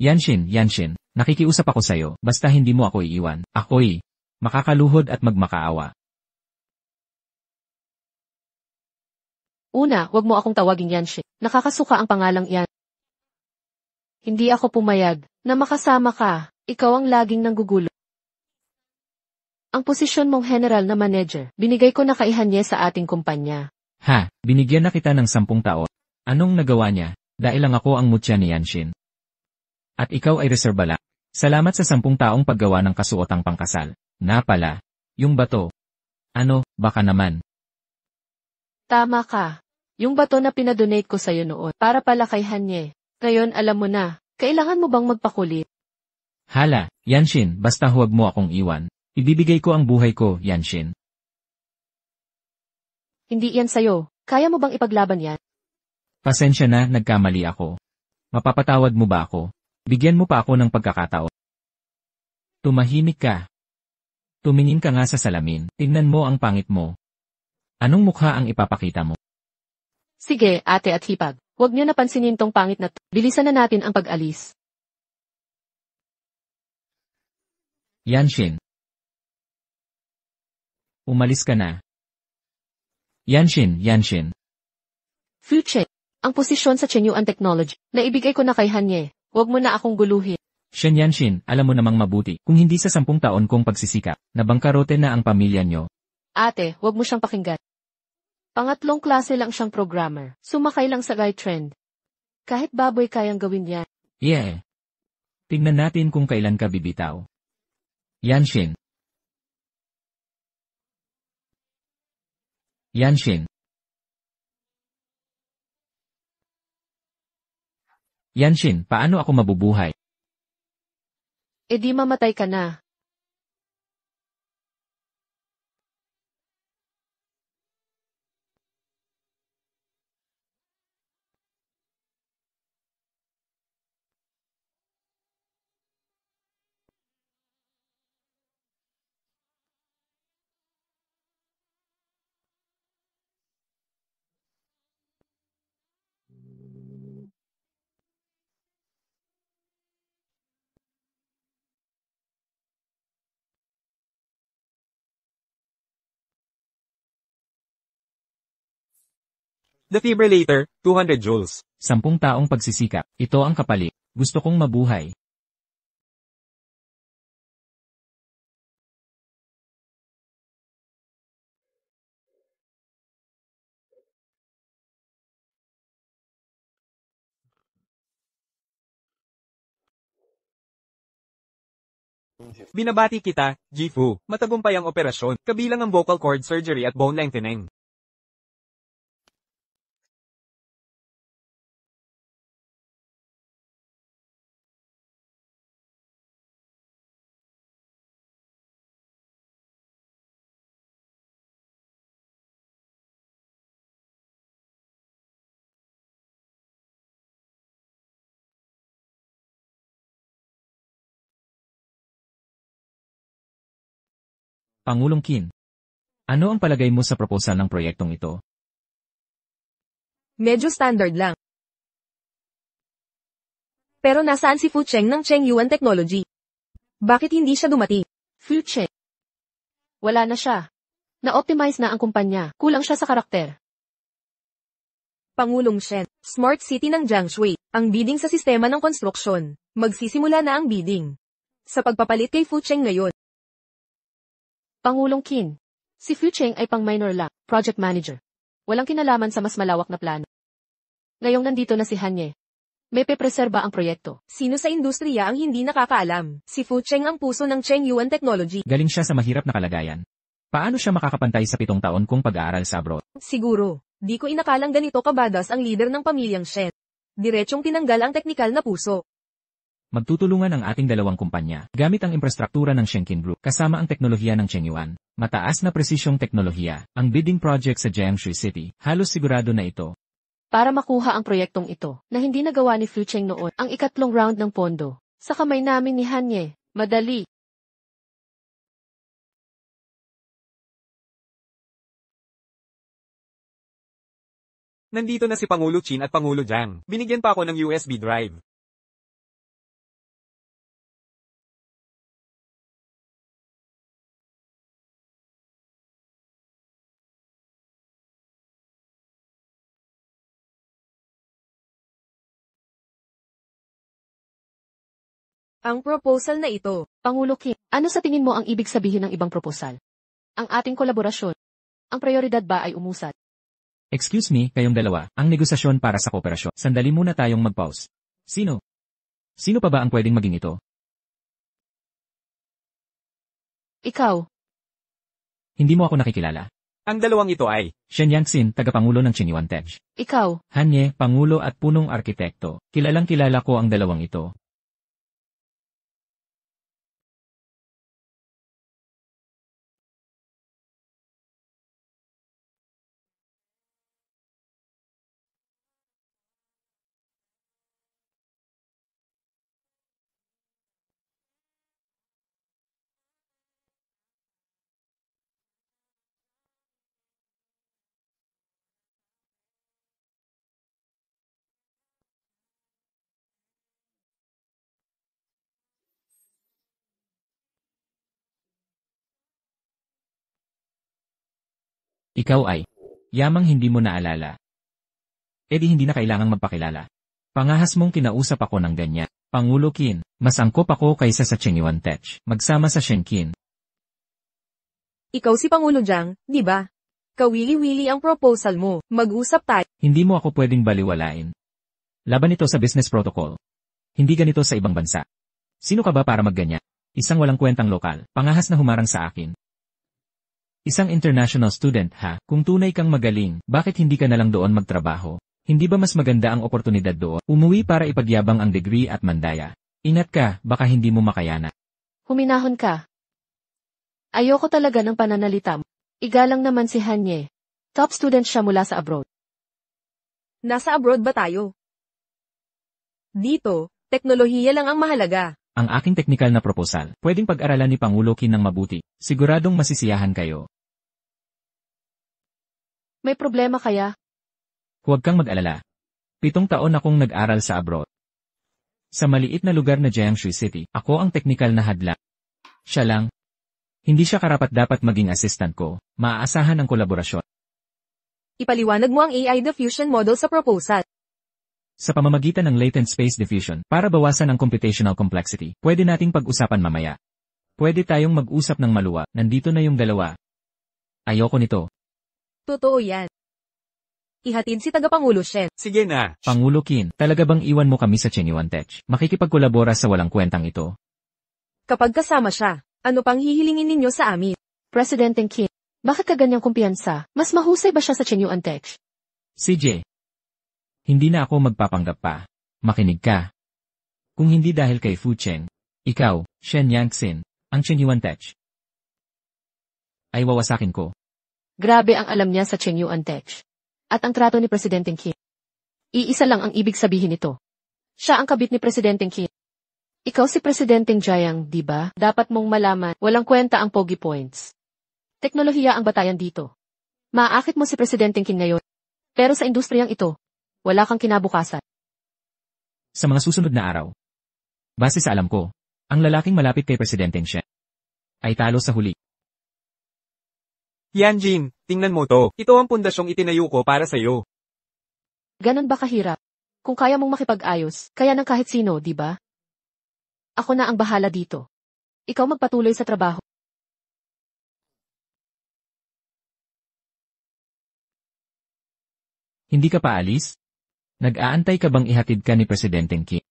Yanshin, nakikiusap ako sa'yo, basta hindi mo ako iiwan. Ako'y makakaluhod at magmakaawa. Una, wag mo akong tawaging Yanshin. Nakakasuka ang pangalang iyan. Hindi ako pumayag na makasama ka. Ikaw ang laging nanggugulo. Ang posisyon mong general na manager, binigay ko na kay Hanye sa ating kumpanya. Ha, binigyan na kita ng 10 taon. Anong nagawa niya? Dahil lang ako ang mutya ni Yanshin. At ikaw ay reserba lang. Salamat sa 10 taong paggawa ng kasuotang pangkasal. Na pala, yung bato. Ano, baka naman. Tama ka. Yung bato na pinadonate ko sa'yo noon, para pala kay Hanye. Ngayon alam mo na, kailangan mo bang magpakulit? Hala, Yanshin, basta huwag mo akong iwan. Ibibigay ko ang buhay ko, Yanshin. Hindi yan sa'yo. Kaya mo bang ipaglaban yan? Pasensya na, nagkamali ako. Mapapatawad mo ba ako? Bigyan mo pa ako ng pagkakataon. Tumahimik ka. Tumingin ka nga sa salamin, tingnan mo ang pangit mo. Anong mukha ang ipapakita mo? Sige, ate at hipag. Huwag niyo napansinin tong pangit na to. Bilisan na natin ang pag-alis. Yanshin. Umalis ka na. Yanshin. Fuche, ang posisyon sa Chenyuan Technology, naibigay ko na kay Hanye. Huwag mo na akong guluhin. Yanshin, alam mo namang mabuti, kung hindi sa 10 taon kong pagsisikap, nabangkarote na ang pamilya nyo. Ate, huwag mo siyang pakinggan. Pangatlong klase lang siyang programmer. Sumakay lang sa right trend. Kahit baboy kayang gawin yan. Yeah. Tingnan natin kung kailan ka bibitaw. Yanshin. Yanshin, paano ako mabubuhay? E di mamatay ka na. Defibrillator, 200 joules. 10 taong pagsisikap, ito ang kapalit. Gusto kong mabuhay. Binabati kita, Jifu. Matagumpay ang operasyon, kabilang ang vocal cord surgery at bone lengthening. Pangulong Qin. Ano ang palagay mo sa proposal ng proyektong ito? Medyo standard lang. Pero nasaan si Fu Cheng ng Chenyuan Technology? Bakit hindi siya dumating? Fuche. Wala na siya. Na-optimize na ang kumpanya. Kulang siya sa karakter. Pangulong Shen, Smart City ng Jiangshui, ang bidding sa sistema ng konstruksyon. Magsisimula na ang bidding. Sa pagpapalit kay Fu Cheng ngayon. Pangulong Qin. Si Fu Cheng ay pang minor lang, project manager. Walang kinalaman sa mas malawak na plano. Ngayong nandito na si Hanye. May pepreserba ang proyekto. Sino sa industriya ang hindi nakakaalam? Si Fu Cheng ang puso ng Chenyuan Technology. Galing siya sa mahirap na kalagayan. Paano siya makakapantay sa 7 taon kong pag-aaral sa abroad? Siguro, di ko inakalang ganito kabadas ang leader ng pamilyang Shen. Diretsyong tinanggal ang teknikal na puso. Magtutulungan ang ating dalawang kumpanya, gamit ang infrastruktura ng Shenkin Group, kasama ang teknolohiya ng Chenyuan. Mataas na presisyong teknolohiya, ang bidding project sa Jiangsu City, halos sigurado na ito. Para makuha ang proyektong ito, na hindi nagawa ni Fu Cheng noon, ang ikatlong round ng pondo, sa kamay namin ni Hanye, madali. Nandito na si Pangulo Qin at Pangulo Jiang. Binigyan pa ako ng USB drive. Ang proposal na ito. Pangulo Kim, ano sa tingin mo ang ibig sabihin ng ibang proposal? Ang ating kolaborasyon. Ang prioridad ba ay umusad? Excuse me, kayong dalawa, ang negosasyon para sa kooperasyon. Sandali muna tayong mag-pause. Sino? Sino pa ba ang pwedeng maging ito? Ikaw. Hindi mo ako nakikilala. Ang dalawang ito ay, Shen Yangxin, tagapangulo ng Chinyuan Tech. Ikaw. Hanye, pangulo at punong arkitekto. Kilalang kilala ko ang dalawang ito. Ikaw ay, yamang hindi mo naalala. E di hindi na kailangang magpakilala. Pangahas mong kinausap ako ng ganyan. Pangulo Qin, mas angkop ako kaysa sa Chinyuan Tech. Magsama sa Shenkin. Ikaw si Pangulo Jiang, di ba? Kawili-wili ang proposal mo. Mag-usap tayo. Hindi mo ako pwedeng baliwalain. Laban ito sa business protocol. Hindi ganito sa ibang bansa. Sino ka ba para magganyan? Isang walang kwentang lokal, pangahas na humarang sa akin. Isang international student ha, kung tunay kang magaling, bakit hindi ka nalang doon magtrabaho? Hindi ba mas maganda ang oportunidad doon? Umuwi para ipagyabang ang degree at mandaya. Ingat ka, baka hindi mo makayana. Huminahon ka. Ayoko talaga ng pananalita mo. Igalang naman si Hanye. Top student siya mula sa abroad. Nasa abroad ba tayo? Dito, teknolohiya lang ang mahalaga. Ang aking technical na proposal, pwedeng pag-aralan ni Pangulo Qin ng mabuti. Siguradong masisiyahan kayo. May problema kaya? Huwag kang mag-alala. 7 taon akong nag-aral sa abroad. Sa maliit na lugar na Jiangsu City, ako ang technical na hadlang. Siya lang. Hindi siya karapat-dapat maging assistant ko. Maaasahan ang kolaborasyon. Ipaliwanag mo ang AI diffusion model sa proposal. Sa pamamagitan ng latent space diffusion, para bawasan ang computational complexity, pwede nating pag-usapan mamaya. Pwede tayong mag-usap ng maluwa, nandito na yung dalawa. Ayoko nito. Totoo yan. Ihatid si Tagapangulo Shen. sige na. Pangulo Qin, talaga bang iwan mo kami sa Chinyuan Tech? Makikipagkolabora sa walang kwentang ito? Kapag kasama siya, ano pang hihilingin ninyo sa amin? Presidente Kim, bakit ka ganyang kumpiyansa? Mas mahusay ba siya sa Chinyuan Tech? CJ. Hindi na ako magpapanggap pa. Makinig ka. Kung hindi dahil kay Fu Cheng, ikaw, Shen Yangxin, ang Chinyuan Tech, ay wawasakin ko. Grabe ang alam niya sa Chinyuan Tech. At ang trato ni Presidente Kim. Iisa lang ang ibig sabihin nito. Siya ang kabit ni Presidente Kim. Ikaw si Presidente Jiang, di ba? Dapat mong malaman, walang kwenta ang pogi points. Teknolohiya ang batayan dito. Maaakit mo si Presidente Kim ngayon. Pero sa industriyang ito, wala kang kinabukasan. Sa mga susunod na araw, base sa alam ko, ang lalaking malapit kay Presidente Shen ay talo sa huli. Yanjin, tingnan mo to. Ito ang pundasyong itinayo ko para sa'yo. Ganon ba kahirap? Kung kaya mong makipag-ayos, kaya ng kahit sino, di ba? Ako na ang bahala dito. Ikaw magpatuloy sa trabaho. Hindi ka pa alis? Nag-aantay ka bang ihatid ka ni Presidente Kim?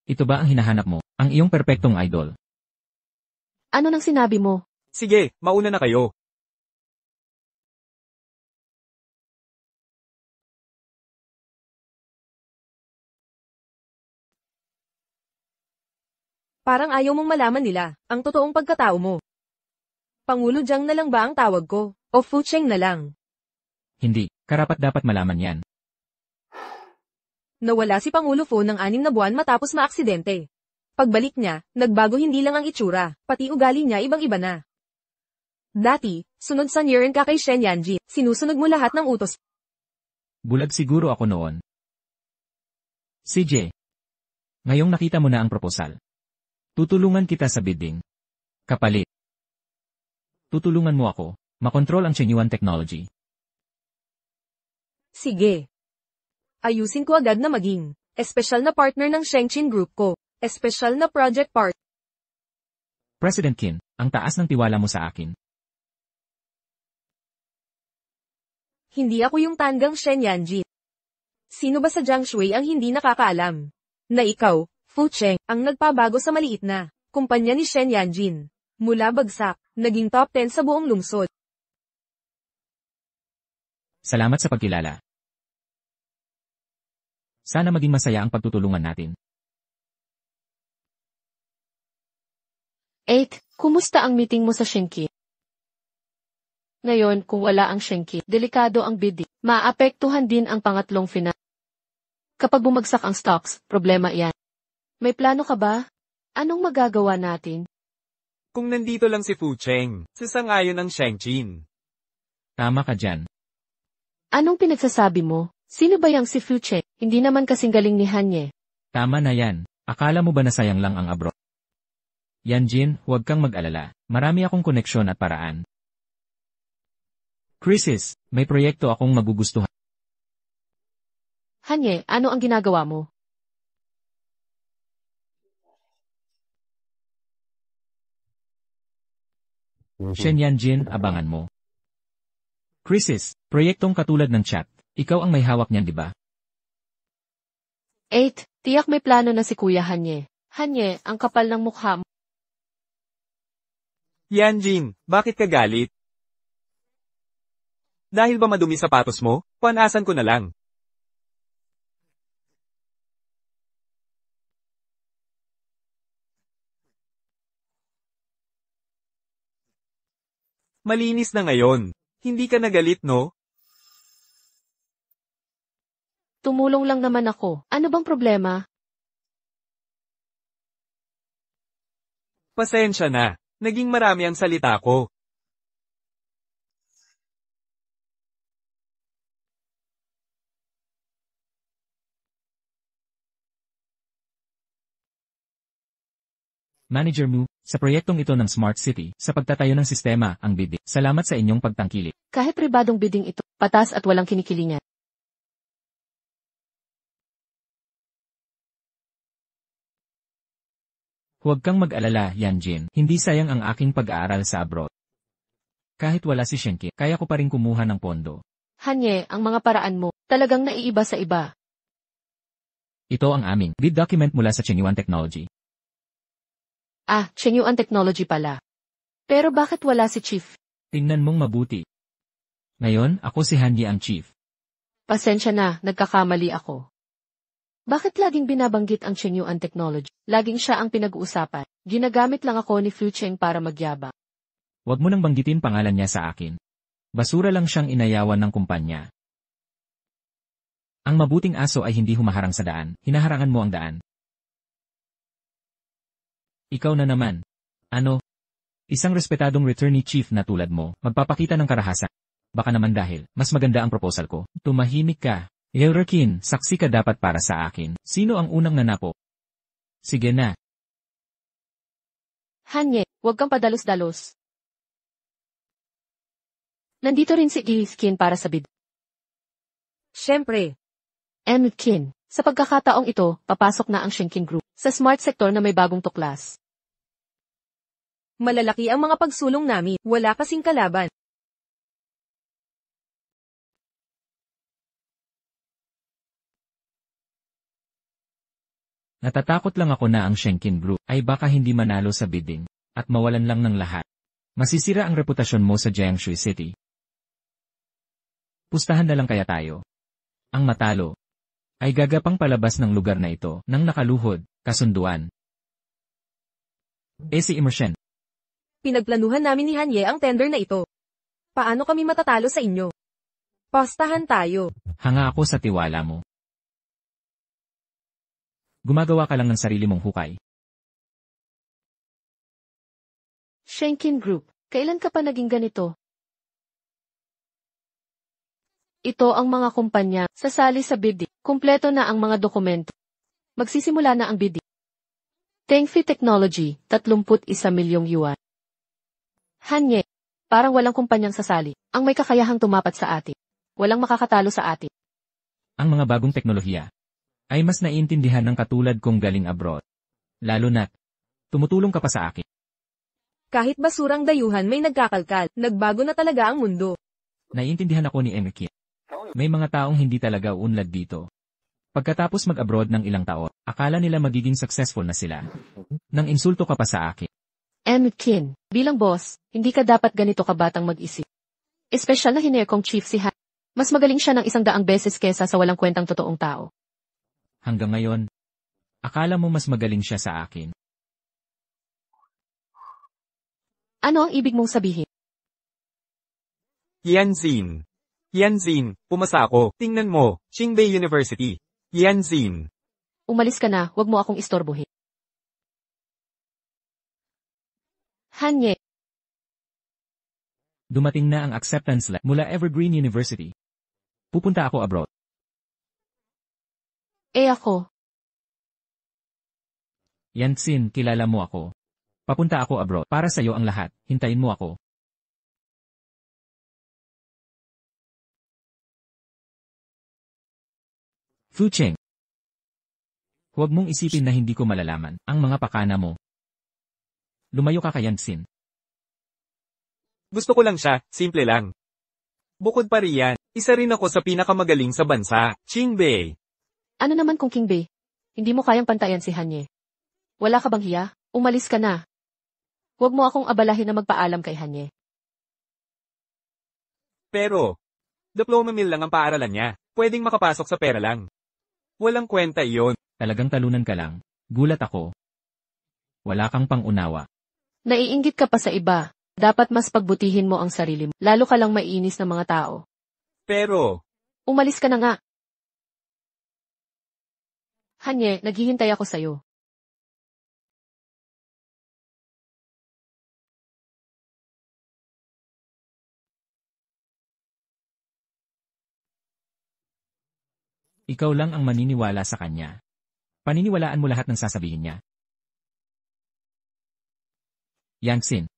Ito ba ang hinahanap mo, ang iyong perpektong idol? Ano nang sinabi mo? Sige, mauna na kayo. Parang ayaw mong malaman nila ang totoong pagkatao mo. Pangulo Jiang na lang ba ang tawag ko? O Fu Cheng na lang? Hindi, karapat-dapat malaman yan. Nawala si Pangulo Fu ng 6 na buwan matapos maaksidente. Pagbalik niya, nagbago hindi lang ang itsura, pati ugali niya ibang-iba na. Dati, sunod sa Niren ka kay Shen Yanji, sinusunod mo lahat ng utos. Bulag siguro ako noon. CJ. Ngayong nakita mo na ang proposal. Tutulungan kita sa bidding. Kapalit. Tutulungan mo ako, makontrol ang Chinyuan technology. Sige. Ayusin ko agad na maging espesyal na partner ng Shengqin Group ko. Espesyal na project part. President Qin, ang taas ng tiwala mo sa akin. Hindi ako yung tanggang Shen Yanjin. Sino ba sa Jiang Shui ang hindi nakakaalam? Na ikaw, Fu Cheng, ang nagpabago sa maliit na kumpanya ni Shen Yanjin. Mula bagsak, naging top 10 sa buong lungsod. Salamat sa pagkilala. Sana maging masaya ang pagtutulungan natin. 8. Kumusta ang meeting mo sa Shengqi? Ngayon, kung wala ang Shengqi, delikado ang bidding. Maapektuhan din ang pangatlong final. Kapag bumagsak ang stocks, problema iyan. May plano ka ba? Anong magagawa natin? Kung nandito lang si Fu Cheng, sasangayon ang Shengqin. Tama ka dyan. Anong pinagsasabi mo? Sino ba yang si Fu Cheng? Hindi naman kasing galing ni Hanye. Tama na yan. Akala mo ba na sayang lang ang abroad? Yanjin, huwag kang mag-alala. Marami akong koneksyon at paraan. Crisis, may proyekto akong magugustuhan. Hanye, ano ang ginagawa mo? Shen Yanjin, abangan mo. Crisis, proyektong katulad ng chat. Ikaw ang may hawak niyan, di ba? 8. Tiyak may plano na si Kuya Hanye. Hanye, ang kapal ng mukha mo. Yanjin, bakit ka galit? Dahil ba madumi sapatos mo? Panasan ko na lang. Malinis na ngayon. Hindi ka nagalit, no? Tumulong lang naman ako. Ano bang problema? Pasensya na. Naging marami ang salita ko. Manager Mu, sa proyektong ito ng Smart City, sa pagtatayo ng sistema, ang bidding. Salamat sa inyong pagtangkilik. Kahit pribadong bidding ito, patas at walang kinikilingan. Huwag kang mag-alala, Yanjin. Hindi sayang ang aking pag-aaral sa abroad. Kahit wala si Shengqi, kaya ko pa rin kumuha ng pondo. Hanye, ang mga paraan mo, talagang naiiba sa iba. Ito ang aming bid document mula sa Chengyuan Technology. Ah, Chengyuan Technology pala. Pero bakit wala si Chief? Tingnan mong mabuti. Ngayon, ako si Hanye ang chief. Pasensya na, nagkakamali ako. Bakit laging binabanggit ang Chengyuan Technology? Laging siya ang pinag-uusapan. Ginagamit lang ako ni Fu Cheng para magyabang. Huwag mo nang banggitin pangalan niya sa akin. Basura lang siyang inayawan ng kumpanya. Ang mabuting aso ay hindi humaharang sa daan, hinaharangan mo ang daan. Ikaw na naman. Ano? Isang respetadong returnee chief na tulad mo, magpapakita ng karahasan. Baka naman dahil, mas maganda ang proposal ko. Tumahimik ka. Yelrekin, saksi ka dapat para sa akin. Sino ang unang nanapo? Sige na. Hanye, huwag kang padalos-dalos. Nandito rin si Kin para sa bid. Siyempre. Kin, sa pagkakataong ito, papasok na ang Shengqin Group sa smart sector na may bagong tuklas. Malalaki ang mga pagsulong namin, wala kasing kalaban. Natatakot lang ako na ang Shengqin Group ay baka hindi manalo sa bidding at mawalan lang ng lahat. Masisira ang reputasyon mo sa Jiangsu City. Pustahan na lang kaya tayo. Ang matalo ay gagapang palabas ng lugar na ito nang nakaluhod, kasunduan. Si Immersion. Pinagplanuhan namin ni Hanye ang tender na ito. Paano kami matatalo sa inyo? Postahan tayo. Hanga ako sa tiwala mo. Gumagawa ka lang ng sarili mong hukay. Shengqin Group, kailan ka pa naging ganito? Ito ang mga kumpanya, sasali sa bidding. Kumpleto na ang mga dokumento. Magsisimula na ang bidding. Tengfi Technology, 31 milyong yuan. Hanye, parang walang kumpanyang sasali. Ang may kakayahang tumapat sa atin. Walang makakatalo sa atin. Ang mga bagong teknolohiya ay mas naiintindihan ng katulad kong galing abroad. Lalo na't tumutulong ka pa sa akin. Kahit basurang dayuhan may nagkakalkal, nagbago na talaga ang mundo. Naiintindihan ako ni Enrique. May mga taong hindi talaga unlad dito. Pagkatapos mag-abroad ng ilang taon, akala nila magiging successful na sila. Nang insulto ka pa sa akin. Anakin, bilang boss, hindi ka dapat ganito kabatang mag-isip. Espesyal na hiner kong chief si Han. Mas magaling siya ng 100 beses kesa sa walang kwentang totoong tao. Hanggang ngayon, akala mo mas magaling siya sa akin. Ano ang ibig mong sabihin? Yanzin. Yanzin, pumasa ako. Tingnan mo, Qingbei University. Yanzin. Umalis ka na, wag mo akong istorbohin. Hanye, Dumating na ang acceptance letter mula Evergreen University. Pupunta ako abroad. ako. Yansin, kilala mo ako. Papunta ako abroad. Para sa'yo ang lahat. Hintayin mo ako. Fu Cheng. Huwag mong isipin na hindi ko malalaman ang mga pakana mo. Lumayo ka kay Yansin. Gusto ko lang siya, simple lang. Bukod pa riyan, isa rin ako sa pinakamagaling sa bansa, Qingbei. Ano naman kung King Bei? Hindi mo kayang pantayan si Hanye. Wala ka bang hiya? Umalis ka na. Huwag mo akong abalahin na magpaalam kay Hanye. Pero, diploma mill lang ang paaralan niya. Pwedeng makapasok sa pera lang. Walang kwenta iyon. Talagang talunan ka lang. Gulat ako. Wala kang pang-unawa. Naiinggit ka pa sa iba. Dapat mas pagbutihin mo ang sarili mo. Lalo ka lang maiinis ng mga tao. Pero, Umalis ka na nga. Hanye, naghihintay ako sa'yo. Ikaw lang ang maniniwala sa kanya. Paniniwalaan mo lahat ng sasabihin niya. Yansin.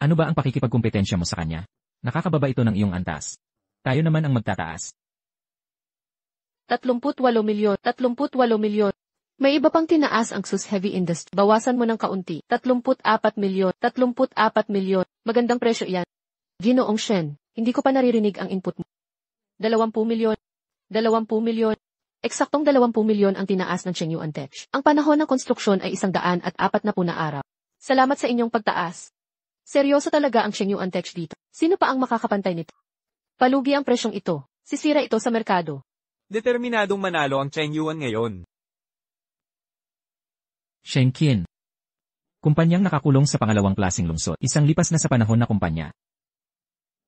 Ano ba ang pakikipagkumpetensya mo sa kanya? Nakakababa ito ng iyong antas. Tayo naman ang magtataas. 38 milyon, 38 milyon. May iba pang tinaas ang sus heavy industry. Bawasan mo ng kaunti. 34 milyon, 34 milyon. Magandang presyo yan. Ginoong Shen, hindi ko pa naririnig ang input mo. 20 milyon, 20 milyon. Eksaktong 20 milyon ang tinaas ng Chengyuan Tech. Ang panahon ng konstruksyon ay 140 na araw. Salamat sa inyong pagtaas. Seryoso talaga ang Chengyuan Tech dito. Sino pa ang makakapantay nito? Palugi ang presyong ito. Sisira ito sa merkado. determinadong manalo ang Chengyuan ngayon. Shenkin. Kumpanyang nakakulong sa pangalawang klaseng lungsod. Isang lipas na sa panahon na kumpanya.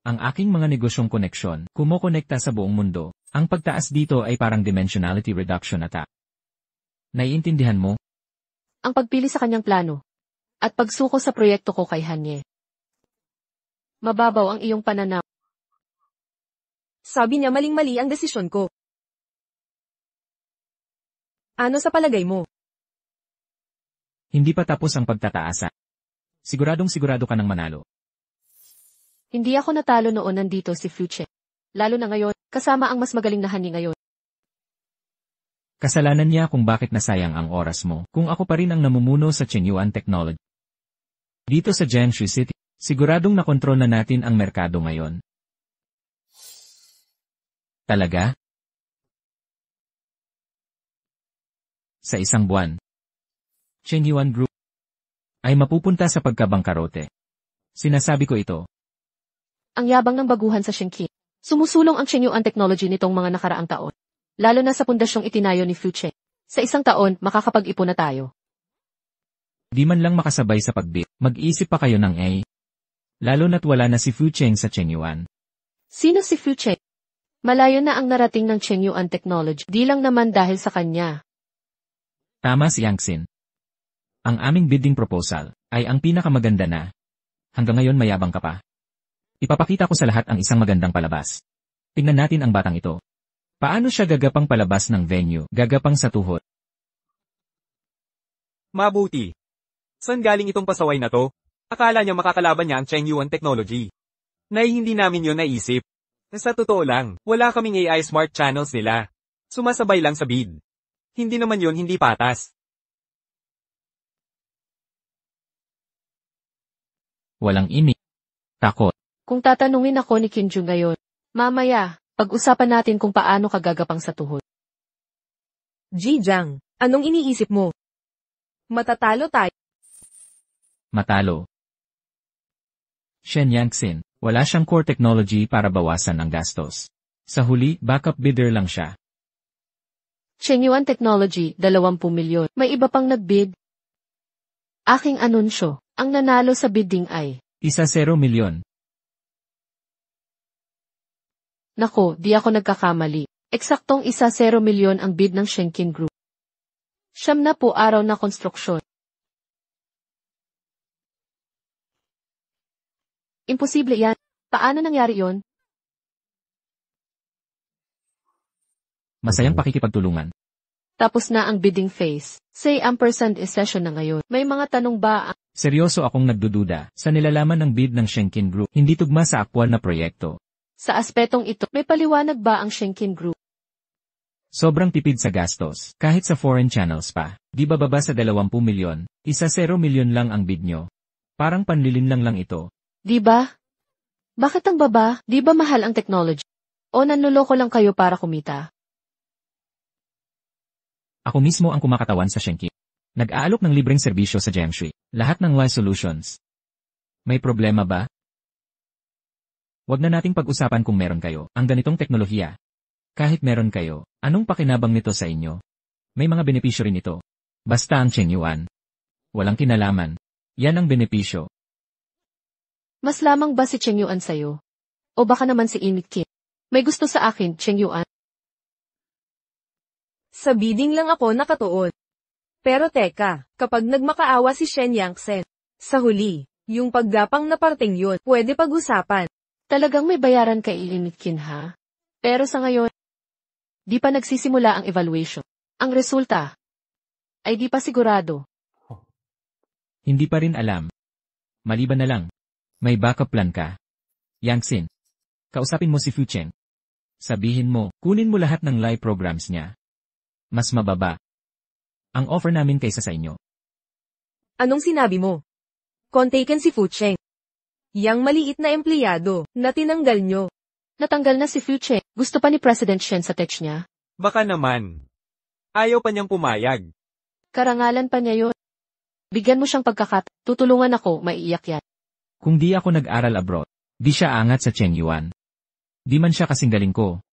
Ang aking mga negosyong koneksyon, kumokonekta sa buong mundo. Ang pagtaas dito ay parang dimensionality reduction attack. Naiintindihan mo? Ang pagpili sa kanyang plano. At pagsuko sa proyekto ko kay Hanye. Mababaw ang iyong pananaw. Sabi niya maling-mali ang desisyon ko. Ano sa palagay mo? Hindi pa tapos ang pagtataasa. Siguradong sigurado ka ng manalo. Hindi ako natalo noon nandito si Fuche. Lalo na ngayon, kasama ang mas magaling na Hanye ngayon. Kasalanan niya kung bakit nasayang ang oras mo kung ako pa rin ang namumuno sa Chengyuan Technology. Dito sa Jiangsu City, siguradong nakontrol na natin ang merkado ngayon. Talaga? Sa isang buwan, Chengyuan Group ay mapupunta sa pagkabangkarote. Sinasabi ko ito. Ang yabang ng baguhan sa Shenki. Sumusulong ang Chengyuan Technology nitong mga nakaraang taon. Lalo na sa pundasyong itinayo ni Fuche. Sa isang taon, makakapag-ipon na tayo. Di man lang makasabay sa pagbit, mag-isip pa kayo ng A. Lalo na't wala na si Fu Cheng sa Chengyuan. Sino si Fuche? Malayo na ang narating ng Chengyuan Technology. Di lang naman dahil sa kanya. Tama si Yangxin. Ang aming bidding proposal ay ang pinakamaganda na. Hanggang ngayon mayabang ka pa. Ipapakita ko sa lahat ang isang magandang palabas. Tingnan natin ang batang ito. Paano siya gagapang palabas ng venue, gagapang sa tuhod? Mabuti. Saan galing itong pasaway na to? Akala niya makakalaban niya ang Chengyuan Technology. Hindi namin yon naisip. Sa totoo lang, wala kaming AI smart channels nila. Sumasabay lang sa bid. Hindi naman yon hindi patas. Walang imik. Takot. Kung tatanungin ako ni Kinju ngayon, mamaya, pag-usapan natin kung paano ka gagapang sa tuhod. Jijang, anong iniisip mo? Matatalo tayo. Matalo. Shen Yangxin, wala siyang core technology para bawasan ang gastos. Sa huli, backup bidder lang siya. Chengyuan Technology, 20 milyon. May iba pang nagbid. Aking anunsyo, ang nanalo sa bidding ay, 1-0 milyon. nako, di ako nagkakamali. Eksaktong 1-0 milyon ang bid ng Shenkin Group. 9 araw na konstruksyon. Imposible yan. Paano nangyari yon? Masayang pakikipagtulungan. Tapos na ang bidding phase. Say ampersand is session na ngayon. May mga tanong ba ang Seryoso akong nagdududa sa nilalaman ng bid ng Shenkin Group, hindi tugma sa aktwal na proyekto. sa aspetong ito? May paliwanag ba ang Shenkin Group? Sobrang tipid sa gastos, kahit sa foreign channels pa. Di ba baba sa 20 milyon? 1-0 milyon lang ang bid nyo. Parang panlilinlang lang ito. Di ba? Bakit ang baba? Di ba mahal ang technology? O nanloloko lang kayo para kumita? Ako mismo ang kumakatawan sa Shenkin. Nag-aalok ng libreng serbisyo sa Gemshui. Lahat ng live solutions. May problema ba? Huwag na nating pag-usapan kung meron kayo ang ganitong teknolohiya. Kahit meron kayo, anong pakinabang nito sa inyo? May mga benepisyo rin ito. Basta ang Chengyuan. Walang kinalaman. Yan ang benepisyo. Mas lamang ba si Chengyuan sa'yo? O baka naman si Init Kim? May gusto sa akin, Chengyuan. Sa bidding lang ako nakatuon. Pero teka, kapag nagmakaawa si Shen Yangxin, sa huli, yung paggapang na parting yun, pwede pag-usapan. Talagang may bayaran kay Init Kim ha? Pero sa ngayon, di pa nagsisimula ang evaluation. Ang resulta ay di pa sigurado. Hindi pa rin alam. Maliban na lang. May backup plan ka. Yangxin. Kausapin mo si Fu Cheng. Sabihin mo, kunin mo lahat ng live programs niya. Mas mababa ang offer namin kaysa sa inyo. Anong sinabi mo? Kontaken si Fu Cheng. Yang maliit na empleyado, na tinanggal nyo. Natanggal na si Fu Cheng. Gusto pa ni President Shen sa text niya? Baka naman. Ayaw pa niyang pumayag. Karangalan pa niya yun. Bigyan mo siyang tutulungan ako, maiiyak yan. Kung di ako nag-aral abroad, di siya angat sa Chengyuan. Di man siya kasing galing ko.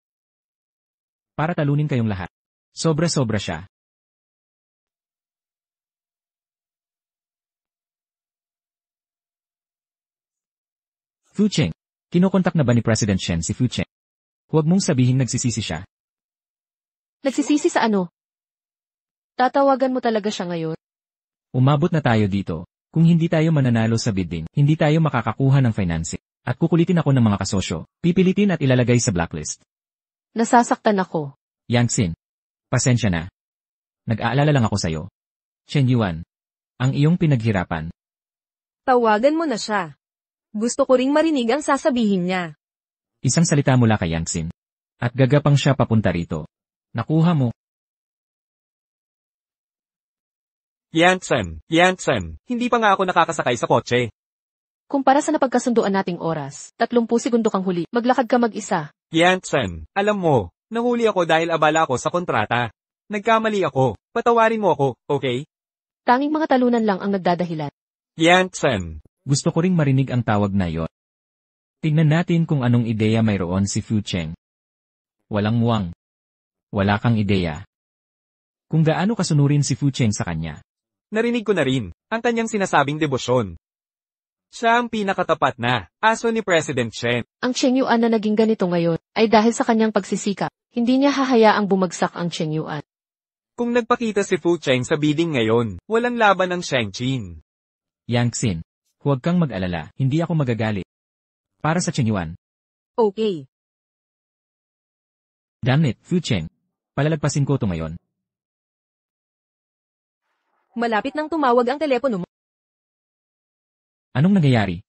Para talunin kayong lahat. Sobra-sobra siya. Fu Cheng, kinokontak na ba ni President Shen si Fu Cheng? Huwag mong sabihing nagsisisi siya. Nagsisisi sa ano? Tatawagan mo talaga siya ngayon? Umabot na tayo dito. Kung hindi tayo mananalo sa bidding, hindi tayo makakakuha ng financing. At kukulitin ako ng mga kasosyo, pipilitin at ilalagay sa blacklist. Nasasaktan ako. Yangxin, pasensya na. Nag-aalala lang ako sa'yo. Chengyuan, ang iyong pinaghirapan. Tawagan mo na siya. Gusto ko ring marinig ang sasabihin niya. Isang salita mula kay Yangxin. At gagapang siya papunta rito. Nakuha mo. Yangxin, hindi pa nga ako nakakasakay sa kotse. Kumpara sa napagkasunduan nating oras, 30 segundo kang huli, maglakad ka mag-isa. Yangxin, alam mo, nahuli ako dahil abala ako sa kontrata. Nagkamali ako. Patawarin mo ako, okay? Tanging mga talunan lang ang nagdadahilan. Yangxin. Gusto ko ring marinig ang tawag na yon. Tignan natin kung anong ideya mayroon si Fu Cheng. Walang muwang. Wala kang ideya. Kung gaano kasunurin si Fu Cheng sa kanya. Narinig ko na rin, ang kanyang sinasabing debosyon. Siya ang pinakatapat na aso ni President Shen. Ang Chengyuan na naging ganito ngayon, ay dahil sa kanyang pagsisikap. Hindi niya hahayaang bumagsak ang Chengyuan. Kung nagpakita si Fu Cheng sa bidding ngayon, walang laban ng Shengqin. Yangxin, huwag kang mag-alala, hindi ako magagalit. Para sa Chengyuan. Okay. Damn it, Fu Cheng. Palalagpasin ko ito ngayon. Malapit nang tumawag ang telepono mo. Anong nangyayari?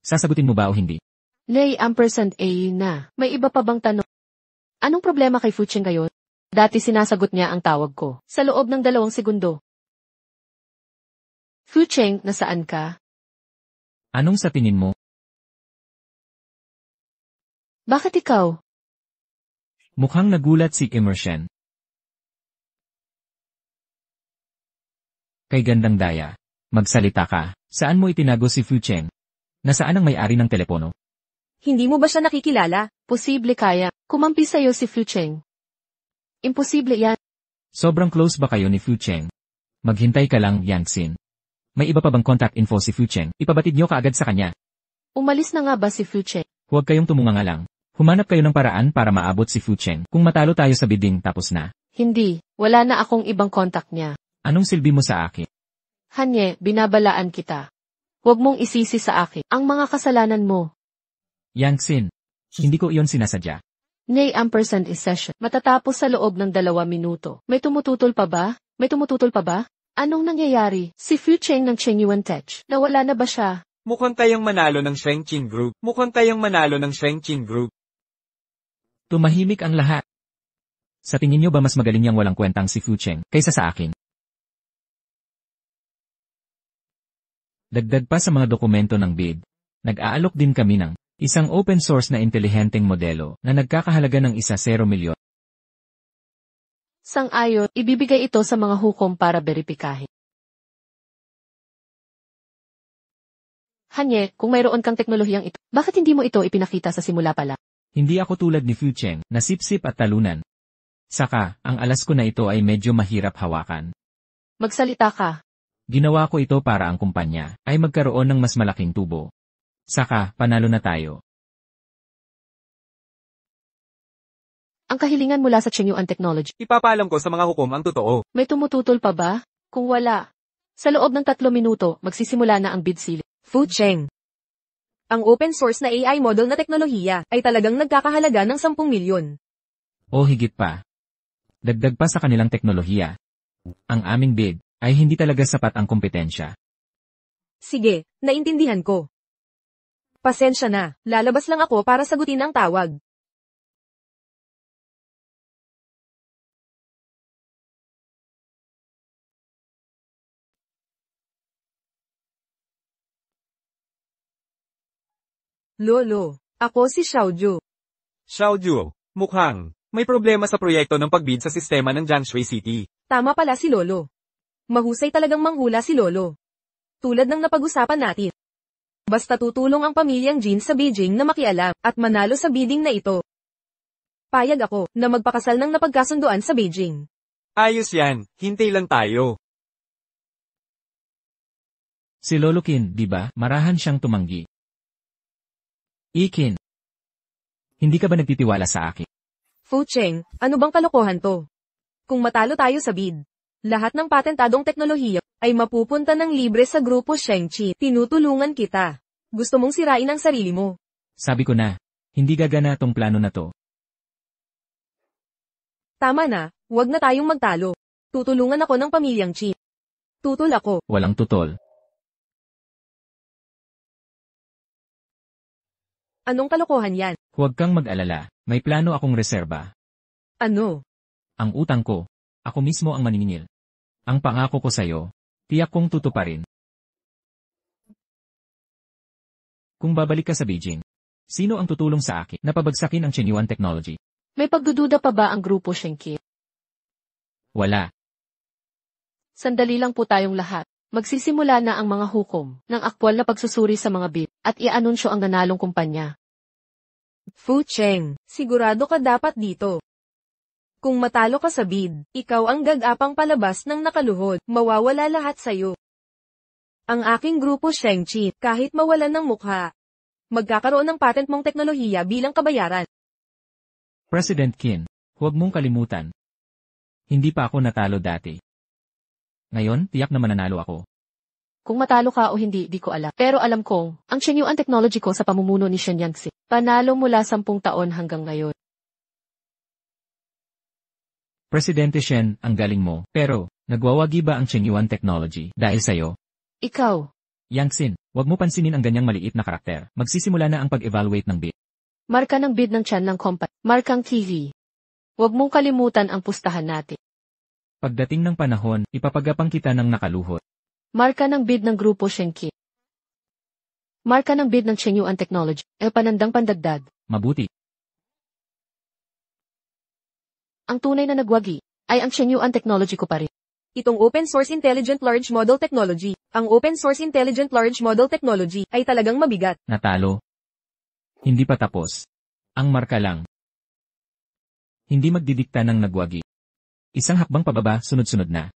Sasagutin mo ba o hindi? Nay ampersand A na. May iba pa bang tanong? Anong problema kay Fu Cheng ngayon? Dati sinasagot niya ang tawag ko. Sa loob ng 2 segundo. Fu Cheng, nasaan ka? Anong sa tingin mo? Bakit ikaw? Mukhang nagulat si Emerson. Kay gandang daya. Magsalita ka. Saan mo itinago si Fu Cheng? Nasaan ang may-ari ng telepono? Hindi mo ba siya nakikilala? Posible kaya. Kumampi sa'yo si Fu Cheng. Imposible yan. Sobrang close ba kayo ni Fu Cheng? Maghintay ka lang, Yang Xin. May iba pa bang contact info si Fu Cheng? Ipabatid niyo kaagad sa kanya. Umalis na nga ba si Fu Cheng? Huwag kayong tumunganga lang. Humanap kayo ng paraan para maabot si Fu Cheng. Kung matalo tayo sa bidding, tapos na. Hindi. Wala na akong ibang contact niya. Anong silbi mo sa akin? Hanye, binabalaan kita. Huwag mong isisi sa akin ang mga kasalanan mo. Yang Xin. Hindi ko iyon sinasadya. Nay ampersand is session. Matatapos sa loob ng 2 minuto. May tumututol pa ba? May tumututol pa ba? Anong nangyayari? Si Fu Cheng ng Chengyuan Tech. Nawala na ba siya? Mukhang tayong manalo ng Shengqin Group. Mukhang tayong manalo ng Shengqin Group. Tumahimik ang lahat. Sa tingin niyo ba mas magaling yang walang kwentang si Fu Cheng kaysa sa akin? Dagdag pa sa mga dokumento ng bid, nag-aalok din kami ng isang open source na intelihenteng modelo na nagkakahalaga ng 1 milyon. Sang-ayon, ibibigay ito sa mga hukom para beripikahin. Hanye, kung mayroon kang teknolohiyang ito, bakit hindi mo ito ipinakita sa simula pala? Hindi ako tulad ni Fu Cheng, na sip-sip at talunan. Saka, ang alas ko na ito ay medyo mahirap hawakan. Magsalita ka. Ginawa ko ito para ang kumpanya ay magkaroon ng mas malaking tubo. Saka, panalo na tayo. Ang kahilingan mula sa Chengyuan Technology. Ipapalam ko sa mga hukom ang totoo. May tumututol pa ba? Kung wala, sa loob ng 3 minuto, magsisimula na ang bid ceiling. Fu Cheng. Ang open source na AI model na teknolohiya ay talagang nagkakahalaga ng 10 milyon. O higit pa. Dagdag pa sa kanilang teknolohiya. Ang aming bid ay hindi talaga sapat ang kompetensya. Sige, naintindihan ko. Pasensya na, lalabas lang ako para sagutin ang tawag. Lolo, ako si Xiaoju. Xiaoju, mukhang may problema sa proyekto ng pagbid sa sistema ng Jiangshui City. Tama pala si Lolo. Mahusay talagang manghula si Lolo. Tulad ng napag-usapan natin. Basta tutulong ang pamilyang Jin sa Beijing na makialam at manalo sa bidding na ito. Payag ako na magpakasal ng napagkasunduan sa Beijing. Ayos yan, hintay lang tayo. Si Lolo Qin, di ba, marahan siyang tumanggi. Ikin. Hindi ka ba nagtitiwala sa akin? Fu Cheng, ano bang kalokohan to? Kung matalo tayo sa bid, lahat ng patentadong teknolohiya ay mapupunta ng libre sa grupo Shengqi. Tinutulungan kita. Gusto mong sirain ang sarili mo. Sabi ko na, hindi gagana tong plano na to. Tama na, huwag na tayong magtalo. Tutulungan ako ng pamilyang Qi. Tutol ako. Walang tutol. Anong kalokohan yan? Huwag kang mag-alala, may plano akong reserba. Ano? Ang utang ko, ako mismo ang maniningil. Ang pangako ko sa'yo, tiyak kong tutuparin. Kung babalik ka sa Beijing, sino ang tutulong sa akin na pabagsakin ang Chengyuan Technology? May pagdududa pa ba ang grupo Shengqi? Wala. Sandali lang po tayong lahat. Magsisimula na ang mga hukom ng aktwal na pagsusuri sa mga bid at i-anunsyo ang nanalong kumpanya. Fu Cheng, sigurado ka dapat dito. Kung matalo ka sa bid, ikaw ang gag-apang palabas ng nakaluhod, mawawala lahat sa'yo. Ang aking grupo Shengqi, kahit mawalan ng mukha, magkakaroon ng patent mong teknolohiya bilang kabayaran. President Qin, huwag mong kalimutan. Hindi pa ako natalo dati. Ngayon, tiyak na mananalo ako. Kung matalo ka o hindi, di ko alam. Pero alam kong, ang Chengyuan Technology ko sa pamumuno ni Shen Yangtze, panalo mula 10 taon hanggang ngayon. Presidente Shen, ang galing mo. Pero, nagwawagi ba ang Chengyuan Technology dahil sa'yo? Ikaw. Yang Xin, huwag mo pansinin ang ganyang maliit na karakter. Magsisimula na ang pag-evaluate ng bid. Marka ng bid ng tiyan ng company. Markang TV. Huwag mong kalimutan ang pustahan natin. Pagdating ng panahon, ipapagapang kita ng nakaluhot. Marka ng bid ng Grupo Shenki. Marka ng bid ng Chengyuan Technology. Panandang pandagdag. Mabuti. Ang tunay na nagwagi ay ang Chengyuan Technology ko pa rin. Itong Open Source Intelligent Large Model Technology. Ang Open Source Intelligent Large Model Technology ay talagang mabigat. Natalo. Hindi pa tapos. Ang marka lang. Hindi magdidikta ng nagwagi. Isang hakbang pababa, sunod-sunod na.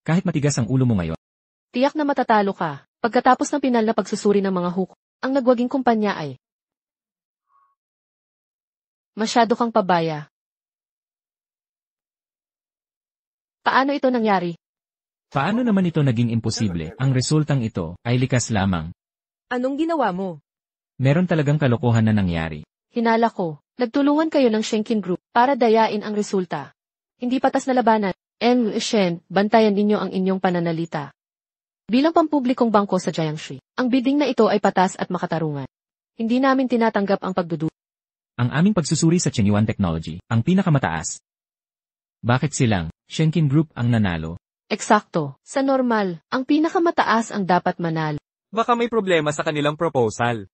Kahit matigas ang ulo mo ngayon. Tiyak na matatalo ka. Pagkatapos ng pinal na pagsusuri ng mga hukom, ang nagwaging kumpanya ay masyado kang pabaya. Paano ito nangyari? Paano naman ito naging imposible? Ang resultang ito ay likas lamang. Anong ginawa mo? Meron talagang kalokohan na nangyari. Hinala ko. Nagtulungan kayo ng Shenkin Group para dayain ang resulta. Hindi patas na labanan. Shen, bantayan ninyo ang inyong pananalita. Bilang pampublikong bangko sa Jiangxi, ang bidding na ito ay patas at makatarungan. Hindi namin tinatanggap ang pagdududa. Ang aming pagsusuri sa Chengyuan Technology, ang pinakamataas. Bakit silang, Shenkin Group ang nanalo? Eksakto. Sa normal, ang pinakamataas ang dapat manalo. Baka may problema sa kanilang proposal.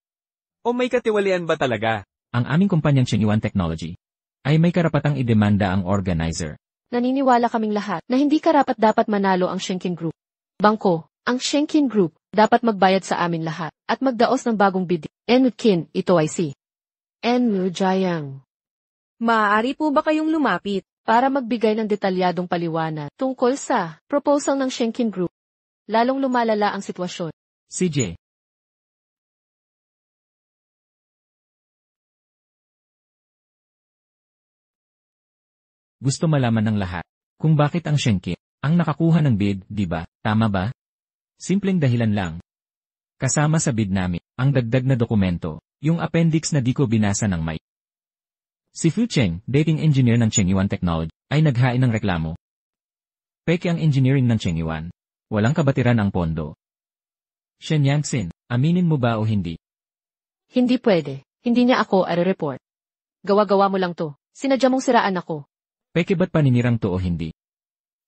O may katiwalian ba talaga? Ang aming kumpanyang Chengyuan Technology ay may karapatang idemanda ang organizer. Naniniwala kaming lahat na hindi karapat-dapat manalo ang Shenkin Group. Bangko, ang Shenkin Group dapat magbayad sa amin lahat at magdaos ng bagong bidding. Kin, ito ay si Jiang. Maaari po ba kayong lumapit? Para magbigay ng detalyadong paliwanag tungkol sa proposal ng Shenkin Group. Lalong lumalala ang sitwasyon. CJ. Gusto malaman ng lahat kung bakit ang Shenkin ang nakakuha ng bid, di ba? Tama ba? Simpleng dahilan lang. Kasama sa bid namin ang dagdag na dokumento, yung appendix na di ko binasa ng may. Si Fu Cheng, dating engineer ng Chengyuan Technology, ay naghain ng reklamo. Peke ang engineering ng Chengyuan. Walang kabatiran ang pondo. Shen Yangxin, aminin mo ba o hindi? Hindi pwede. Hindi niya ako report. Gawa-gawa mo lang to. Sinadya mong siraan ako. Peke ba't paninirang to o hindi?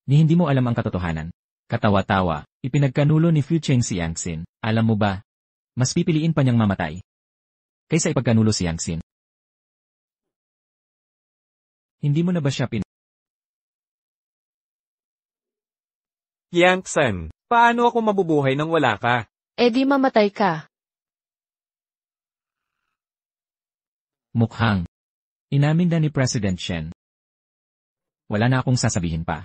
Ni hindi mo alam ang katotohanan. Katawa-tawa, ipinagkanulo ni Fu Cheng si Yangxin. Alam mo ba? Mas pipiliin pa niyang mamatay kaysa ipagkanulo si Yangxin. Hindi mo na ba siya Yangxin, paano ako mabubuhay nang wala ka? Di mamatay ka. Mukhang. Inamin na ni President Shen. Wala na akong sasabihin pa.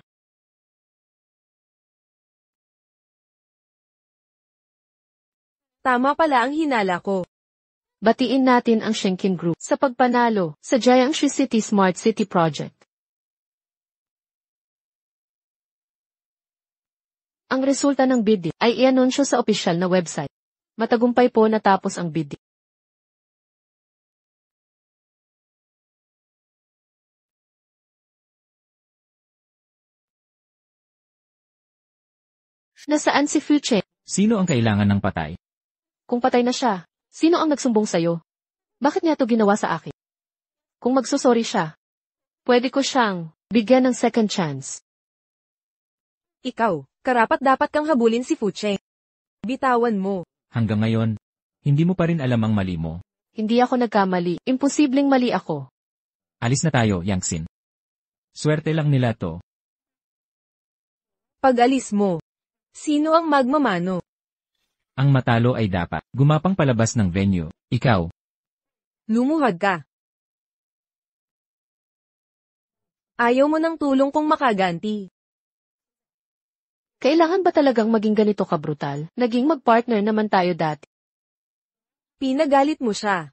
Tama pala ang hinala ko. Batiin natin ang Shenkin Group sa pagpanalo sa Jiangxi City Smart City Project. Ang resulta ng bidding ay i-anunsyo sa opisyal na website. Matagumpay po natapos ang bidding. Nasaan si Fu Cheng? Sino ang kailangan ng patay? Kung patay na siya, sino ang nagsumbong sa'yo? Bakit niya to ginawa sa akin? Kung magsusorry siya, pwede ko siyang bigyan ng second chance. Ikaw, karapat-dapat kang habulin si Fu Cheng. Bitawan mo. Hanggang ngayon, hindi mo pa rin alam ang mali mo. Hindi ako nagkamali. Imposibleng mali ako. Alis na tayo, Yangxin. Swerte lang nila to. Pag-alis mo. Sino ang magmamano? Ang matalo ay dapat gumapang palabas ng venue. Ikaw. Lumuhad ka. Ayaw mo ng tulong kung makaganti. Kailangan ba talagang maging ganito kabrutal? Naging magpartner naman tayo dati. Pinagalit mo siya.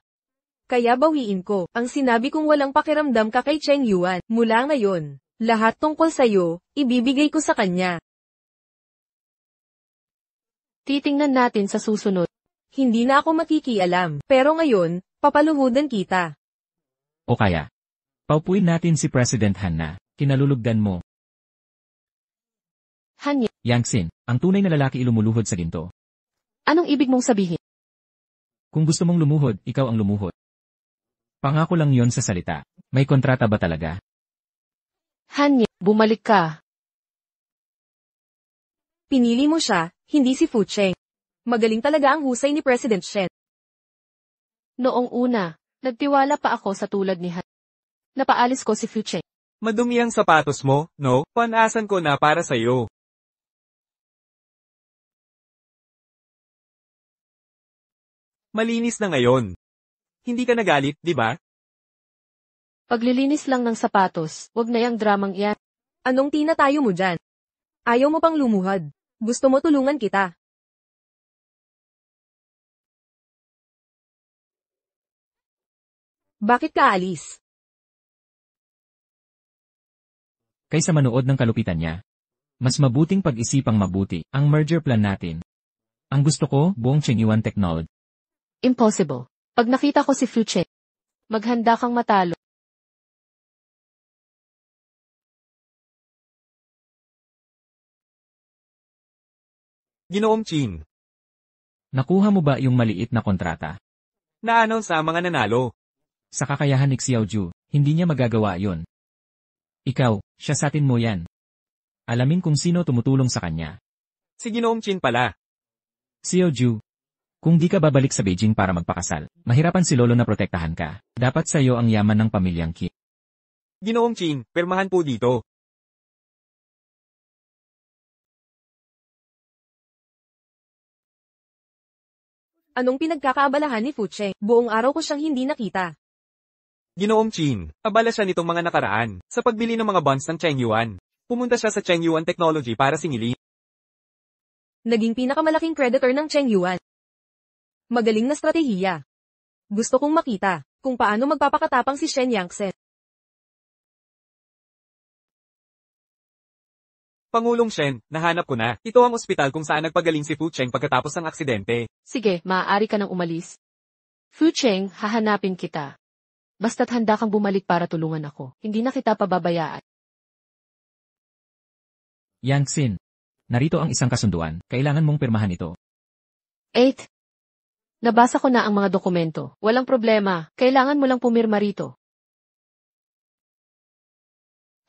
Kaya bawiin ko. Ang sinabi kong walang pakiramdam ka kay Cheng Yuan. Mula ngayon, lahat tungkol sa'yo, ibibigay ko sa kanya. Titingnan natin sa susunod. Hindi na ako makikialam. Pero ngayon, papaluhudan kita. O kaya, paupuin natin si President Han na kinalulugdan mo. Hanya, Yangxin, ang tunay na lalaki ilumuluhod sa ginto. anong ibig mong sabihin? Kung gusto mong lumuhod, ikaw ang lumuhod. Pangako lang yon sa salita. May kontrata ba talaga? Hanye, bumalik ka. Pinili mo siya, hindi si Fu Cheng. Magaling talaga ang husay ni President Shen. Noong una, nagtiwala pa ako sa tulad ni Han. Napaalis ko si Fu Cheng. Madumi ang sapatos mo, no? Panasan ko na para sa'yo. Malinis na ngayon. Hindi ka nagalit, di ba? Paglilinis lang ng sapatos, wag na yang dramang iyan. Anong tinatayo mo dyan? Ayaw mo pang lumuhad. Gusto mo tulungan kita. Bakit ka alis? Kaysa manood ng kalupitan niya. Mas mabuting pag-isipang mabuti ang merger plan natin. Ang gusto ko, buong Chengyuan Technology. Impossible. Pag nakita ko si Fu Cheng, maghanda kang matalo. Ginoong Chin, Nakuha mo ba yung maliit na kontrata? na-announce sa mga nanalo. Sa kakayahan ni Xiaoju, hindi niya magagawa yon. Ikaw, siya satin mo yan. Alamin kung sino tumutulong sa kanya. Si Ginoong Chin pala. Xiaoju, kung di ka babalik sa Beijing para magpakasal, mahirapan si Lolo na protektahan ka. Dapat sa'yo ang yaman ng pamilyang Qi. Ginoong Chin, pirmahan po dito. Anong pinagkakaabalahan ni Fu Cheng? Buong araw ko siyang hindi nakita. Ginoong Chin, abala siya nitong mga nakaraan, sa pagbili ng mga bonds ng Chengyuan. Pumunta siya sa Chengyuan Technology para singilin. Naging pinakamalaking creditor ng Chengyuan. Magaling na stratehiya. Gusto kong makita kung paano magpapakatapang si Shen Yangtze. Pangulong Shen, nahanap ko na. Ito ang ospital kung saan nagpagaling si Fu Cheng pagkatapos ng aksidente. Sige, maaari ka nang umalis. Fu Cheng, hahanapin kita. Basta't handa kang bumalik para tulungan ako. Hindi na kita pababayaan. Yangtze, narito ang isang kasunduan. Kailangan mong pirmahan ito. 8. Nabasa ko na ang mga dokumento. Walang problema. Kailangan mo lang pumirma rito.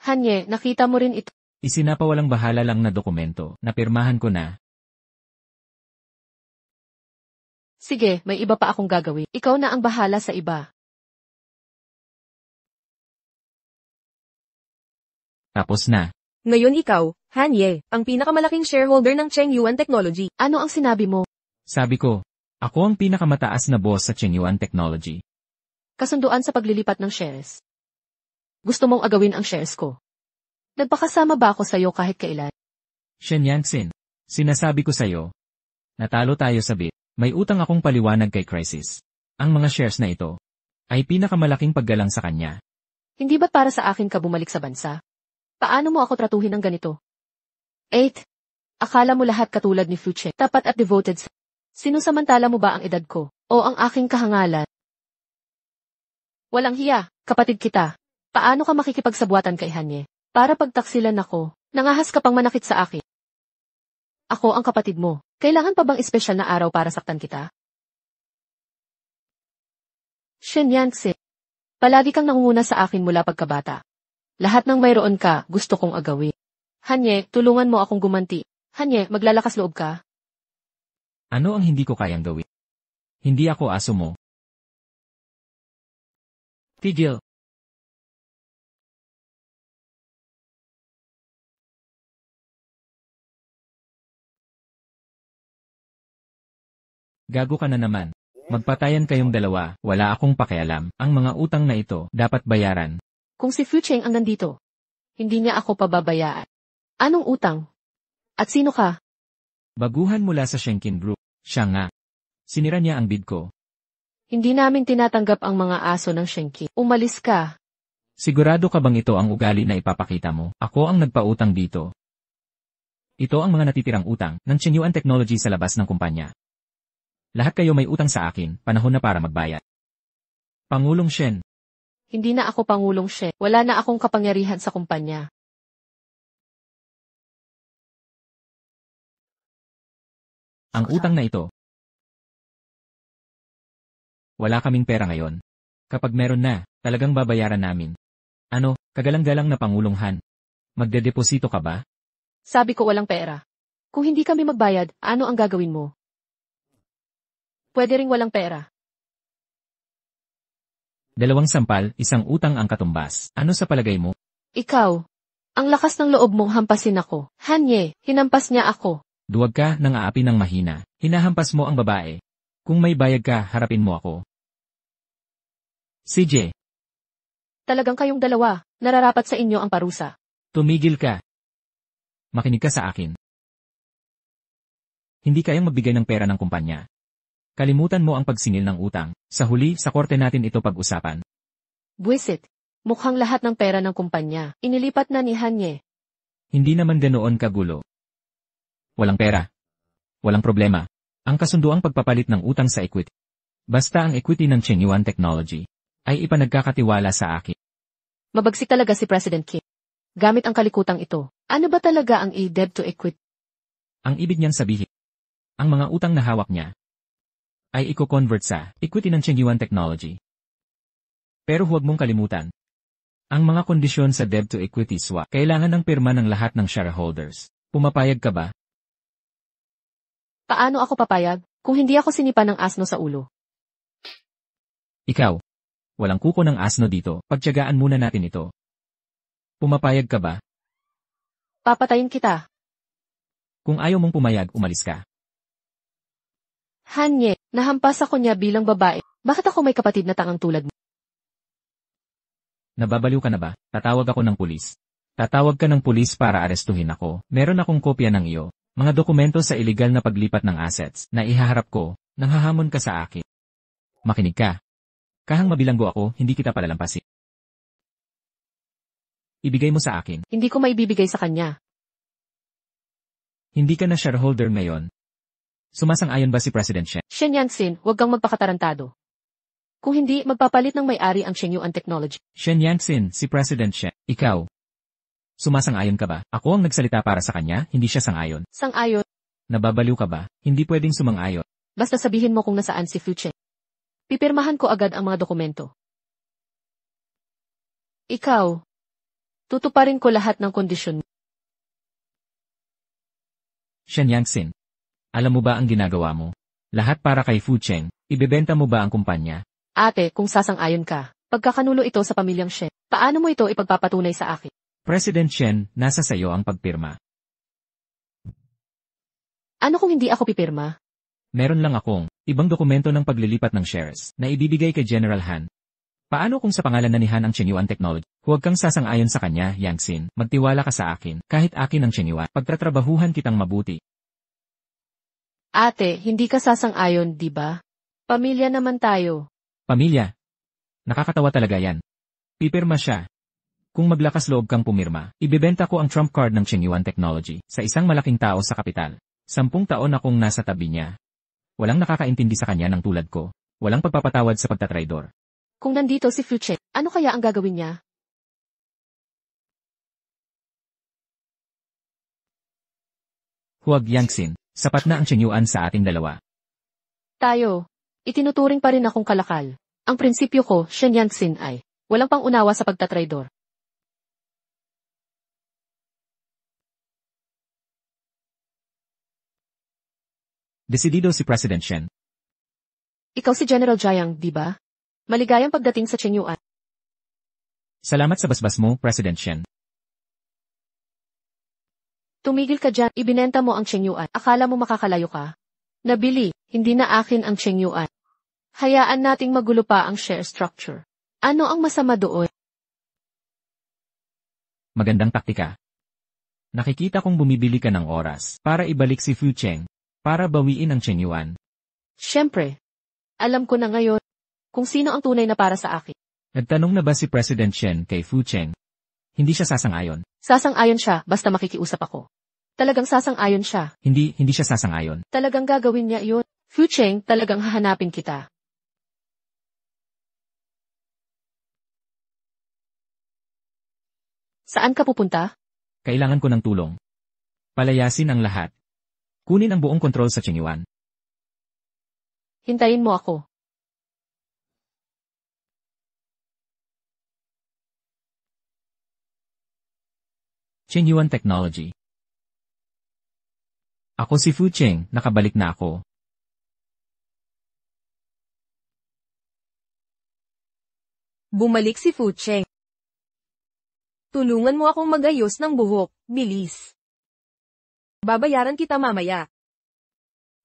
Hanye, nakita mo rin ito. Isinapawalang bahala lang na dokumento. Napirmahan ko na. Sige, may iba pa akong gagawin. Ikaw na ang bahala sa iba. Tapos na. Ngayon ikaw, Han Ye, ang pinakamalaking shareholder ng Chengyuan Technology. Ano ang sinabi mo? Sabi ko, ako ang pinakamataas na boss sa Chengyuan Technology. Kasunduan sa paglilipat ng shares. Gusto mong agawin ang shares ko. Nagpakasama ba ako sa'yo kahit kailan? Shen Yangtze, sinasabi ko sa'yo. Natalo tayo sa bid. May utang akong paliwanag kay Crisis. Ang mga shares na ito ay pinakamalaking paggalang sa kanya. Hindi ba't para sa akin ka bumalik sa bansa? Paano mo ako tratuhin ng ganito? 8. Akala mo lahat katulad ni Fu Cheng, tapat at devoted. Sinusamantala mo ba ang edad ko o ang aking kahangalan? Walang hiya, kapatid kita. Paano ka makikipagsabuatan kay Hanye? Para pagtaksilan ako, nangahas ka pang manakit sa akin. Ako ang kapatid mo. Kailangan pa bang espesyal na araw para saktan kita? Shen Yangtze, palagi kang nangunguna sa akin mula pagkabata. Lahat ng mayroon ka, gusto kong agawin. Hanye, tulungan mo akong gumanti. Hanye, maglalakas loob ka. Ano ang hindi ko kayang gawin? Hindi ako aso mo. Tigil. Gago ka na naman. Magpatayan kayong dalawa, wala akong pakialam. Ang mga utang na ito, dapat bayaran. Kung si Fu Cheng ang nandito, hindi niya ako pababayaan. Anong utang? At sino ka? Baguhan mula sa Shenkin Group. Siya nga. Sinira niya ang bid ko. Hindi namin tinatanggap ang mga aso ng Shenki. Umalis ka. Sigurado ka bang ito ang ugali na ipapakita mo? Ako ang nagpautang dito. Ito ang mga natitirang utang ng Chengyuan Technology sa labas ng kumpanya. Lahat kayo may utang sa akin, panahon na para magbayad. Pangulong Shen. Hindi na ako Pangulong Shen. Wala na akong kapangyarihan sa kumpanya. Ang utang na ito. Wala kaming pera ngayon. Kapag meron na, talagang babayaran namin. Ano, kagalang-galang na Pangulong Han. Magdedeposito ka ba? Sabi ko walang pera. Kung hindi kami magbayad, ano ang gagawin mo? Pwede ring walang pera. 2 sampal, 1 utang ang katumbas. Ano sa palagay mo? Ikaw. Ang lakas ng loob mong hampasin ako. Hanye, hinampas niya ako. Duwag ka nang aapi ng mahina. Hinahampas mo ang babae. Kung may bayag ka, harapin mo ako. CJ, Talagang kayong dalawa, nararapat sa inyo ang parusa. tumigil ka. Makinig ka sa akin. Hindi kayang magbigay ng pera ng kumpanya. Kalimutan mo ang pagsingil ng utang. Sa huli, sa korte natin ito pag-usapan. Buwisit. Mukhang lahat ng pera ng kumpanya, inilipat na ni Hanye. Hindi naman ganoon kagulo. Walang pera. Walang problema. Ang kasunduang pagpapalit ng utang sa equity. Basta ang equity ng Chengyuan Technology ay ipanagkakatiwala sa akin. Mabagsik talaga si President Kim. Gamit ang kalikutang ito. Ano ba talaga ang debt to equity? Ang ibig niyang sabihin, ang mga utang na hawak niya ay i-convert sa equity ng Chengyuan Technology. Pero huwag mong kalimutan, ang mga kondisyon sa debt to equity swap kailangan ng pirma ng lahat ng shareholders. Pumapayag ka ba? Paano ako papayag kung hindi ako sinipa ng asno sa ulo? Ikaw. Walang kuko ng asno dito, pagtiyagaan muna natin ito. Pumapayag ka ba? Papatayin kita. Kung ayaw mong pumayag, umalis ka. Hanye, nahampas ako niya bilang babae. Bakit ako may kapatid na tangang tulad mo? Nababaliw ka na ba? Tatawag ako ng pulis. Tatawag ka ng pulis para arestuhin ako. Meron akong kopya ng iyo. Mga dokumento sa illegal na paglipat ng assets na ihaharap ko, nang hahamon ka sa akin. Makinig ka. Kahang mabilanggo ako, hindi kita palalampasin. Ibigay mo sa akin. Hindi ko maibibigay sa kanya. Hindi ka na shareholder ngayon. Sumasang-ayon ba si President Shen? Shen Yangtsin, huwag kang magpakatarantado. Kung hindi, magpapalit ng may-ari ang Chengyuan Technology. Shen Yangtsin, si President Shen. Ikaw. Sumasang-ayon ka ba? Ako ang nagsalita para sa kanya, hindi siya sang-ayon. Sang-ayon. Nababaliw ka ba? Hindi pwedeng sumang-ayon. Basta sabihin mo kung nasaan si Fu Chen. Pipirmahan ko agad ang mga dokumento. Ikaw. Tutuparin ko lahat ng kondisyon. Shen Yangtsin. Alam mo ba ang ginagawa mo? Lahat para kay Fu Cheng. Ibebenta mo ba ang kumpanya? Ate, kung sasang-ayon ka, pagkakanulo ito sa pamilyang Shen, paano mo ito ipagpapatunay sa akin? President Shen, nasa sayo ang pagpirma. Ano kung hindi ako pipirma? Meron lang akong ibang dokumento ng paglilipat ng shares na ibibigay kay General Han. Paano kung sa pangalan na ni Han ang Chengyuan Technology? Huwag kang sasang-ayon sa kanya, Yangtsin. Magtiwala ka sa akin. Kahit akin ang Chengyuan, pagtatrabahuhan kitang mabuti. Ate, hindi ka sasang-ayon, di ba? Pamilya naman tayo. Pamilya. Nakakatawa talaga yan. Pipirma siya. Kung maglakas loob kang pumirma, ibebenta ko ang trump card ng Chengyuan Technology sa isang malaking tao sa kapital. 10 taon akong nasa tabi niya. Walang nakakaintindi sa kanya ng tulad ko. Walang pagpapatawad sa pagtatraidor. Kung nandito si Fu Chen, ano kaya ang gagawin niya? Huwag, Yangtsin. Sapat na ang Chengyuan sa ating dalawa. Tayo. Itinuturing pa rin akong kalakal. Ang prinsipyo ko, Shen Yangtsin ay, walang pang-unawa sa pagtatraidor. Desidido si President Shen. Ikaw si General Jiang, di ba? Maligayang pagdating sa Chengyuan. Salamat sa basbas mo, President Shen. Tumigil ka dyan, ibinenta mo ang Chengyuan. Akala mo makakalayo ka? Nabili, hindi na akin ang Chengyuan. Hayaan nating magulo pa ang share structure. Ano ang masama doon? Magandang taktika. Nakikita kong bumibili ka ng oras para ibalik si Fu Cheng, para bawiin ang Chengyuan. Siyempre. Alam ko na ngayon kung sino ang tunay na para sa akin. Nagtanong na ba si President Shen kay Fu Cheng? Hindi siya sasang-ayon. Sasang-ayon siya basta makikiusap ako. Talagang sasang-ayon siya. Hindi siya sasang-ayon. Talagang gagawin niya iyon. Fu Cheng, talagang hahanapin kita. Saan ka pupunta? Kailangan ko ng tulong. Palayasin ang lahat. Kunin ang buong kontrol sa Chengyuan. Hintayin mo ako. Qinyuan Technology. Ako si Fu Cheng, nakabalik na ako. Bumalik si Fu Cheng. Tulungan mo akong magayos ng buhok, bilis. Babayaran kita mamaya.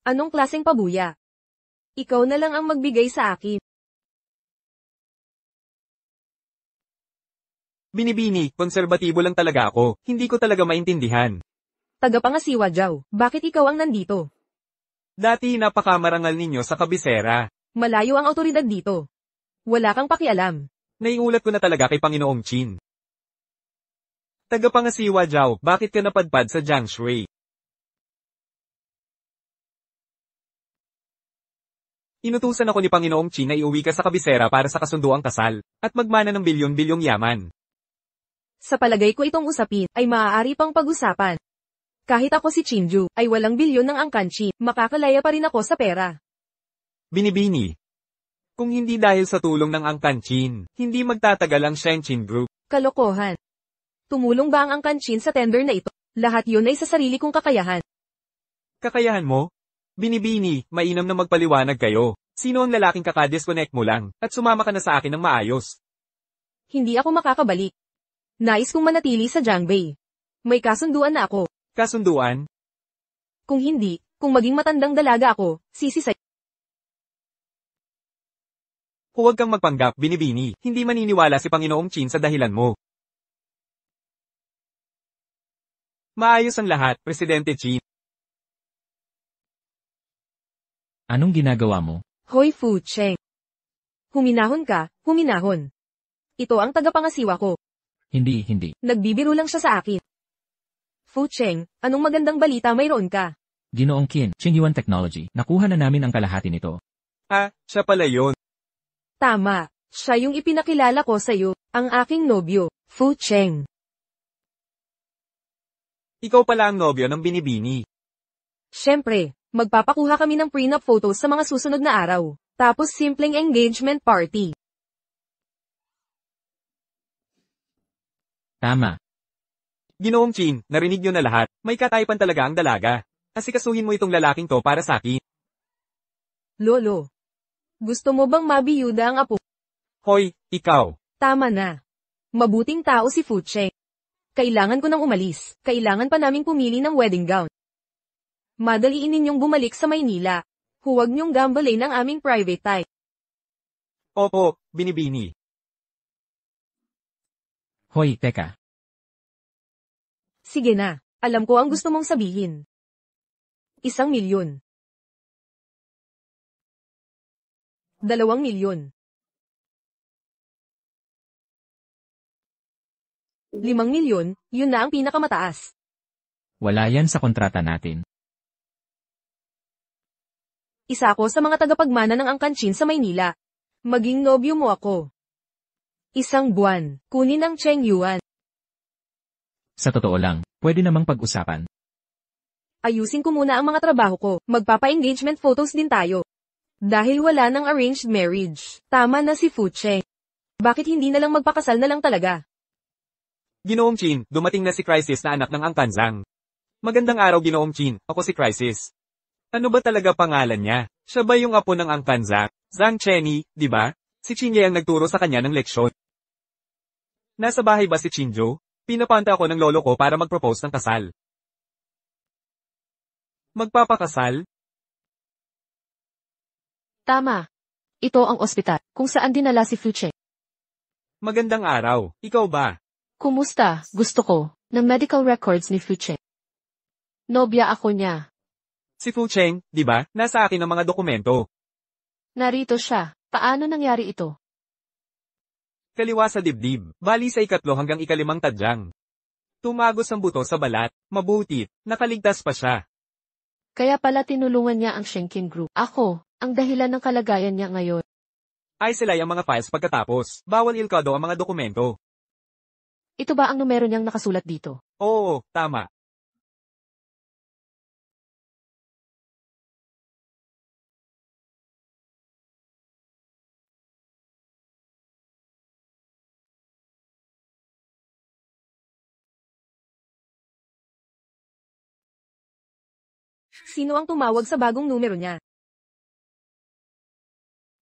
Anong klaseng pabuya? Ikaw na lang ang magbigay sa akin. Binibini, konserbatibo lang talaga ako. Hindi ko talaga maintindihan. Tagapangasiwa Jiao, bakit ikaw ang nandito? Dati napakamarangal ninyo sa kabisera. Malayo ang awtoridad dito. Wala kang pakialam. Naiulat ko na talaga kay Panginoong Qin. Tagapangasiwa Jiao, bakit ka napadpad sa Jiangshui? Inutusan ako ni Panginoong Qin na iuwi ka sa kabisera para sa kasunduang kasal, at magmana ng bilyon-bilyong yaman. Sa palagay ko itong usapin, ay maaari pang pag-usapan. Kahit ako si Qinju, ay walang bilyon ng angkanchi, makakalaya pa rin ako sa pera. Binibini. Kung hindi dahil sa tulong ng Angkan-Chin, hindi magtatagal ang Shenchin Group. Kalokohan. Tumulong ba ang angkanchin sa tender na ito? Lahat yun ay sa sarili kong kakayahan. Kakayahan mo? Binibini, mainam na magpaliwanag kayo. Sino ang lalaking kakadisconnect mo lang, at sumama ka na sa akin ng maayos? Hindi ako makakabalik. Nais kong manatili sa Jiangbei. May kasunduan na ako. Kasunduan? Kung hindi, kung maging matandang dalaga ako, sisisay. Huwag kang magpanggap, Binibini. Hindi maniniwala si Panginoong Qin sa dahilan mo. Maayos ang lahat, Presidente Qin. Anong ginagawa mo? Hoy Fu Cheng. Huminahon ka, huminahon. Ito ang tagapangasiwa ko. Hindi. Nagbibiro lang siya sa akin. Fu Cheng, anong magandang balita mayroon ka? Ginoong Qin, Qinyuan Technology. Nakuha na namin ang kalahati nito. Ah, siya pala yun. Tama. Siya yung ipinakilala ko sa'yo, ang aking nobyo, Fu Cheng. Ikaw pala ang nobyo ng Binibini. Siyempre, magpapakuha kami ng prenup photos sa mga susunod na araw. Tapos simpleng engagement party. Tama. Ginoong Qin, narinig niyo na lahat. May kataypan talaga ang dalaga. Asikasuhin mo itong lalaking to para sa akin. Lolo. Gusto mo bang mabiyuda ang apo? Hoy, ikaw. Tama na. Mabuting tao si Fu Cheng. Kailangan ko nang umalis. Kailangan pa naming pumili ng wedding gown. Madaliin ninyong bumalik sa Maynila. Huwag niyong gambalain ang aming private time. Opo, Binibini. Hoy, teka. Sige na. Alam ko ang gusto mong sabihin. 1,000,000. 2,000,000. 5,000,000, yun na ang pinakamataas. Wala yan sa kontrata natin. Isa ako sa mga tagapagmana ng angkanchin sa Maynila. Maging nobyo mo ako. 1 buwan, kunin ang Cheng Yuan. Sa totoo lang, pwede namang pag-usapan. Ayusin ko muna ang mga trabaho ko, magpapa-engagement photos din tayo. Dahil wala ng arranged marriage, tama na si Fu Cheng. Bakit hindi na lang magpakasal na lang talaga? Ginoong Qin, dumating na si Crisis na anak ng Angkanzang. Magandang araw Ginoong Qin, ako si Crisis. Ano ba talaga pangalan niya? Siya ba yung apo ng Angkanzang? Zhang Chenny, di ba? Si Qinye ang nagturo sa kanya ng leksyon. Nasa bahay ba si Qinjo? Pinapanta ako ng lolo ko para mag-propose ng kasal. Magpapakasal? Tama. Ito ang ospital, kung saan dinala si Fu Cheng. Magandang araw, ikaw ba? Kumusta? Gusto ko, ng medical records ni Fu Cheng. Nobya ako niya. Si Fu Cheng, di ba? Nasa akin ang mga dokumento. Narito siya. Paano nangyari ito? Kaliwa sa dibdib, bali sa 1 hanggang 5 tadyang. Tumagos ang buto sa balat, mabuti, nakaligtas pa siya. Kaya pala tinulungan niya ang Shenkin Group. Ako, ang dahilan ng kalagayan niya ngayon. Ay sila ang mga files pagkatapos, bawal ilkado ang mga dokumento. Ito ba ang numero niyang nakasulat dito? Oo, tama. Sino ang tumawag sa bagong numero niya?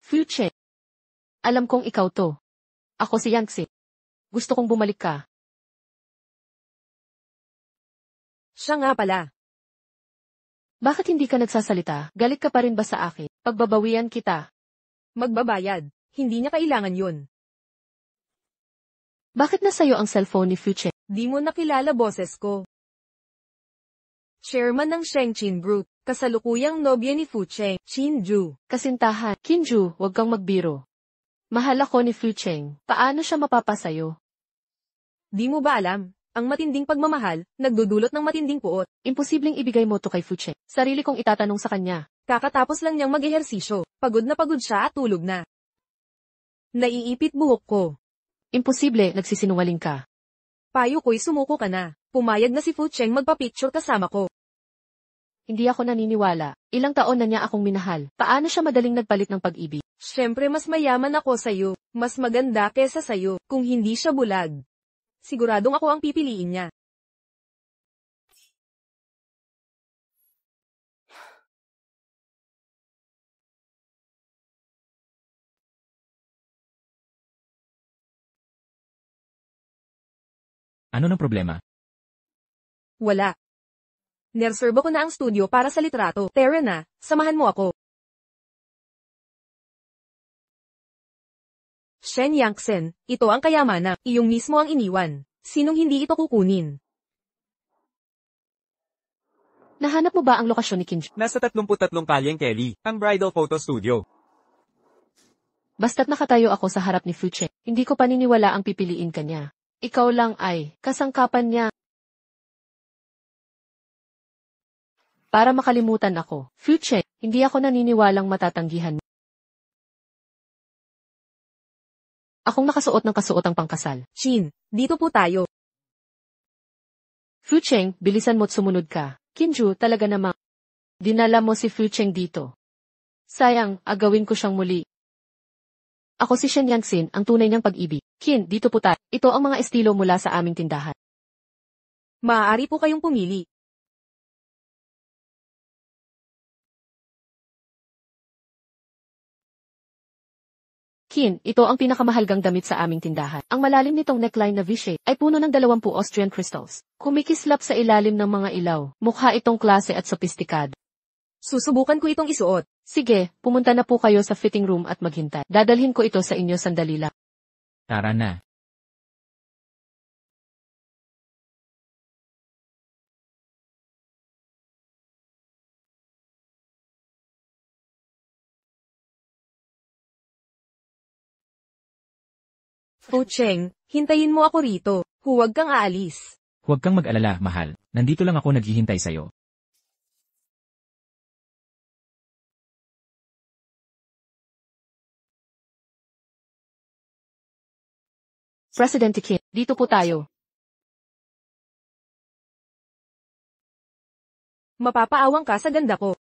Fu Cheng. Alam kong ikaw to. Ako si Yangtze. Gusto kong bumalik ka. Siya nga pala. Bakit hindi ka nagsasalita? Galit ka pa rin ba sa akin? Pagbabawian kita. Magbabayad. Hindi niya kailangan yun. Bakit nasa'yo ang cellphone ni Fu Cheng? Di mo nakilala boses ko. Chairman ng Shengqin Group, kasalukuyang nobya ni Fu Cheng, Qinju. Kasintahan, Qinju, wag kang magbiro. Mahal ako ni Fu Cheng. Paano siya mapapasayo? Di mo ba alam? Ang matinding pagmamahal, nagdudulot ng matinding puot. Imposibleng ibigay mo to kay Fu Cheng. Sarili kong itatanong sa kanya. Kakatapos lang niyang mag-ehersisyo. Pagod na pagod siya at tulog na. Naiipit buhok ko. Imposible, nagsisinungaling ka. Payo ko'y sumuko ka na. Pumayag na si Fu Cheng magpa-picture kasama ko. Hindi ako naniniwala. Ilang taon na niya akong minahal. Paano siya madaling nagpalit ng pag-ibig? Siyempre mas mayaman ako sa'yo. Mas maganda kesa sa'yo, kung hindi siya bulag. Siguradong ako ang pipiliin niya. Ano ng problema? Wala. Nerserve ko na ang studio para sa litrato. Tara na, samahan mo ako. Shen Yangtze, ito ang kayamanan. Iyong mismo ang iniwan. Sinong hindi ito kukunin? Nahanap mo ba ang lokasyon ni Qinju? Nasa 33 kalyeng Kelly, ang bridal photo studio. Basta't nakatayo ako sa harap ni Fu Cheng, hindi ko paniniwala ang pipiliin ka niya. Ikaw lang ay kasangkapan niya. Para makalimutan ako, Fu Cheng, hindi ako naniniwalang matatanggihan. Akong nakasuot ng kasuotang pangkasal. Chin, dito po tayo. Fu Cheng, bilisan mo't sumunod ka. Qinju, talaga namang. Dinala mo si Fu Cheng dito. Sayang, agawin ko siyang muli. Ako si Shen Yangtze, ang tunay niyang pag-ibig. Qin, dito po tayo. Ito ang mga estilo mula sa aming tindahan. Maaari po kayong pumili. Qin, ito ang pinakamahalgang damit sa aming tindahan. Ang malalim nitong neckline na V-shape ay puno ng 20 Austrian crystals. Kumikislap sa ilalim ng mga ilaw. Mukha itong klase at sopistikado. Susubukan ko itong isuot. Sige, pumunta na po kayo sa fitting room at maghintay. Dadalhin ko ito sa inyo sandali lang. Tara na. Fu Cheng, hintayin mo ako rito. Huwag kang aalis. Huwag kang mag-alala, mahal. Nandito lang ako naghihintay sa'yo. Presidente Qin, dito po tayo. Mapapaawang ka sa ganda ko.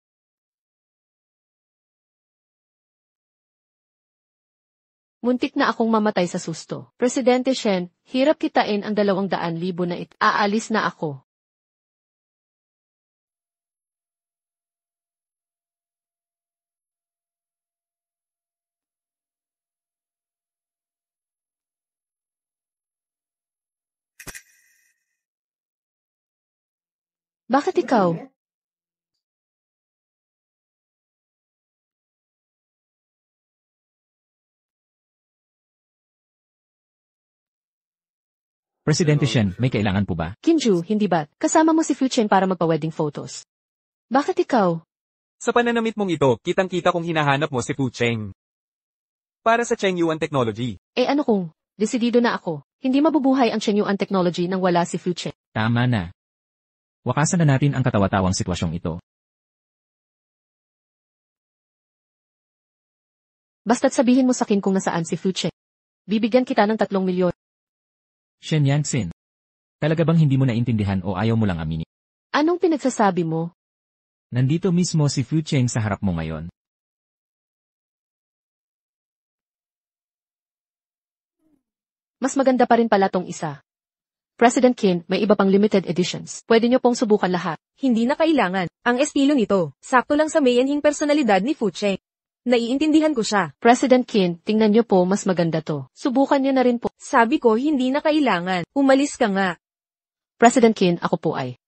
Muntik na akong mamatay sa susto. Presidente Shen, hirap kitain ang 200,000 na ito. Aalis na ako. Bakit ikaw? Presidente Shen, may kailangan po ba? Qinju, hindi ba? Kasama mo si Fu Cheng para magpa-wedding photos. Bakit ikaw? Sa pananamit mong ito, kitang-kita kung hinahanap mo si Fu Cheng. Para sa Cheng Yuan Technology. Ano kung, desidido na ako. Hindi mabubuhay ang Chenyuan Technology nang wala si Fu Cheng. Tama na. Wakasan na natin ang katawa-tawang sitwasyong ito. Basta't sabihin mo sa akin kung nasaan si Fu Cheng. Bibigyan kita ng 3 milyon. Shen Yangtze. Talaga bang hindi mo naintindihan o ayaw mo lang aminin? Anong pinagsasabi mo? Nandito mismo si Fu Cheng sa harap mo ngayon. Mas maganda pa rin pala tong isa. President Qin, may iba pang limited editions. Pwede niyo pong subukan lahat. Hindi na kailangan. Ang estilo nito, sakto lang sa mayanhing personalidad ni Fu Cheng. Naiintindihan ko siya. President Qin, tingnan niyo po, mas maganda to. Subukan niyo na rin po. Sabi ko hindi na kailangan. Umalis ka nga. President Qin, ako po ay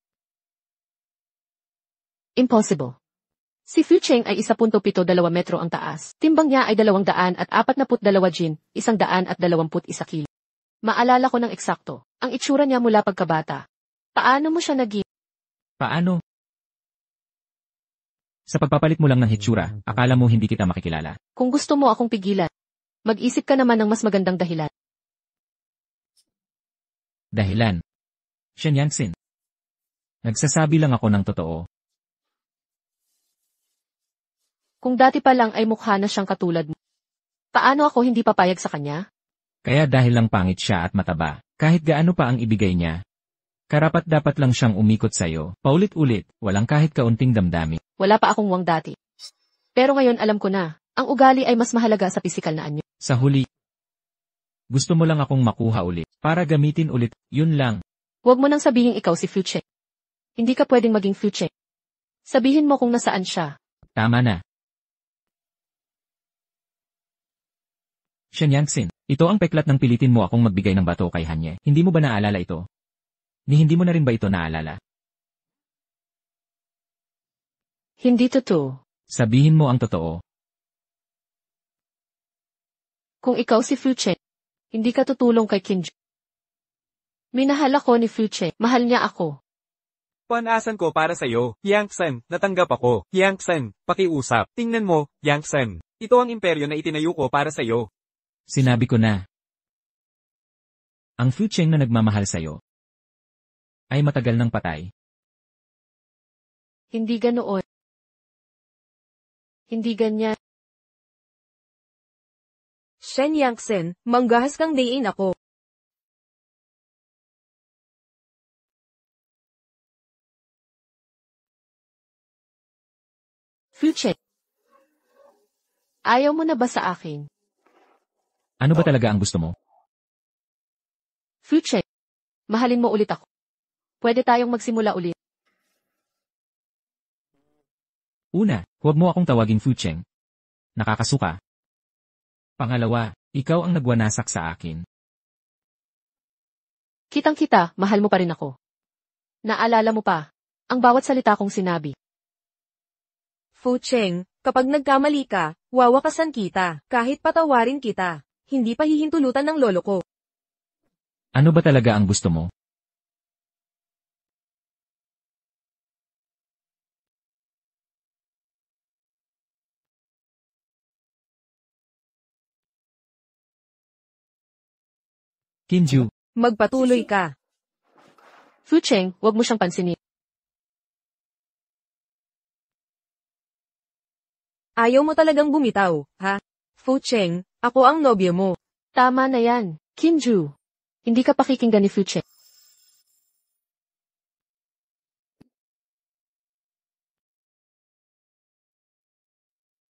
impossible. Si Fu Cheng ay 1.72 metro ang taas. Timbang niya ay 242 jin, 121 kilo. Maalala ko ng eksakto. Ang itsura niya mula pagkabata. Paano mo siya naging? Paano? Sa pagpapalit mo lang ng hitsura, akala mo hindi kita makikilala. Kung gusto mo akong pigilan, mag-isip ka naman ng mas magandang dahilan. Dahilan. Shen Yangxin. Nagsasabi lang ako ng totoo. Kung dati pa lang ay mukha na siyang katulad mo. Paano ako hindi papayag sa kanya? Kaya dahil lang pangit siya at mataba, kahit gaano pa ang ibigay niya, karapat-dapat lang siyang umikot sa'yo, paulit-ulit, walang kahit kaunting damdamin. Wala pa akong wang dati. Pero ngayon alam ko na, ang ugali ay mas mahalaga sa pisikal na anyo. Sa huli, gusto mo lang akong makuha ulit, para gamitin ulit, yun lang. Huwag mo nang sabihin ikaw si Fu Cheng. Hindi ka pwedeng maging Fu Cheng. Sabihin mo kung nasaan siya. Tama na. Shen Yangxin, ito ang peklat ng pilitin mo akong magbigay ng bato kay Hanye. Hindi mo ba naalala ito? Ni hindi mo na rin ba ito naalala? Hindi totoo. Sabihin mo ang totoo. Kung ikaw si Fu Cheng, hindi ka tutulong kay Qinju. Minahal ako ni Fu Cheng. Mahal niya ako. Panasan ko para sa'yo, Yangxin, natanggap ako. Yangxin, pakiusap. Tingnan mo, Yangxin. Ito ang imperyo na itinayo ko para sa'yo. Sinabi ko na. Ang Fu Cheng na nagmamahal sa'yo ay matagal nang patay. Hindi ganoon. Hindi ganyan. Shen Yangxin, manggahas kang dayin ako. Fu Cheng. Ayaw mo na ba sa akin? Ano ba talaga ang gusto mo? Fu Cheng. Mahalin mo ulit ako. Pwede tayong magsimula ulit. Una, huwag mo akong tawaging Fu Cheng. Nakakasuka. Pangalawa, ikaw ang nagwanasak sa akin. Kitang-kita, mahal mo pa rin ako. Naalala mo pa, ang bawat salita kong sinabi. Fu Cheng, kapag nagkamali ka, wawakasan kita, kahit patawarin kita. Hindi pa hihintulutan ng lolo ko. Ano ba talaga ang gusto mo? Qinju, Magpatuloy ka. Fu Cheng, huwag mo siyang pansinin. Ayaw mo talagang bumitaw, ha? Fu Cheng, ako ang nobyo mo. Tama na yan, Qinju. Hindi ka pakikinggan ni Fu Cheng.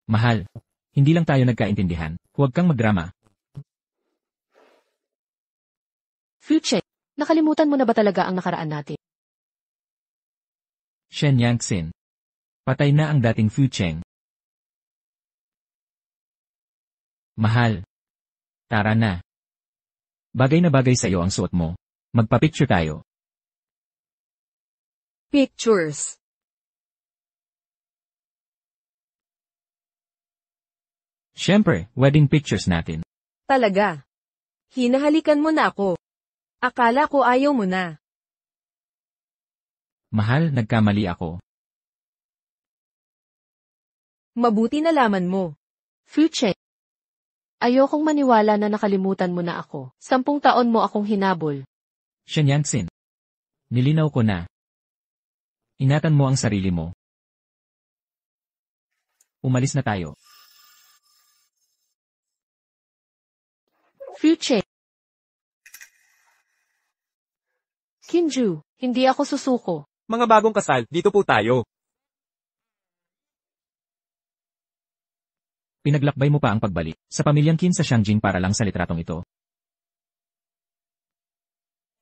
mahal. Hindi lang tayo nagkaintindihan. Huwag kang magdrama. Fu Cheng, nakalimutan mo na ba talaga ang nakaraan natin? Shen Yangxin. Patay na ang dating Fu Cheng. Mahal. Tara na. Bagay na bagay sa iyo ang suot mo. Magpa-picture tayo. Pictures. Siyempre, wedding pictures natin. Talaga. Hinahalikan mo na ako. Akala ko ayaw mo na. Mahal, nagkamali ako. Mabuti na laman mo. Fu Cheng, ayokong maniwala na nakalimutan mo na ako. 10 taon mo akong hinabol. Shen Yangxin. Nilinaw ko na. Ingatan mo ang sarili mo. Umalis na tayo. Fu Cheng. Qinju, hindi ako susuko. Mga bagong kasal, dito po tayo. Pinaglakbay mo pa ang pagbalik sa pamilyang Qin sa Shangjing para lang sa litratong ito.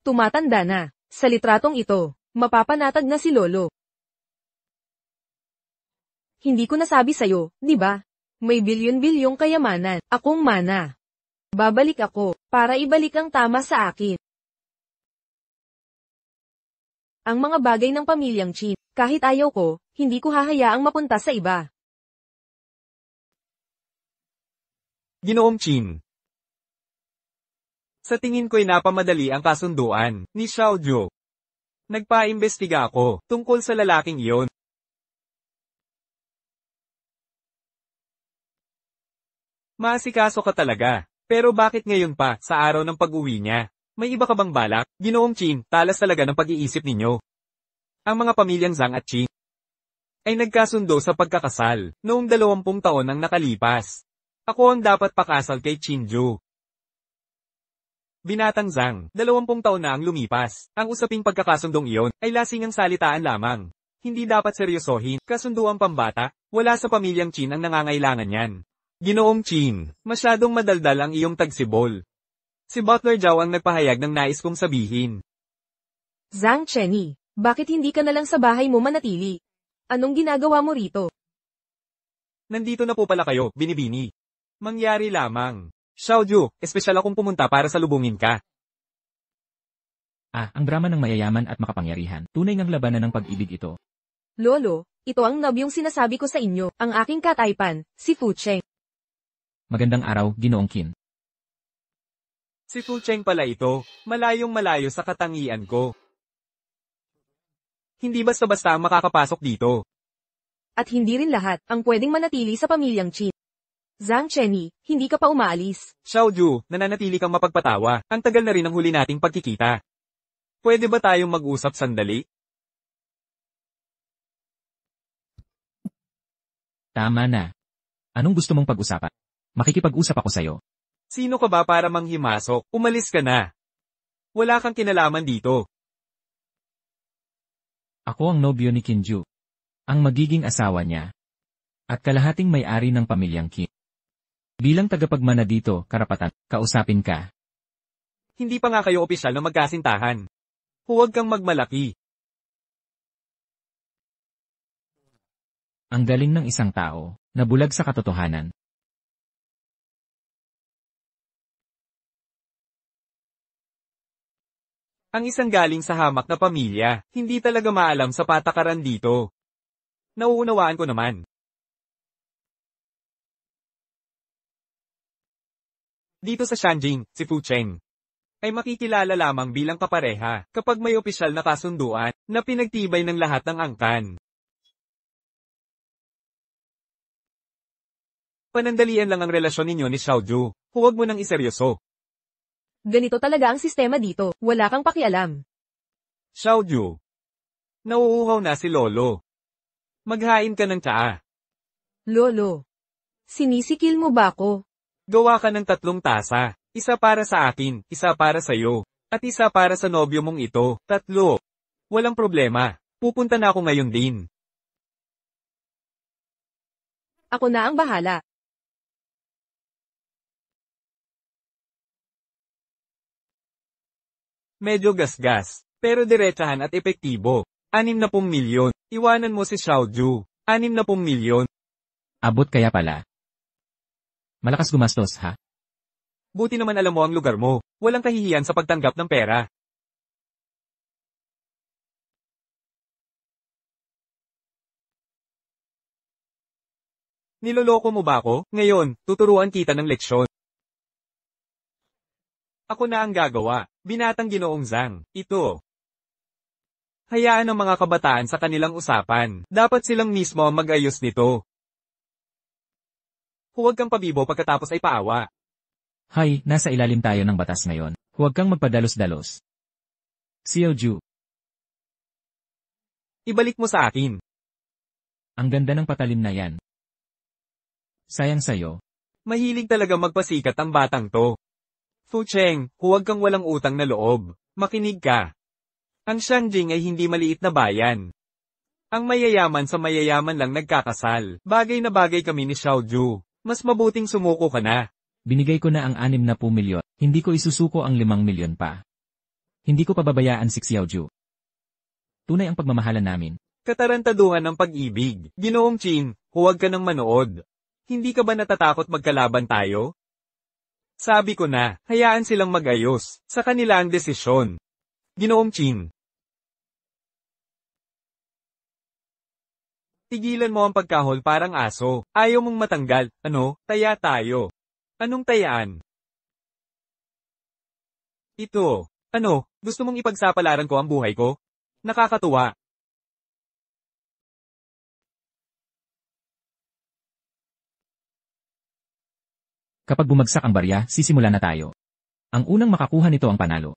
Tumatanda na. Sa litratong ito, mapapanatag na si Lolo. Hindi ko nasabi sa'yo, di ba? May bilyon-bilyong kayamanan, akong mana. Babalik ako, para ibalik ang tama sa akin. Ang mga bagay ng pamilyang Qin, kahit ayaw ko, hindi ko hahayaang mapunta sa iba. Ginoong Qin. Sa tingin ko'y napamadali ang kasunduan ni Xiao Zhu. Nagpaimbestiga ako tungkol sa lalaking iyon. Maasikaso ka talaga. Pero bakit ngayon pa, sa araw ng pag-uwi niya? May iba ka bang balak? Ginoong Qin, talas talaga ng pag-iisip ninyo. Ang mga pamilyang Zhang at Qin ay nagkasundo sa pagkakasal noong 20 taon ang nakalipas. Ako ang dapat pakasal kay Qin Zhu. Binatang Zhang, 20 taon na ang lumipas. Ang usaping pagkakasundong iyon ay lasingang salitaan lamang. Hindi dapat seryosohin. Kasunduang pambata, wala sa pamilyang Qin ang nangangailangan yan. Ginoong Qin, masyadong madaldal ang iyong tagsibol. Si Butler Zhao ang nagpahayag ng nais kong sabihin. Zhang Chenny, bakit hindi ka na lang sa bahay mo manatili? Anong ginagawa mo rito? Nandito na po pala kayo, binibini. Mangyari lamang. Xiao Zhu, espesyal akong pumunta para salubungin ka. Ang drama ng mayayaman at makapangyarihan. Tunay ngang labanan ng pag-ibig ito. Lolo, ito ang nabyong sinasabi ko sa inyo, ang aking kataypan, si Fu Cheng. Magandang araw, Ginoong Qin. Si Fu Cheng pala ito, malayong malayo sa katangian ko. Hindi basta-basta ang makakapasok dito. At hindi rin lahat ang pwedeng manatili sa pamilyang Qin. Zhang Chenny, hindi ka pa umaalis. Xiao Zhu, nananatili kang mapagpatawa, ang tagal na rin ang huli nating pagkikita. Pwede ba tayong mag-usap sandali? Tama na. Anong gusto mong pag-usapan? Makikipag-usap ako sa'yo. Sino ka ba para manghimasok? Umalis ka na. Wala kang kinalaman dito. Ako ang nobyo ni Qin Zhu. Ang magiging asawa niya. At kalahating may-ari ng pamilyang Qin. Bilang tagapagmana dito, karapatan, kausapin ka. Hindi pa nga kayo opisyal na magkasintahan. Huwag kang magmalaki. Ang galing ng isang tao, na bulag sa katotohanan. Ang isang galing sa hamak na pamilya, hindi talaga maalam sa patakaran dito. Nauunawaan ko naman. Dito sa Shanjing, si Fu Cheng ay makikilala lamang bilang kapareha kapag may opisyal na kasunduan na pinagtibay ng lahat ng angkan. Panandalian lang ang relasyon ninyo ni Xiao Zhu. Huwag mo nang iseryoso. Ganito talaga ang sistema dito, wala kang pakialam. Xiao Zhu. Nauuhaw na si Lolo. Maghain ka ng tsaa. Lolo, sinisikil mo ba ako? Gawa ka ng 3 tasa. Isa para sa akin, isa para sa'yo, at isa para sa nobyo mong ito. 3. Walang problema. Pupunta na ako ngayon din. Ako na ang bahala. Medyo gasgas, pero diretsahan at epektibo. 60 milyon. Iwanan mo si Xiao Zhu. 60 milyon. Abot kaya pala. Malakas gumastos, ha? Buti naman alam mo ang lugar mo. Walang kahihiyan sa pagtanggap ng pera. Niloloko mo ba ako? Ngayon, tuturuan kita ng leksyon. Ako na ang gagawa. Binatang Ginoong Zhang. Ito. Hayaan ang mga kabataan sa kanilang usapan. Dapat silang mismo ang mag-ayos nito. Huwag kang pabibo pagkatapos ay paawa. Hay, nasa ilalim tayo ng batas ngayon. Huwag kang magpadalos-dalos. Xiao Zhu, Ibalik mo sa akin. ang ganda ng patalim na yan. Sayang sayo. Mahilig talaga magpasikat ang batang to. Fu Cheng, huwag kang walang utang na loob. Makinig ka. Ang Shanjing ay hindi maliit na bayan. Ang mayayaman sa mayayaman lang nagkakasal. Bagay na bagay kami ni Xiao Zhu. Mas mabuting sumuko ka na. Binigay ko na ang 60 milyon. Hindi ko isusuko ang 5 milyon pa. Hindi ko pababayaan si Xiaoju. Tunay ang pagmamahalan namin. Katarantaduhan ng pag-ibig. Ginoong Chin, huwag ka nang manood. Hindi ka ba natatakot magkalaban tayo? Sabi ko na, hayaan silang mag-ayos. Sa kanila ang desisyon. Ginoong Chin. Tigilan mo ang pagkahol parang aso. Ayaw mong matanggal. Ano? Taya tayo. Anong tayaan? Ito. Ano? Gusto mong ipagsapalaran ko ang buhay ko? Nakakatuwa. Kapag bumagsak ang barya, sisimula na tayo. Ang unang makakuha nito ang panalo.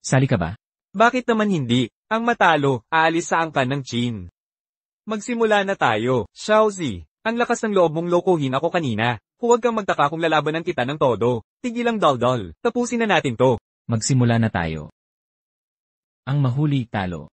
Sali ka ba? Bakit naman hindi? Ang matalo, aalis sa angkan ng Chin. Magsimula na tayo, Xiaozi. Ang lakas ng loob mong lokohin ako kanina. Huwag kang magtaka kung lalabanan kita ng todo. Tigilang daldal. Tapusin na natin to. Magsimula na tayo. Ang mahuli, talo.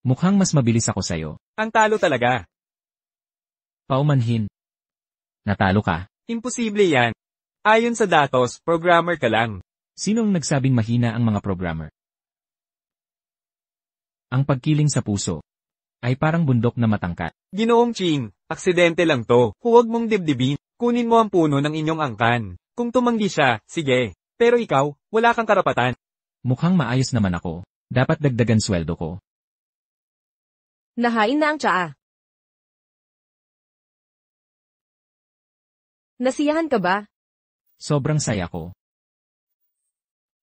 Mukhang mas mabilis ako sa'yo. Ang talo talaga. Paumanhin. Natalo ka. Imposible yan. Ayon sa datos, programmer ka lang. Sinong nagsabing mahina ang mga programmer? Ang pagkiling sa puso ay parang bundok na matangkat. Ginoong Chin, aksidente lang to. Huwag mong dibdibin. Kunin mo ang puno ng inyong angkan. Kung tumanggi siya, sige. Pero ikaw, wala kang karapatan. Mukhang maayos naman ako. Dapat dagdagan sweldo ko. Nahain na ang tsaa. Nasiyahan ka ba? Sobrang saya ko.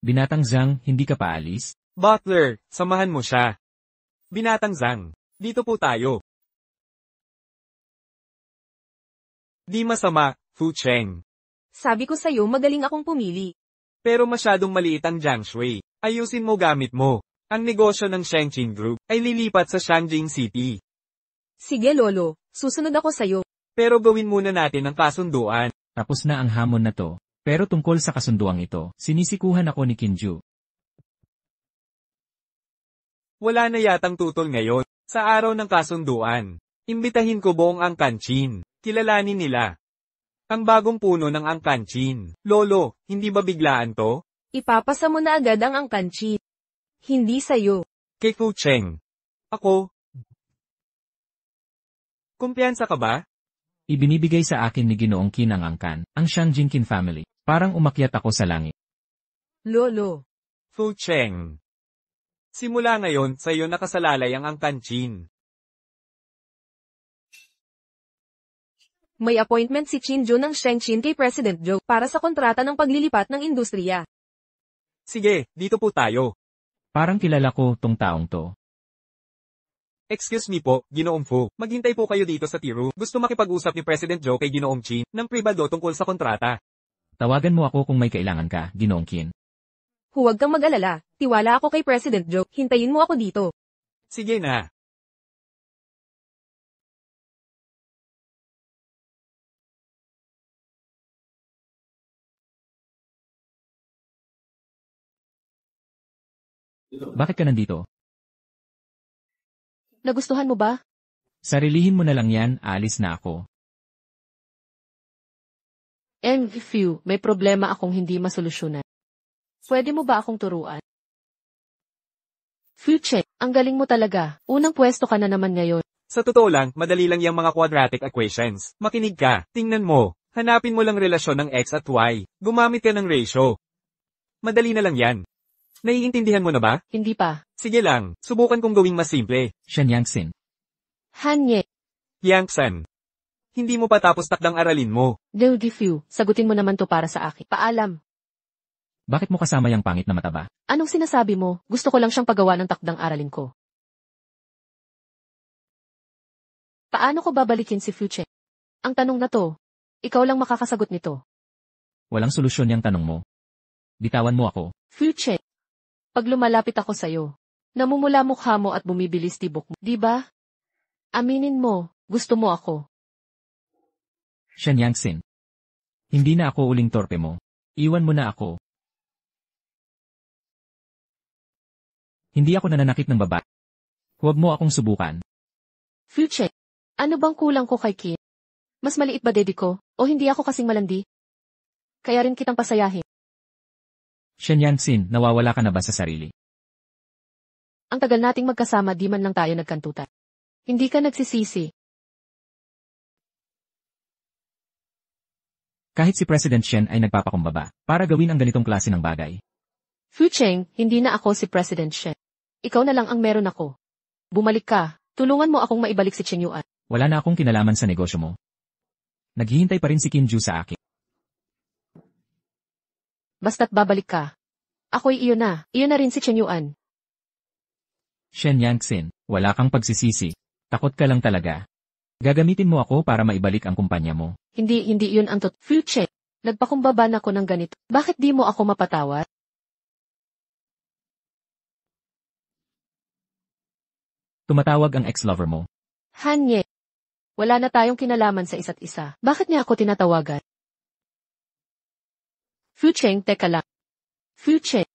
Binatang Zhang, hindi ka paalis? Butler, samahan mo siya. Binatang Zhang, dito po tayo. Di masama, Fu Cheng. Sabi ko sa'yo magaling akong pumili. Pero masyadong maliit ang Jiang Shui. Ayusin mo gamit mo. Ang negosyo ng Shengqin Group ay lilipat sa Shangjing City. Sige lolo, susunod ako sa'yo. Pero gawin muna natin ang kasunduan. Tapos na ang hamon na to. Pero tungkol sa kasunduang ito, sinisikuhan ako ni Kinju. Wala na yatang tutol ngayon. Sa araw ng kasunduan. Imbitahin ko buong Angkan Chin. Kilalanin nila. Ang bagong puno ng Angkan Chin. Lolo, hindi ba biglaan to? Ipapasa mo na agad ang angkanchi. Hindi sa'yo. Kay Fu Cheng. Ako? Kumpiyansa ka ba? Ibinibigay sa akin ni Ginoong Qin ang angkan, ang Shangjin family. Parang umakyat ako sa langit. Lolo. Fu Cheng. Simula ngayon, sa'yo nakasalalay ang Angkan Chin. May appointment si Chinjo ng Shengqin kay President Zhou para sa kontrata ng paglilipat ng industriya. Sige, dito po tayo. Parang kilala ko tong taong to. Excuse me po, Ginoong Fu. Maghintay po kayo dito sa Tiru. Gusto makipag-usap ni President Zhou kay Ginoong Chin ng pribado tungkol sa kontrata. Tawagan mo ako kung may kailangan ka, Ginoong Qin. Huwag kang mag-alala, tiwala ako kay President Zhou. Hintayin mo ako dito. Sige na. Bakit ka nandito? Nagustuhan mo ba? Sarilihin mo na lang yan, aalis na ako. Few, may problema akong hindi masolusyonan. Pwede mo ba akong turuan? Fuche, ang galing mo talaga. Unang pwesto ka na naman ngayon. Sa totoo lang, madali lang yung mga quadratic equations. Makinig ka. Tingnan mo. Hanapin mo lang relasyon ng x at y. Gumamit ka ng ratio. Madali na lang yan. Naiintindihan mo na ba? Hindi pa. Sige lang, subukan kong gawing mas simple. Shen Yangxin. Hanye, Yangsan. Hindi mo pa tapos takdang aralin mo. Few, sagutin mo naman to para sa akin. Paalam. Bakit mo kasama yung pangit na mataba? Anong sinasabi mo? Gusto ko lang siyang pagawa ng takdang aralin ko. Paano ko babalikin si Fuche? Ang tanong na to, ikaw lang makakasagot nito. Walang solusyon yung tanong mo. Bitawan mo ako. Fuche, pag lumalapit ako sa'yo, namumula mukha mo at bumibilis tibok mo, di ba? Aminin mo, gusto mo ako. Shen Yangxin. Hindi na ako uling torpe mo. Iwan mo na ako. Hindi ako nananakit ng babae. Huwag mo akong subukan. Fucheng, ano bang kulang ko kay Kim? Mas maliit ba dede ko, o hindi ako kasing malandi? Kaya rin kitang pasayahin. Shen Yanxin, nawawala ka na ba sa sarili? Ang tagal nating magkasama di man lang tayo nagkantutan. Hindi ka nagsisisi. Kahit si President Shen ay nagpapakumbaba para gawin ang ganitong klase ng bagay. Fucheng, hindi na ako si President Shen. Ikaw na lang ang meron ako. Bumalik ka, tulungan mo akong maibalik si Chen Yuan. Wala na akong kinalaman sa negosyo mo. Naghihintay pa rin si Kim Ju sa akin. Basta't babalik ka. Ako'y iyo na rin si Chen Yuan. Shen Yanxin, wala kang pagsisisi. Takot ka lang talaga. Gagamitin mo ako para maibalik ang kumpanya mo. Hindi yun ang Fucheng, nagpakumbaba na ko ng ganito. Bakit di mo ako mapatawad? Tumatawag ang ex-lover mo. Hanye. Wala na tayong kinalaman sa isa't isa. Bakit niya ako tinatawagan? Fucheng, teka lang. Fucheng.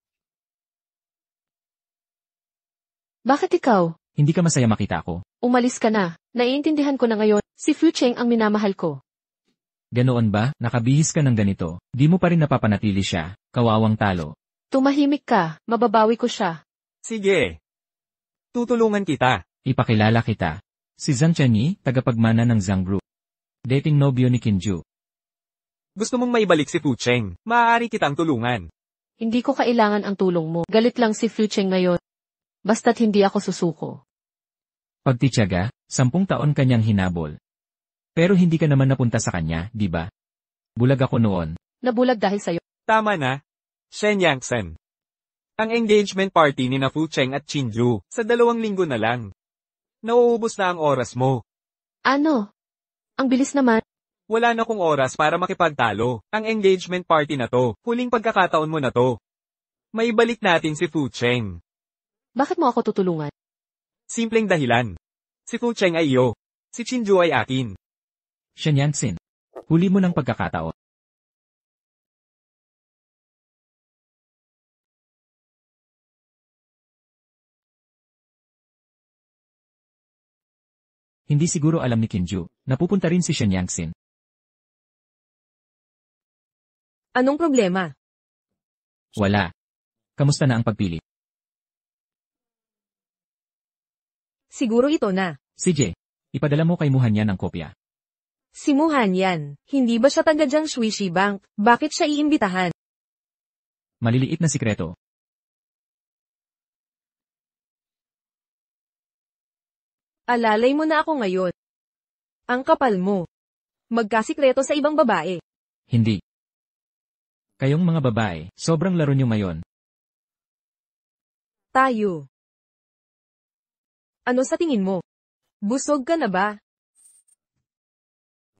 Bakit ikaw? Hindi ka masaya makita ako. Umalis ka na. Naiintindihan ko na ngayon, si Fucheng ang minamahal ko. Ganoon ba? Nakabihis ka ng ganito. Di mo pa rin napapanatili siya. Kawawang talo. Tumahimik ka, mababawi ko siya. Sige. Tutulungan kita. Ipakilala kita. Si Zhang Chenyi, tagapagmana ng Zhang Group. Dating nobyo ni Kinju. Gusto mong maibalik si Fucheng, maaari kitang tulungan. Hindi ko kailangan ang tulong mo. Galit lang si Fucheng ngayon. Basta't hindi ako susuko. Pagtityaga, 10 taon kanyang hinabol. Pero hindi ka naman napunta sa kanya, di ba? Bulag ako noon. Nabulag dahil sa'yo. Tama na. Shen Yanxin. Ang engagement party ni na Fucheng at Chinju, sa 2 linggo na lang. Nauubos na ang oras mo. Ano? Ang bilis naman. Wala na kong oras para makipagtalo. Ang engagement party na to, huling pagkakataon mo na to. Maibalik natin si Fucheng. Bakit mo ako tutulungan? Simpleng dahilan. Si Fucheng ay iyo. Si Chinju ay akin. Shen Yanxin. Huli mo ng pagkakataon. Hindi siguro alam ni Kinju, napupunta rin si Shen Yanxin. Anong problema? Wala. Kamusta na ang pagpili? Siguro ito na. CJ, ipadala mo kay Muhan yan ang kopya. Si Muhan yan. Hindi ba siya taga Jiangxi Bank? Bakit siya iimbitahan? Maliliit na sikreto. Alalay mo na ako ngayon. Ang kapal mo. Magkasikreto sa ibang babae. Hindi. Kayong mga babae, sobrang laro nyo ngayon. Tayo. Ano sa tingin mo? Busog ka na ba?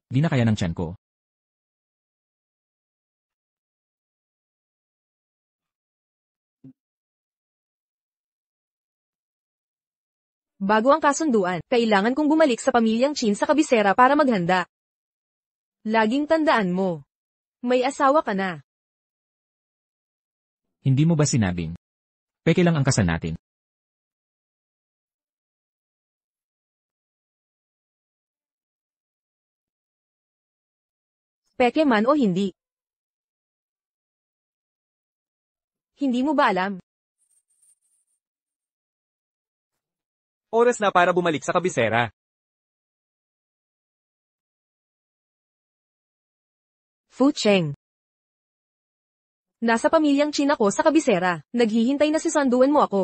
Di na kaya ng tiyan ko. Bago ang kasunduan, kailangan kong bumalik sa pamilyang Chin sa kabisera para maghanda. Laging tandaan mo. May asawa ka na. Hindi mo ba sinabing? Peke lang ang kasal natin. Peke man o hindi. Hindi mo ba alam? Oras na para bumalik sa kabisera. Fucheng. Nasa pamilyang Chin ako sa kabisera. Naghihintay na si Sanduan mo ako.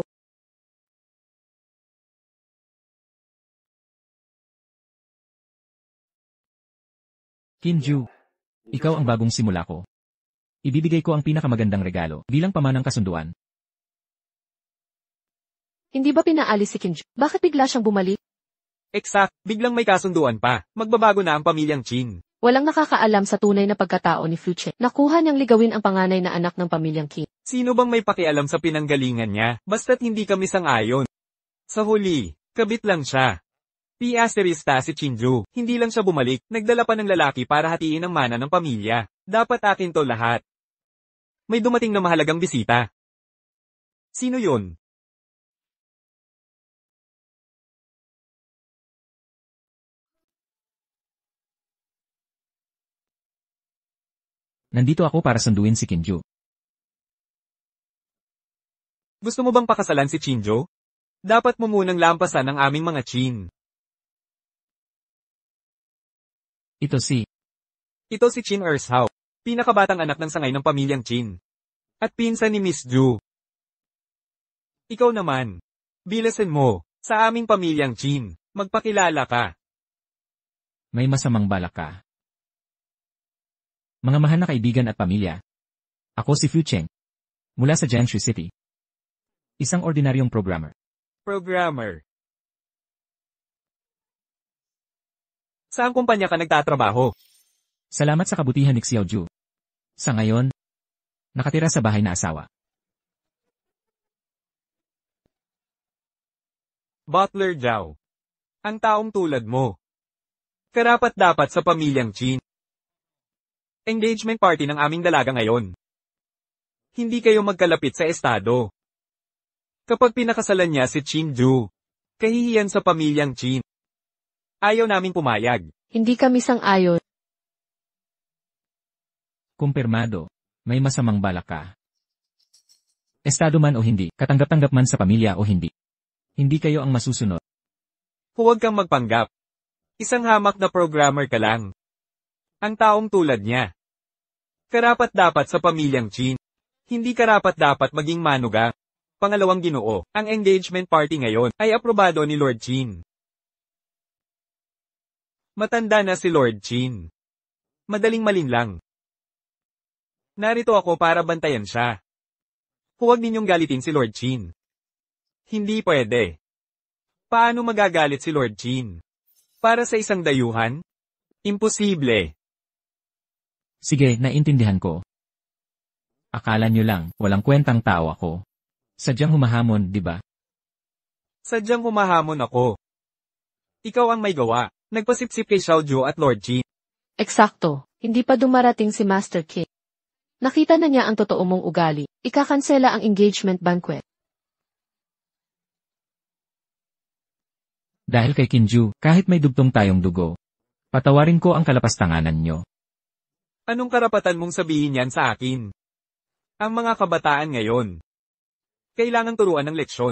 Kinju. Ikaw ang bagong simula ko. Ibibigay ko ang pinakamagandang regalo bilang pamanang kasunduan. Hindi ba pinaalis si Kinju? Bakit bigla siyang bumalik? Exact, biglang may kasunduan pa. Magbabago na ang pamilyang Chin. Walang nakakaalam sa tunay na pagkatao ni Fucheng. Nakuha niyang ligawin ang panganay na anak ng pamilyang Qin. Sino bang may pakialam sa pinanggalingan niya, basta't hindi kami sang-ayon? Sa huli, kabit lang siya. Piasterista si Chinju, hindi lang siya bumalik, nagdala pa ng lalaki para hatiin ang mana ng pamilya. Dapat akin to lahat. May dumating na mahalagang bisita. Sino yun? Nandito ako para sunduin si Kinju. Gusto mo bang pakasalan si Chinjo? Dapat mo munang lampasan ang aming mga Chin. Ito si... Ito si Chin Ershao, pinakabatang anak ng sangay ng pamilyang Chin. At pinsan ni Miss Ju. Ikaw naman. Bilasan mo, sa aming pamilyang Chin, magpakilala ka. May masamang balak ka. Mga mahal na kaibigan at pamilya. Ako si Fu Cheng. Mula sa Jiangsu City. Isang ordinaryong programmer. Programmer. Saan kumpanya ka nagtatrabaho? Salamat sa kabutihan ni Xiaoju. Sa ngayon, nakatira sa bahay na asawa. Butler Zhao. Ang taong tulad mo. Karapat-dapat sa pamilyang Chin. Engagement party ng aming dalaga ngayon. Hindi kayo magkalapit sa estado. Kapag pinakasalan niya si Chin Ju, kahihiyan sa pamilyang Chin. Ayaw naming pumayag. Hindi kami sang-ayon. Kumpirmado, may masamang balak ka. Estado man o hindi, katanggap-tanggap man sa pamilya o hindi. Hindi kayo ang masusunod. Huwag kang magpanggap. Isang hamak na programmer ka lang. Ang taong tulad niya. Karapat-dapat sa pamilyang Chin. Hindi karapat-dapat maging manuga. Pangalawang Ginoo, ang engagement party ngayon ay aprobado ni Lord Chin. Matanda na si Lord Chin. Madaling malinlang. Narito ako para bantayan siya. Huwag ninyong galitin si Lord Chin. Hindi pwede. Paano magagalit si Lord Chin? Para sa isang dayuhan? Imposible. Sige, naintindihan ko. Akala nyo lang, walang kwentang tao ako. Sadyang humahamon, di ba? Sadyang humahamon ako. Ikaw ang may gawa. Nagpasipsip kay Xiaoju at Lord Chin. Eksakto, hindi pa dumarating si Master King. Nakita na niya ang totoo mong ugali. Ikakansela ang engagement banquet. Dahil kay Kinju, kahit may dugtong tayong dugo, patawarin ko ang kalapastanganan nyo. Anong karapatan mong sabihin yan sa akin? Ang mga kabataan ngayon. Kailangang turuan ng leksyon.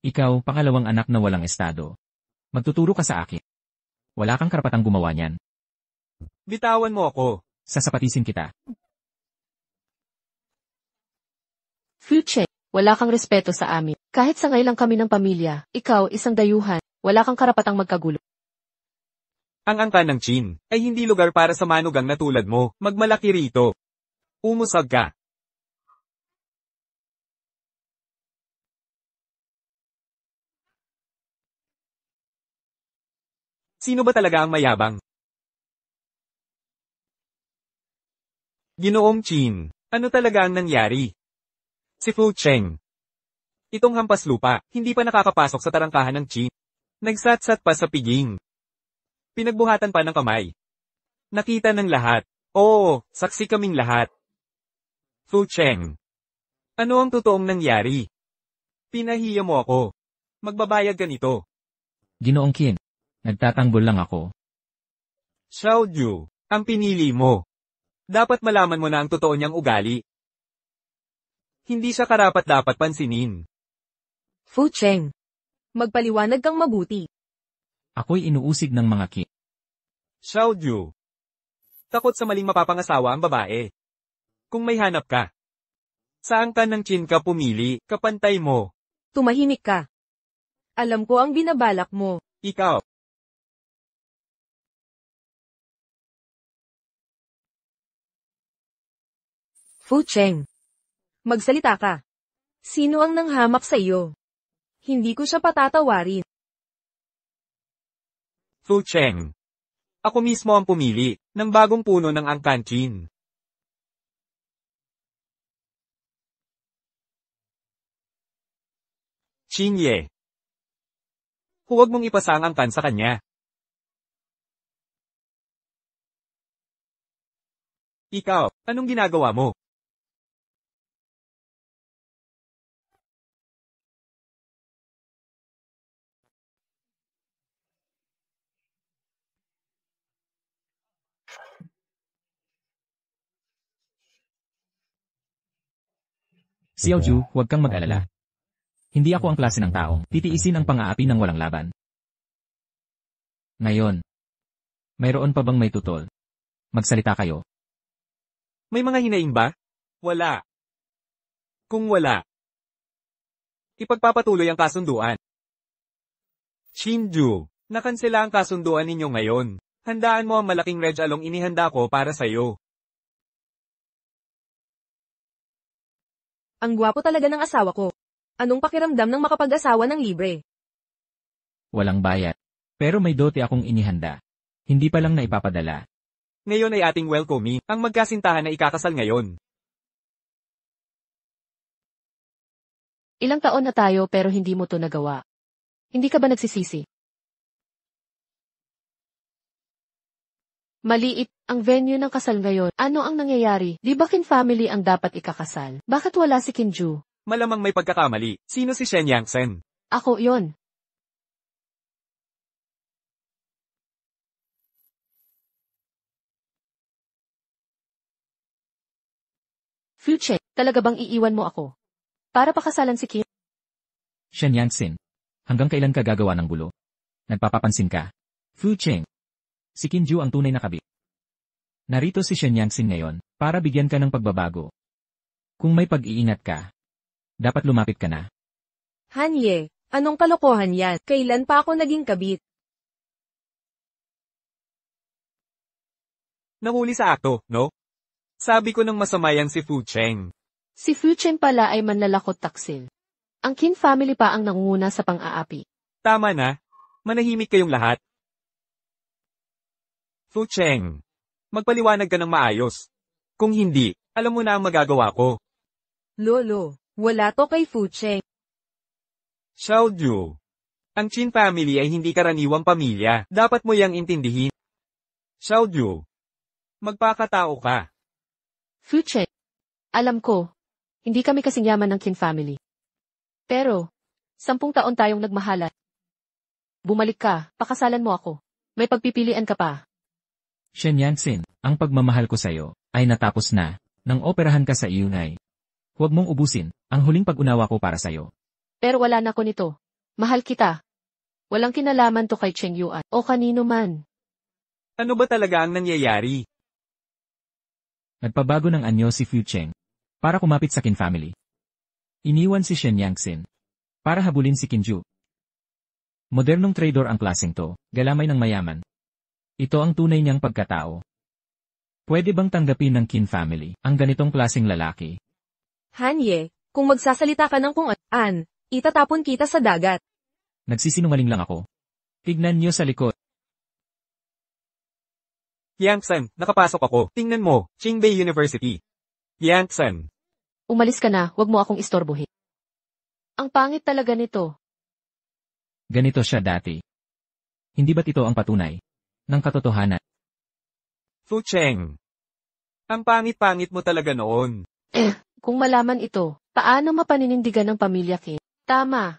Ikaw, pangalawang anak na walang estado. Magtuturo ka sa akin. Wala kang karapatang gumawa niyan. Bitawan mo ako. Sasapatisin kita. Fuche, wala kang respeto sa amin. Kahit sangay lang kami ng pamilya, ikaw isang dayuhan, wala kang karapatang magkagulo. Ang angkan ng Chin ay hindi lugar para sa manugang na tulad mo. Magmalaki rito. Umusag ka. Sino ba talaga ang mayabang? Ginoong Chin, ano talaga ang nangyari? Si Fu Cheng. Itong hampas lupa, hindi pa nakakapasok sa tarangkahan ng Chin. Nagsatsat pa sa piging. Pinagbuhatan pa ng kamay. Nakita ng lahat. Oo, saksi kaming lahat. Fu Cheng. Ano ang totoong nangyari? Pinahiya mo ako. Magbabayad ka nito. Ginoong Qin. Nagtatanggol lang ako. Xiaoju, ang pinili mo. Dapat malaman mo na ang totoo niyang ugali. Hindi siya karapat-dapat pansinin. Fu Cheng. Magpaliwanag kang mabuti. Ako'y inuusig ng mga ki. Xiaoju. Takot sa maling mapapangasawa ang babae. Kung may hanap ka. Saan ka ng Chin ka pumili, kapantay mo? Tumahimik ka. Alam ko ang binabalak mo. Ikaw. Fu Cheng. Magsalita ka. Sino ang nanghamak sa iyo? Hindi ko siya patatawarin. Fu Cheng. Ako mismo ang pumili ng bagong puno ng angkan Chin. Chinye. Huwag mong ipasa ang angkan sa kanya. Ikaw, anong ginagawa mo? Xiaoju, huwag kang mag-alala. Hindi ako ang klase ng taong titiisin ang pang-aapi ng walang laban. Ngayon, mayroon pa bang may tutol? Magsalita kayo. May mga hinaing ba? Wala. Kung wala, ipagpapatuloy ang kasunduan. Shinju, nakansela ang kasunduan ninyo ngayon. Handaan mo ang malaking red along inihanda ko para sa'yo. Ang gwapo talaga ng asawa ko. Anong pakiramdam ng makapag-asawa ng libre? Walang bayad. Pero may dote akong inihanda. Hindi pa lang na ipapadala. Ngayon ay ating welcoming, ang magkasintahan na ikakasal ngayon. Ilang taon na tayo pero hindi mo to nagawa. Hindi ka ba nagsisisi? Maliit ang venue ng kasal ngayon. Ano ang nangyayari? Di ba Kin family ang dapat ikakasal? Bakit wala si Kinju? Malamang may pagkakamali. Sino si Shen Yangsen? Ako yon. Fuche, talaga bang iiwan mo ako? Para pakasalan si Kin? Shen Yangxin, hanggang kailan ka gagawa ng gulo? Nagpapapansin ka? Fu Cheng. Si Kinju ang tunay na kabit. Narito si Shen Yangxin ngayon, para bigyan ka ng pagbabago. Kung may pag-iingat ka, dapat lumapit ka na. Hanye, anong kalokohan yan? Kailan pa ako naging kabit? Nahuli sa akto, no? Sabi ko ng masama yan si Fu Cheng. Si Fu Cheng pala ay manlalakot taksil. Ang Kin family pa ang nangunguna sa pang-aapi. Tama na. Manahimik kayong lahat. Fu Cheng, magpaliwanag ka ng maayos. Kung hindi, alam mo na ang magagawa ko. Lolo, wala to kay Fu Cheng. Xiaoju, ang Qin family ay hindi karaniwang pamilya. Dapat mo yang intindihin. Xiaoju, magpakatao ka. Fu Cheng, alam ko, hindi kami kasing yaman ng Kin family. Pero, 10 taon tayong nagmahalan. Bumalik ka, pakasalan mo ako. May pagpipilian ka pa. Shen Yangxin, ang pagmamahal ko sa'yo, ay natapos na, nang operahan ka sa Yunai. Huwag mong ubusin, ang huling pag-unawa ko para sa'yo. Pero wala na ko nito. Mahal kita. Walang kinalaman to kay Cheng Yuan, o kanino man. Ano ba talaga ang nangyayari? Nagpabago ng anyo si Fu Cheng, para kumapit sa Qin family. Iniwan si Shen Yangxin, para habulin si Kinju. Modernong trader ang klaseng to, galamay ng mayaman. Ito ang tunay niyang pagkatao. Pwede bang tanggapin ng Qin family ang ganitong klaseng lalaki? Hanye, kung magsasalita ka ng kung an, itatapon kita sa dagat. Nagsisinungaling lang ako. Tignan niyo sa likod. Yangsen, nakapasok ako. Tingnan mo, Qingbei University. Yangsen. Umalis ka na, wag mo akong istorbohin. Ang pangit talaga nito. Ganito siya dati. Hindi ba't ito ang patunay ng katotohanan? Fu Cheng. Ang pangit-pangit mo talaga noon. Kung malaman ito, paano mapaninindigan ng pamilya Qin? Tama.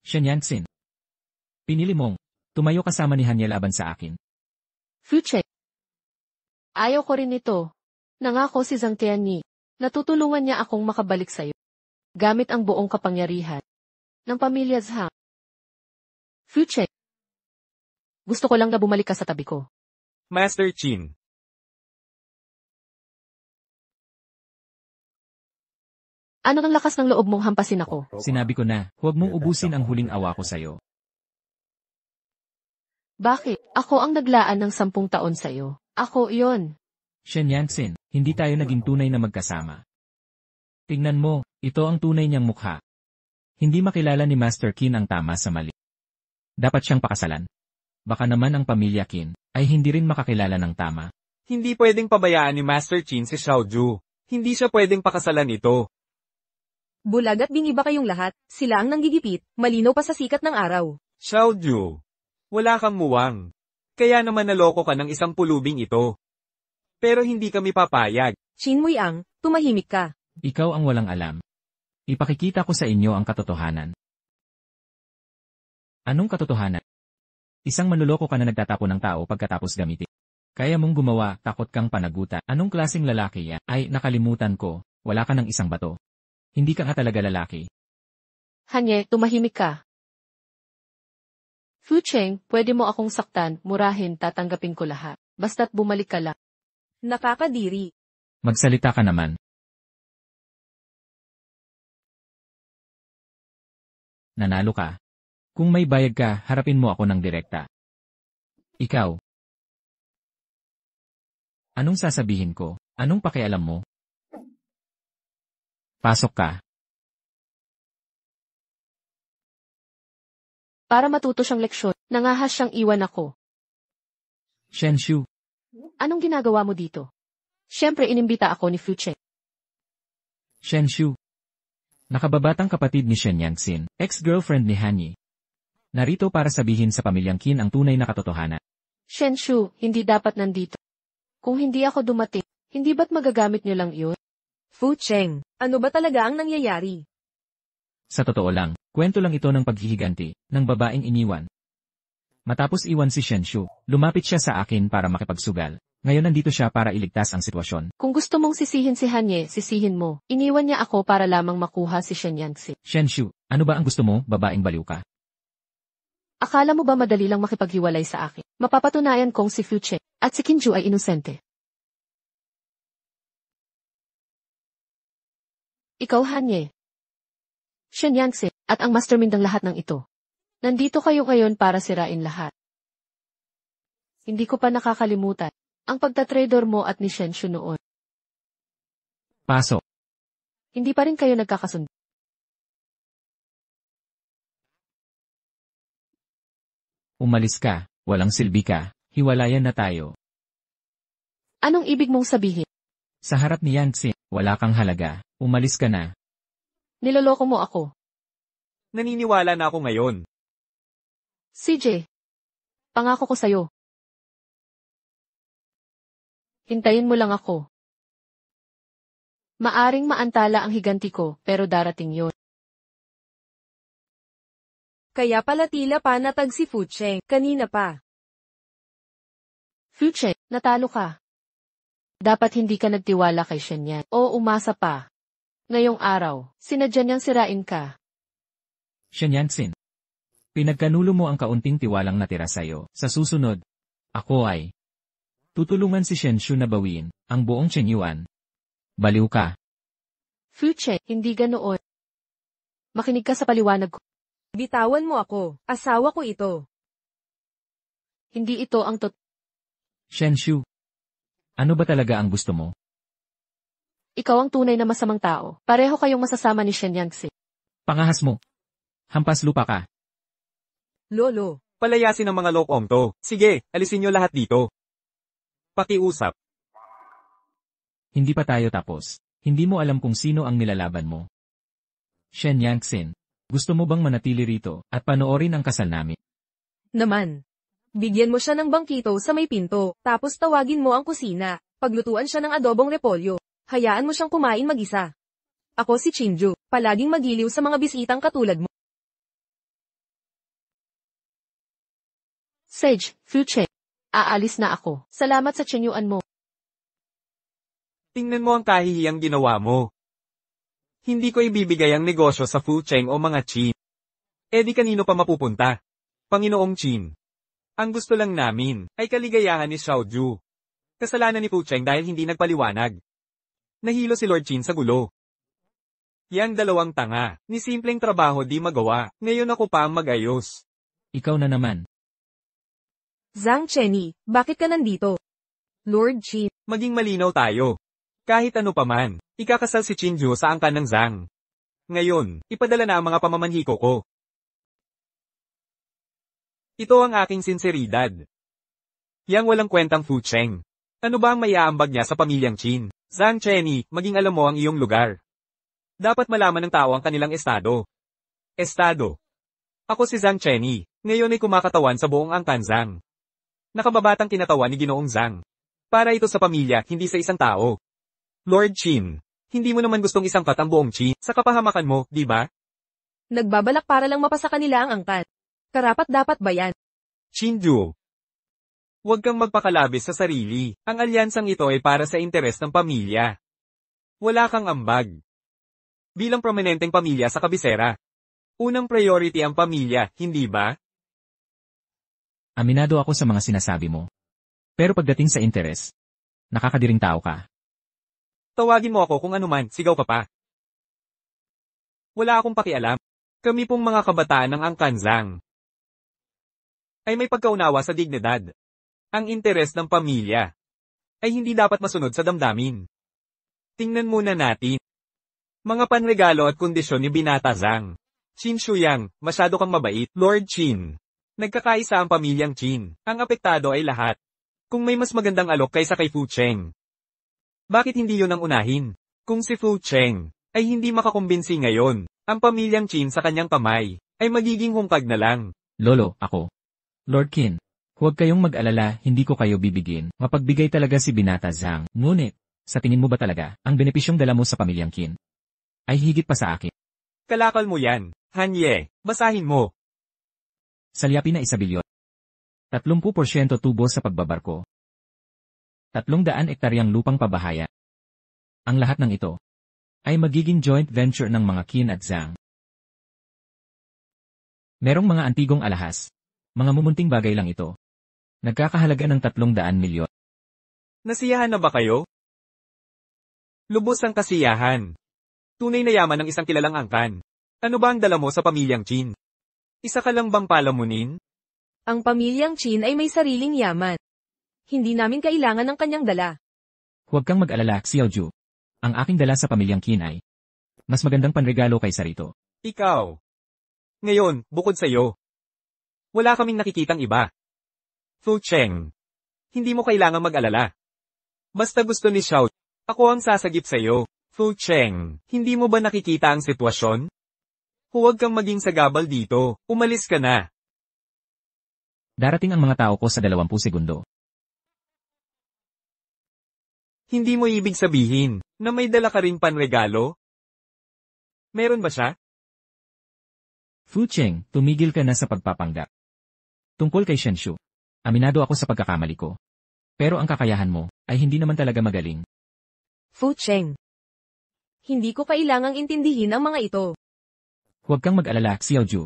Shen Yangxin. Pinili mong tumayo kasama ni Hanye laban sa akin. Fu Cheng. Ayaw ko rin ito. Nangako si Zhang Tianyi. Natutulungan niya akong makabalik sa'yo. Gamit ang buong kapangyarihan ng pamilya Zhang. Fu Cheng. Gusto ko lang na bumalik ka sa tabi ko. Master Qin. Ano ang lakas ng loob mong hampasin ako? Sinabi ko na, huwag mong ubusin ang huling awa ko sa'yo. Bakit? Ako ang naglaan ng 10 taon sa'yo. Ako iyon. Shen Yangxin, hindi tayo naging tunay na magkasama. Tingnan mo, ito ang tunay niyang mukha. Hindi makilala ni Master Qin ang tama sa mali. Dapat siyang pakasalan. Baka naman ang pamilya Qin ay hindi rin makakilala ng tama. Hindi pwedeng pabayaan ni Master Qin si Xiaoju. Hindi siya pwedeng pakasalan ito. Bulag at bingiba kayong lahat, sila ang nanggigipit, malinaw pa sa sikat ng araw. Xiaoju, wala kang muwang. Kaya naman naloko ka ng isang pulubing ito. Pero hindi kami papayag. Qin Muiang, tumahimik ka. Ikaw ang walang alam. Ipakikita ko sa inyo ang katotohanan. Anong katotohanan? Isang manloloko ka na nagtatapon ng tao pagkatapos gamitin. Kaya mong gumawa, takot kang panagutan. Anong klaseng lalaki yan? Ay, nakalimutan ko, wala ka ng isang bato. Hindi ka nga talaga lalaki. Hanye, tumahimik ka. Fu Cheng, pwede mo akong saktan, murahin, tatanggapin ko lahat. Basta't bumalik ka lang. Nakakadiri. Magsalita ka naman. Nanalo ka. Kung may bayag ka, harapin mo ako ng direkta. Ikaw. Anong sasabihin ko? Anong pakialam mo? Pasok ka. Para matuto siyang leksyon, nangahas siyang iwan ako. Shenshu. Anong ginagawa mo dito? Siyempre inimbita ako ni Fu Cheng. Shenshu. Nakababatang kapatid ni Shen Yangxin, ex-girlfriend ni Hanyi. Narito para sabihin sa pamilyang Qin ang tunay na katotohanan. Shenshu, hindi dapat nandito. Kung hindi ako dumating, hindi ba't magagamit niyo lang yun? Fu Cheng, ano ba talaga ang nangyayari? Sa totoo lang, kwento lang ito ng paghihiganti, ng babaeng iniwan. Matapos iwan si Shenshu, lumapit siya sa akin para makipagsugal. Ngayon nandito siya para iligtas ang sitwasyon. Kung gusto mong sisihin si Hanye, sisihin mo. Iniwan niya ako para lamang makuha si Shen Yangxin. Shenshu, ano ba ang gusto mo, babaeng baliw ka? Akala mo ba madali lang makipaghiwalay sa akin? Mapapatunayan kong si Fu Cheng at si Qinju ay inosente. Ikaw, Hanye. Shen Yangxin, at ang mastermind ng lahat ng ito. Nandito kayo ngayon para sirain lahat. Hindi ko pa nakakalimutan ang pagtatrader mo at ni Shenshu noon. Pasok. Hindi pa rin kayo nagkakasundo. Umalis ka, walang silbi ka, hiwalayan na tayo. Anong ibig mong sabihin? Sa harap ni Yangxin, wala kang halaga, umalis ka na. Niloloko mo ako. Naniniwala na ako ngayon. CJ, pangako ko sa'yo. Hintayin mo lang ako. Maaring maantala ang higanti ko, pero darating yon. Kaya pala tila pa natag si Fu Cheng, kanina pa. Fu Cheng, natalo ka. Dapat hindi ka nagtiwala kay Shen Yan, o umasa pa. Ngayong araw, sinadya niyang sirain ka. Shen Yangxin. Pinagkanulo mo ang kaunting tiwalang natira sa'yo. Sa susunod, ako ay tutulungan si Shenshu na bawiin ang buong Chenyuan. Baliw ka. Fu Cheng, hindi ganoon. Makinig ka sa paliwanag ko. Bitawan mo ako, asawa ko ito. Hindi ito ang Shenshu. Ano ba talaga ang gusto mo? Ikaw ang tunay na masamang tao. Pareho kayong masasama ni Shen Yangxin. Pangahas mo. Hampas lupa ka. Lolo. Palayasin ang mga lokong to. Sige, alisin nyo lahat dito. Pakiusap. Hindi pa tayo tapos. Hindi mo alam kung sino ang nilalaban mo. Shen Yangxin, gusto mo bang manatili rito at panoorin ang kasal namin? Naman. Bigyan mo siya ng bangkito sa may pinto, tapos tawagin mo ang kusina. Paglutuan siya ng adobong repolyo. Hayaan mo siyang kumain mag-isa. Ako si Qinju, palaging magiliw sa mga bisitang katulad mo. Sage, Fu Cheng. Aalis na ako. Salamat sa Chenyuan mo. Tingnan mo ang kahihiyang ginawa mo. Hindi ko ibibigay ang negosyo sa Fu Cheng o mga Qin. E di kanino pa mapupunta? Panginoong Qin. Ang gusto lang namin ay kaligayahan ni Xiaoju. Kasalanan ni Fu Cheng dahil hindi nagpaliwanag. Nahilo si Lord Qin sa gulo. Yang dalawang tanga, ni simpleng trabaho di magawa, ngayon ako pa ang mag-ayos. Ikaw na naman. Zhang Chenyi, bakit ka nandito? Lord Qin. Maging malinaw tayo. Kahit ano pa man, ikakasal si Qinju sa angkan ng Zhang. Ngayon, ipadala na ang mga pamamanhiko ko. Ito ang aking sinseridad. Yang walang kwentang Fu Cheng. Ano ba ang maiaambag niya sa pamilyang Qin? Zhang Chenyi, maging alam mo ang iyong lugar. Dapat malaman ng tao ang kanilang estado. Estado. Ako si Zhang Chenyi, ngayon ay kumakatawan sa buong angkan Zhang. Nakababatang kinatawan ni Ginoong Zhang. Para ito sa pamilya, hindi sa isang tao. Lord Qin, hindi mo naman gustong isangkat ang buong Qin sa kapahamakan mo, di ba? Nagbabalak para lang mapasa kanila ang angkan. Karapat dapat ba yan? Qinju. Huwag kang magpakalabis sa sarili. Ang alyansang ito ay para sa interes ng pamilya. Wala kang ambag. Bilang prominenteng pamilya sa kabisera. Unang priority ang pamilya, hindi ba? Aminado ako sa mga sinasabi mo. Pero pagdating sa interes, nakakadiring tao ka. Tawagin mo ako kung anuman, sigaw ka pa. Wala akong pakialam. Kami pong mga kabataan ng Angkanzang ay may pagkaunawa sa dignidad. Ang interes ng pamilya ay hindi dapat masunod sa damdamin. Tingnan muna natin. Mga panregalo at kondisyon ni Binata Zhang. Qin Shuyang, masyado kang mabait, Lord Qin. Nagkakaisa ang pamilyang Qin. Ang apektado ay lahat. Kung may mas magandang alok kaysa kay Fu Cheng, bakit hindi yun ang unahin? Kung si Fu Cheng ay hindi makakumbinsi ngayon, ang pamilyang Qin sa kanyang kamay ay magiging hungkag na lang. Lolo, ako. Lord Qin, huwag kayong mag-alala, hindi ko kayo bibigyan. Mapagbigay talaga si Binata Zhang. Ngunit, sa tingin mo ba talaga, ang benepisyong dala mo sa pamilyang Qin ay higit pa sa akin? Kalakal mo yan, Han Ye. Basahin mo. Salyapin na 1 bilyon. 30% tubo sa pagbabarko. 300 ektaryang lupang pabahaya. Ang lahat ng ito ay magiging joint venture ng mga Qin at Zhang. Merong mga antigong alahas. Mga mumunting bagay lang ito. Nagkakahalaga ng 300 milyon. Nasiyahan na ba kayo? Lubos ang kasiyahan. Tunay na yaman ng isang kilalang angkan. Ano ba ang dala mo sa pamilyang Qin? Isa ka lang bang palamunin? Ang pamilyang Qin ay may sariling yaman. Hindi namin kailangan ng kanyang dala. Huwag kang mag-alala, Xiaoju. Ang aking dala sa pamilyang Qin ay mas magandang panregalo kaysa rito. Ikaw. Ngayon, bukod sa iyo, wala kaming nakikitang iba. Fu Cheng. Hindi mo kailangang mag-alala. Basta gusto ni Xiao, ako ang sasagip sa iyo. Fu Cheng, hindi mo ba nakikita ang sitwasyon? Huwag kang maging sagabal dito, umalis ka na. Darating ang mga tao ko sa 20 segundo. Hindi mo ibig sabihin na may dala ka ring panregalo? Meron ba siya? Fu Cheng, tumigil ka na sa pagpapanggap. Tungkol kay Shenshu, aminado ako sa pagkakamali ko. Pero ang kakayahan mo ay hindi naman talaga magaling. Fu Cheng. Hindi ko kailangang intindihin ang mga ito. Huwag kang mag-alala, Xiaoju.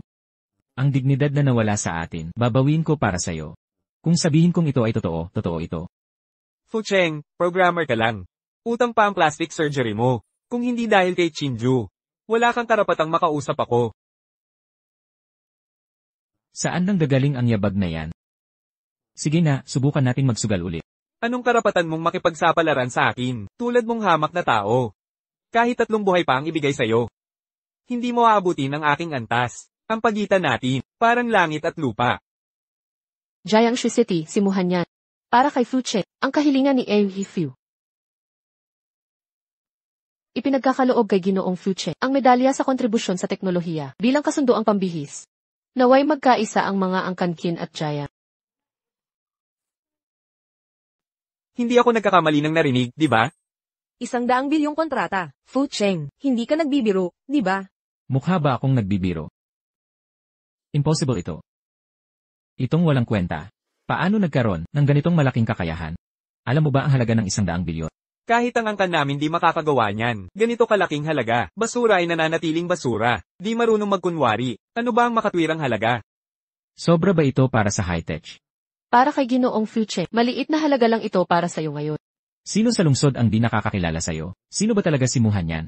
Ang dignidad na nawala sa atin, babawin ko para sa'yo. Kung sabihin kong ito ay totoo, totoo ito. Fu Cheng, programmer ka lang. Utang pa ang plastic surgery mo. Kung hindi dahil kay Qinju, wala kang karapatang makausap ako. Saan nang gagaling ang yabag na yan? Sige na, subukan nating magsugal ulit. Anong karapatan mong makipagsapalaran sa akin, tulad mong hamak na tao? Kahit 3 buhay pa ang ibigay sa'yo. Hindi mo aabutin ang aking antas. Ang pagitan natin, parang langit at lupa. Jiangsu City, simuhan niya. Para kay Fu Cheng, ang kahilingan ni Fu. Ipinagkakaloob kay Ginoong Fu Cheng ang medalya sa kontribusyon sa teknolohiya bilang kasunduang pambihis. Naway magkaisa ang mga angkan Qin at Jiang. Hindi ako nagkakamali ng narinig, di ba? 100 bilyong kontrata. Fu Cheng, hindi ka nagbibiro, di ba? Mukha ba akong nagbibiro? Impossible ito. Itong walang kwenta. Paano nagkaroon ng ganitong malaking kakayahan? Alam mo ba ang halaga ng 100 bilyon? Kahit ang angkan namin di makakagawa niyan. Ganito kalaking halaga. Basura ay nananatiling basura. Di marunong magkunwari. Ano ba ang makatwirang halaga? Sobra ba ito para sa high-tech? Para kay Ginoong Fu Cheng, maliit na halaga lang ito para sa'yo ngayon. Sino sa lungsod ang di nakakakilala sa'yo? Sino ba talaga si Muhan yan?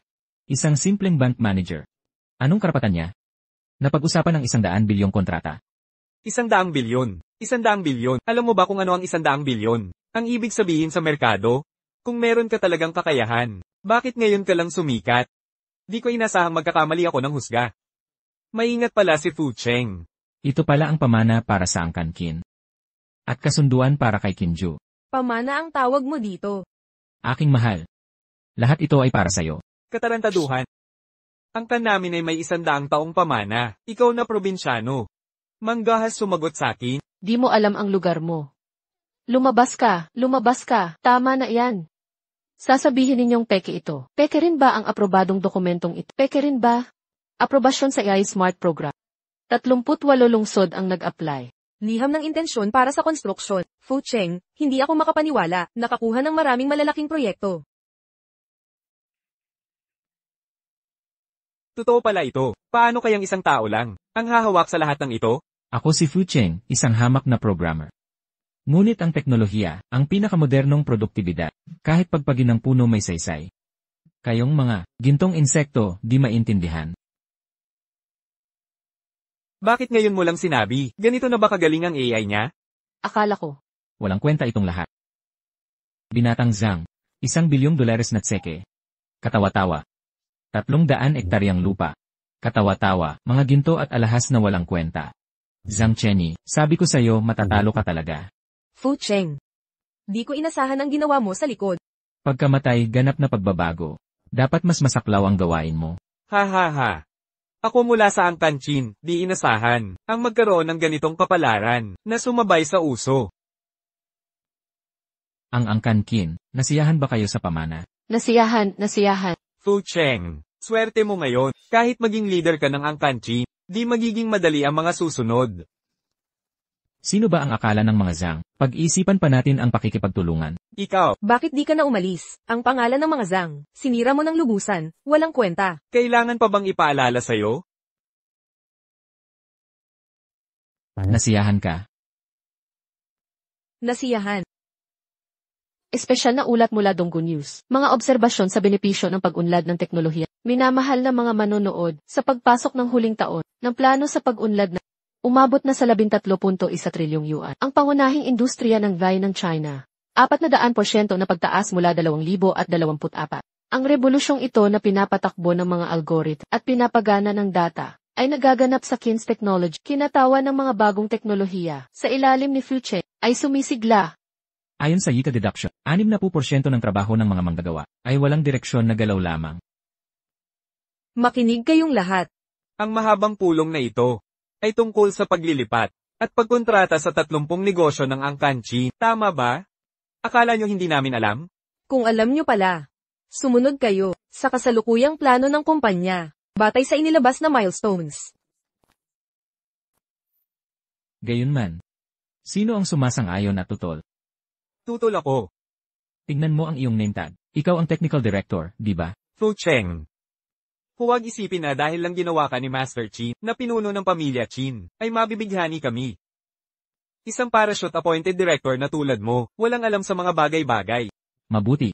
Isang simpleng bank manager. Anong karapatan niya? Napag-usapan ng 100 bilyong kontrata. 100 bilyon. 100 bilyon. Alam mo ba kung ano ang 100 bilyon? Ang ibig sabihin sa merkado? Kung meron ka talagang kakayahan, bakit ngayon ka lang sumikat? Di ko inasahang magkakamali ako ng husga. Maingat pala si Fu Cheng. Ito pala ang pamana para sa angkan Qin. At kasunduan para kay Qinju. Pamana ang tawag mo dito. Aking mahal. Lahat ito ay para sa'yo. Katarantaduhan. Ang namin ay may 100 taong pamana. Ikaw na probinsyano. Manggahas sumagot sa akin. Di mo alam ang lugar mo. Lumabas ka, tama na yan. Sasabihin ninyong peke ito. Peke rin ba ang aprobadong dokumentong ito? Peke rin ba? Aprobasyon sa AI Smart Program. 38 lungsod ang nag-apply. Liham ng intensyon para sa konstruksyon. Fu Cheng, hindi ako makapaniwala, nakakuha ng maraming malalaking proyekto. Totoo pala ito. Paano kayang isang tao lang ang hahawak sa lahat ng ito? Ako si Fu Cheng, isang hamak na programmer. Ngunit ang teknolohiya, ang pinakamodernong produktibidad, kahit pagpagin ng puno may saysay. Kayong mga gintong insekto, di maintindihan. Bakit ngayon mo lang sinabi? Ganito na ba kagaling ang AI niya? Akala ko. Walang kwenta itong lahat. Binatang Zhang, $1 bilyon na tseke. Katawa-tawa. 300 ektaryang lupa. Katawa-tawa, mga ginto at alahas na walang kwenta. Zhang Chenny, sabi ko sa'yo matatalo ka talaga. Fu Cheng. Di ko inasahan ang ginawa mo sa likod. Pagkamatay, ganap na pagbabago. Dapat mas masaklaw ang gawain mo. Ha ha ha. Ako mula sa Angkan-chin, di inasahan ang magkaroon ng ganitong kapalaran na sumabay sa uso. Ang Angkan-kin, nasiyahan ba kayo sa pamana? Nasiyahan. Fu Cheng, swerte mo ngayon. Kahit maging leader ka ng Angkan-chin, di magiging madali ang mga susunod. Sino ba ang akala ng mga Zhang? Pag-isipan pa natin ang pakikipagtulungan. Ikaw, Bakit di ka na umalis? Ang pangalan ng mga Zhang, sinira mo ng lubusan, walang kwenta. kailangan pa bang ipaalala sa'yo? Nasiyahan ka. Nasiyahan. Espesyal na ulat mula Donggu News. Mga obserbasyon sa benepisyo ng pag-unlad ng teknolohiya. Minamahal na mga manonood sa pagpasok ng huling taon ng plano sa pag-unlad na umabot na sa 13.1 trilyong yuan. Ang pangunahing industriya ng VAI ng China. 400% na pagtaas mula 2024. Ang rebolusyong ito na pinapatakbo ng mga algorithm at pinapagana ng data ay nagaganap sa Kins Technology. Kinatawa ng mga bagong teknolohiya sa ilalim ni Fu Cheng ay sumisigla. Ayon sa Yita Deduction, 60% ng trabaho ng mga manggagawa ay walang direksyon na galaw lamang. Makinig kayong lahat. Ang mahabang pulong na ito ay tungkol sa paglilipat at pagkontrata sa 30 negosyo ng Angkan-chin. Tama ba? Akala nyo hindi namin alam? Kung alam nyo pala, sumunod kayo sa kasalukuyang plano ng kumpanya, batay sa inilabas na milestones. Gayunman, sino ang sumasang-ayon at tutol? Tutol ako. Tignan mo ang iyong name tag. Ikaw ang technical director, di ba? Fu Cheng. Huwag isipin na dahil lang ginawa ka ni Master Chin na pinuno ng pamilya Chin, ay mabibighani kami. Isang parachute appointed director na tulad mo, walang alam sa mga bagay-bagay. Mabuti.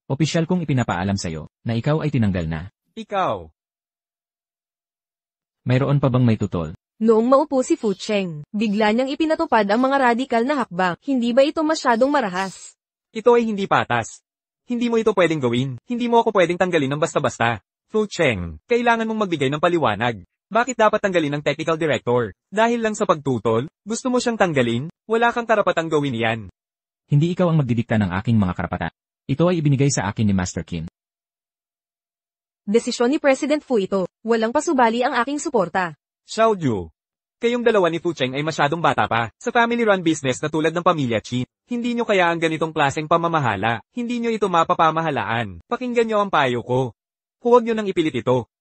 Opisyal kong ipinapaalam sa'yo na ikaw ay tinanggal na. Ikaw. Mayroon pa bang may tutol? Noong maupo si Fu Cheng, bigla niyang ipinatupad ang mga radikal na hakbang. Hindi ba ito masyadong marahas? Ito ay hindi patas. Hindi mo ito pwedeng gawin. Hindi mo ako pwedeng tanggalin ng basta-basta. Fu Cheng, kailangan mong magbigay ng paliwanag. Bakit dapat tanggalin ng technical director? Dahil lang sa pagtutol? Gusto mo siyang tanggalin? Wala kang karapatang gawin yan. Hindi ikaw ang magdidikta ng aking mga karapatan. Ito ay ibinigay sa akin ni Master Qin. Desisyon ni President Fu ito. Walang pasubali ang aking suporta. Xiao Ju. Kayong dalawa ni Fu Cheng ay masyadong bata pa. Sa family-run business na tulad ng pamilya Qin, hindi nyo kaya ang ganitong klaseng pamamahala. Hindi nyo ito mapapamahalaan. Pakinggan nyo ang payo ko. Huwag nyo nang ipilit ito.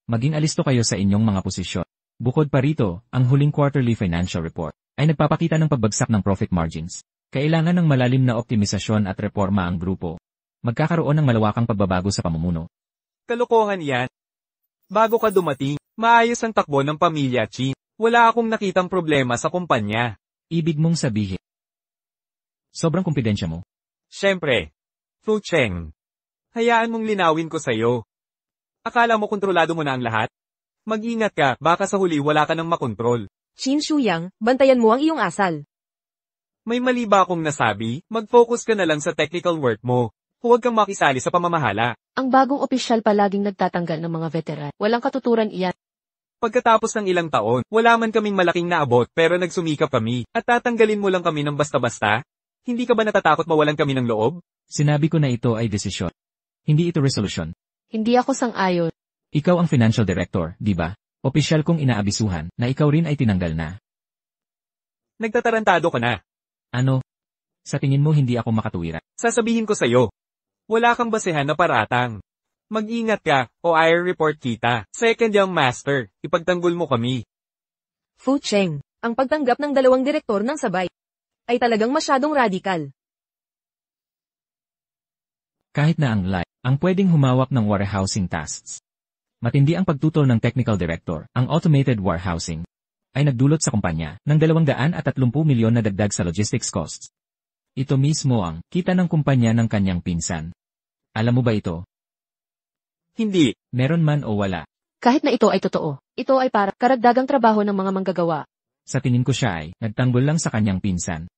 Maging alisto kayo sa inyong mga posisyon. Bukod pa rito, ang huling quarterly financial report ay nagpapakita ng pagbagsak ng profit margins. Kailangan ng malalim na optimisasyon at reforma ang grupo. Magkakaroon ng malawakang pagbabago sa pamumuno. Kalokohan yan. Bago ka dumating, maayos ang takbo ng pamilya Qin. Wala akong nakitang problema sa kumpanya. Ibig mong sabihin. Sobrang kumpidensya mo. Siyempre. Fu Cheng. Hayaan mong linawin ko sa'yo. Akala mo kontrolado mo na ang lahat? Mag-ingat ka, baka sa huli wala ka nang makontrol. Qin Shuyang, bantayan mo ang iyong asal. May mali ba akong nasabi? Mag-focus ka na lang sa technical work mo. Huwag kang makisali sa pamamahala. Ang bagong opisyal palaging nagtatanggal ng mga veteran. Walang katuturan iyan. Pagkatapos ng ilang taon, wala man kaming malaking naabot pero nagsumikap kami, at tatanggalin mo lang kami ng basta-basta? Hindi ka ba natatakot mawalan kami ng loob? Sinabi ko na ito ay desisyon. Hindi ito resolution. Hindi ako sang-ayon. Ikaw ang financial director, di ba? Opisyal kong inaabisuhan na ikaw rin ay tinanggal na. Nagtatarantado ka na. Ano? Sa tingin mo hindi ako makatuwira? Sasabihin ko sa'yo. Wala kang basehan na paratang. Mag-ingat ka, o I report kita. Second young master, ipagtanggol mo kami. Fu Cheng, Ang pagtanggap ng dalawang direktor ng sabay ay talagang masyadong radikal. Kahit na ang Lai, ang pwedeng humawak ng warehousing tasks. Matindi ang pagtutol ng technical director, ang automated warehousing, ay nagdulot sa kumpanya ng 230 milyon na dagdag sa logistics costs. Ito mismo ang kita ng kumpanya ng kanyang pinsan. Alam mo ba ito? Hindi. Meron man o wala. Kahit na ito ay totoo, ito ay para karagdagang trabaho ng mga manggagawa. Sa tingin ko siya ay nagtanggol lang sa kanyang pinsan.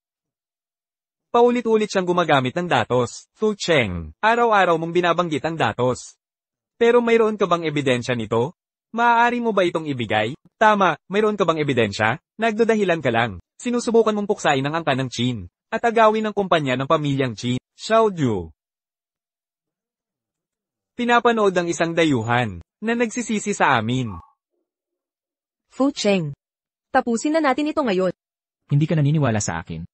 Paulit-ulit siyang gumagamit ng datos. Fu Cheng, araw-araw mong binabanggit ang datos. Pero mayroon ka bang ebidensya nito? Maaari mo ba itong ibigay? Tama, mayroon ka bang ebidensya? Nagdadahilan ka lang. Sinusubukan mong puksain ang angkan ng Qin, at agawin ng kumpanya ng pamilyang Qin, Xiaoju. Pinapanood ang isang dayuhan, na nagsisisi sa amin. Fu Cheng. Tapusin na natin ito ngayon. Hindi ka naniniwala sa akin.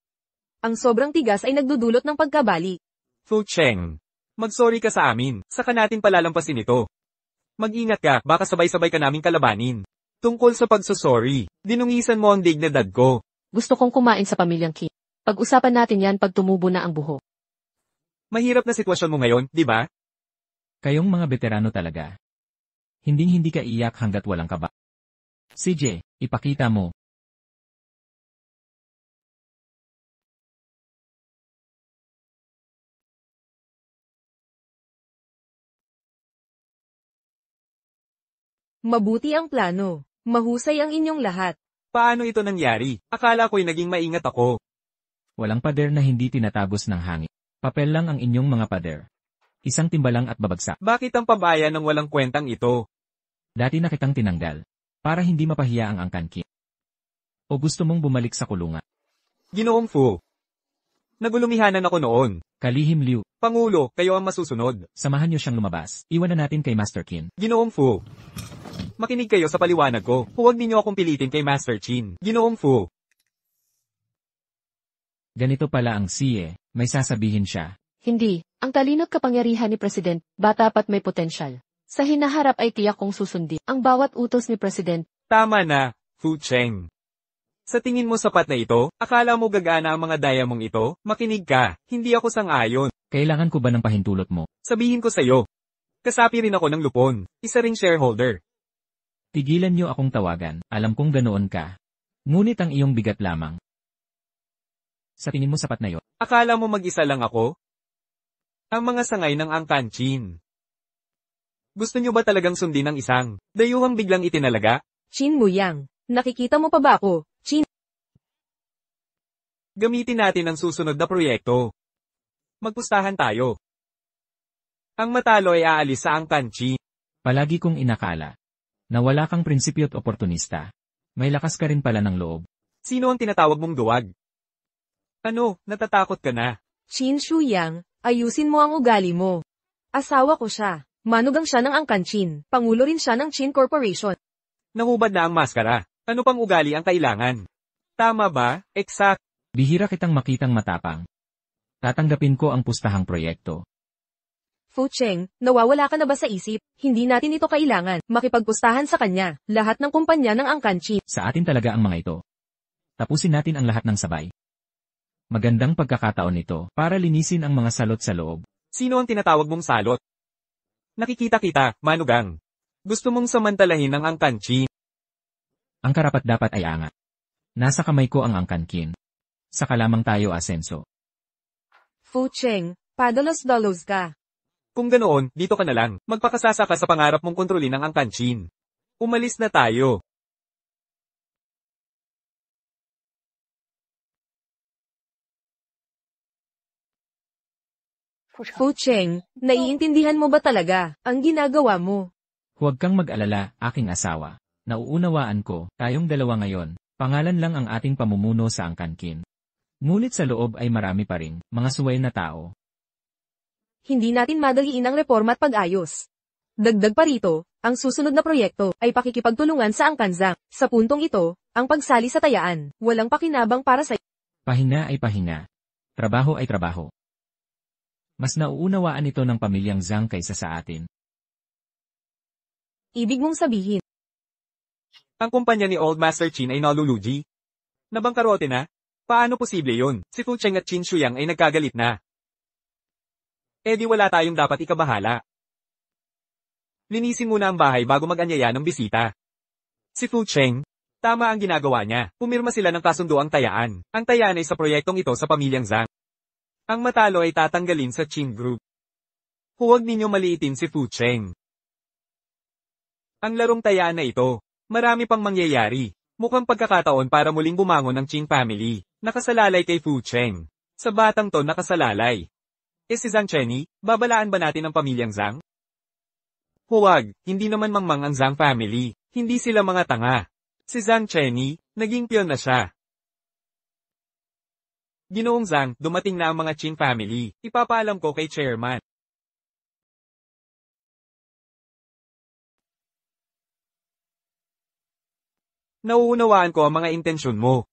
Ang sobrang tigas ay nagdudulot ng pagkabali. Fu Cheng, mag-sorry ka sa amin, saka natin palalampasin ito. Mag-ingat ka, baka sabay-sabay ka naming kalabanin. Tungkol sa pagsusorry, dinungisan mo ang dignidad ko. Gusto kong kumain sa pamilyang Kim. Pag-usapan natin yan pag tumubo na ang buhok. Mahirap na sitwasyon mo ngayon, di ba? Kayong mga veterano talaga. Hindi ka iyak hanggat walang kaba. CJ, ipakita mo. Mabuti ang plano. Mahusay ang inyong lahat. Paano ito nangyari? Akala ko'y naging maingat ako. Walang pader na hindi tinatagos ng hangin. Papel lang ang inyong mga pader. Isang timbalang at babagsak. Bakit ang pabayan ng walang kwentang ito? Dati na kitang tinanggal. Para hindi mapahiya ang angkan Kim. O gusto mong bumalik sa kulungan? Ginoong Fu. Nagulumihanan ako noon. Kalihim Liu, Pangulo, kayo ang masusunod. samahan niyo siyang lumabas. Iwan na natin kay Master Qin. Ginoong Fu. Makinig kayo sa paliwanag ko. Huwag ninyo akong pilitin kay Master Qin. Ginoong Fu. Ganito pala ang siye, may sasabihin siya. Hindi, ang talino't kapangyarihan ni President, bata pat may potensyal. Sa hinaharap ay tiyak kong susundin ang bawat utos ni President. Tama na, Fu Cheng. Sa tingin mo sapat na ito? Akala mo gagana ang mga daya mong ito? Makinig ka, hindi ako sang-ayon. Kailangan ko ba ng pahintulot mo? Sabihin ko sa'yo. Kasapi rin ako ng Lupon, isa ring shareholder. Tigilan niyo akong tawagan, alam kong ganoon ka. Ngunit ang iyong bigat lamang. Sa tingin mo sapat na yon? Akala mo mag-isa lang ako? Ang mga sangay ng angkan Qin. Gusto niyo ba talagang sundin ang isang dayuhang biglang itinalaga? Qin Muyang, nakikita mo pa ba ako? Qin. Gamitin natin ang susunod na proyekto. Magpustahan tayo. Ang matalo ay aalis sa angkan Qin. Palagi kong inakala na wala kang prinsipyo at oportunista. May lakas ka rin pala ng loob. Sino ang tinatawag mong duwag? Ano, natatakot ka na? Qin Shuyang, ayusin mo ang ugali mo. Asawa ko siya. Manugang siya ng angkan Qin. Pangulo rin siya ng Qin Corporation. Nahubad na ang maskara. Ano pang ugali ang kailangan? Tama ba? Exact. Bihira kitang makitang matapang. Tatanggapin ko ang pustahang proyekto. Fu Cheng, nawawala ka na ba sa isip? Hindi natin ito kailangan. Makipagpustahan sa kanya. Lahat ng kumpanya ng angkan Qin. Sa atin talaga ang mga ito. Tapusin natin ang lahat ng sabay. Magandang pagkakataon nito para linisin ang mga salot sa loob. Sino ang tinatawag mong salot? Nakikita kita, manugang. Gusto mong samantalahin ang angkan Qin. Ang karapat-dapat ay angat. Nasa kamay ko ang angkan Qin. Saka lamang tayo asenso. Fu Cheng, padalos-dalos ka. Kung ganoon, dito ka na lang. Magpakasasa ka sa pangarap mong kontrolin ang angkan Qin. Umalis na tayo. Fu Cheng, naiintindihan mo ba talaga ang ginagawa mo? Huwag kang mag-alala, aking asawa. Nauunawaan ko, tayong dalawa ngayon. Pangalan lang ang ating pamumuno sa angkan Qin. Ngunit sa loob ay marami pa ring mga suway na tao. Hindi natin madaliin ang reforma at pag-ayos. Dagdag pa rito, ang susunod na proyekto ay pakikipagtulungan sa angkanzang. Sa puntong ito, ang pagsali sa tayaan, walang pakinabang para sa... Pahinga ay pahinga. Trabaho ay trabaho. Mas nauunawaan ito ng pamilyang Zhang kaysa sa atin. Ibig mong sabihin, Ang kumpanya ni Old Master Qin ay nalulugi. Nabangkarote na? Paano posible yun? Si Fu Cheng at Qin Shuyang ay nagkagalit na. Eh di wala tayong dapat ikabahala. Linisin muna ang bahay bago mag-anyaya ng bisita. Si Fu Cheng, tama ang ginagawa niya. Pumirma sila ng kasunduang tayaan. Ang tayaan ay sa proyektong ito sa pamilyang Zhang. Ang matalo ay tatanggalin sa Qin Group. Huwag ninyo maliitin si Fu Cheng. Ang larong tayaan na ito, marami pang mangyayari. Mukhang pagkakataon para muling bumangon ng Qin family. Nakasalalay kay Fu Cheng. Sa batang to nakasalalay. Si Zhang Cheney, babalaan ba natin ang pamilyang Zhang? Huwag, hindi naman mangmang ang Zhang family. Hindi sila mga tanga. Si Zhang Cheney, naging piyon na siya. Ginoong Zhang, dumating na ang mga Qin family. Ipapaalam ko kay chairman. Nauunawaan ko ang mga intensyon mo.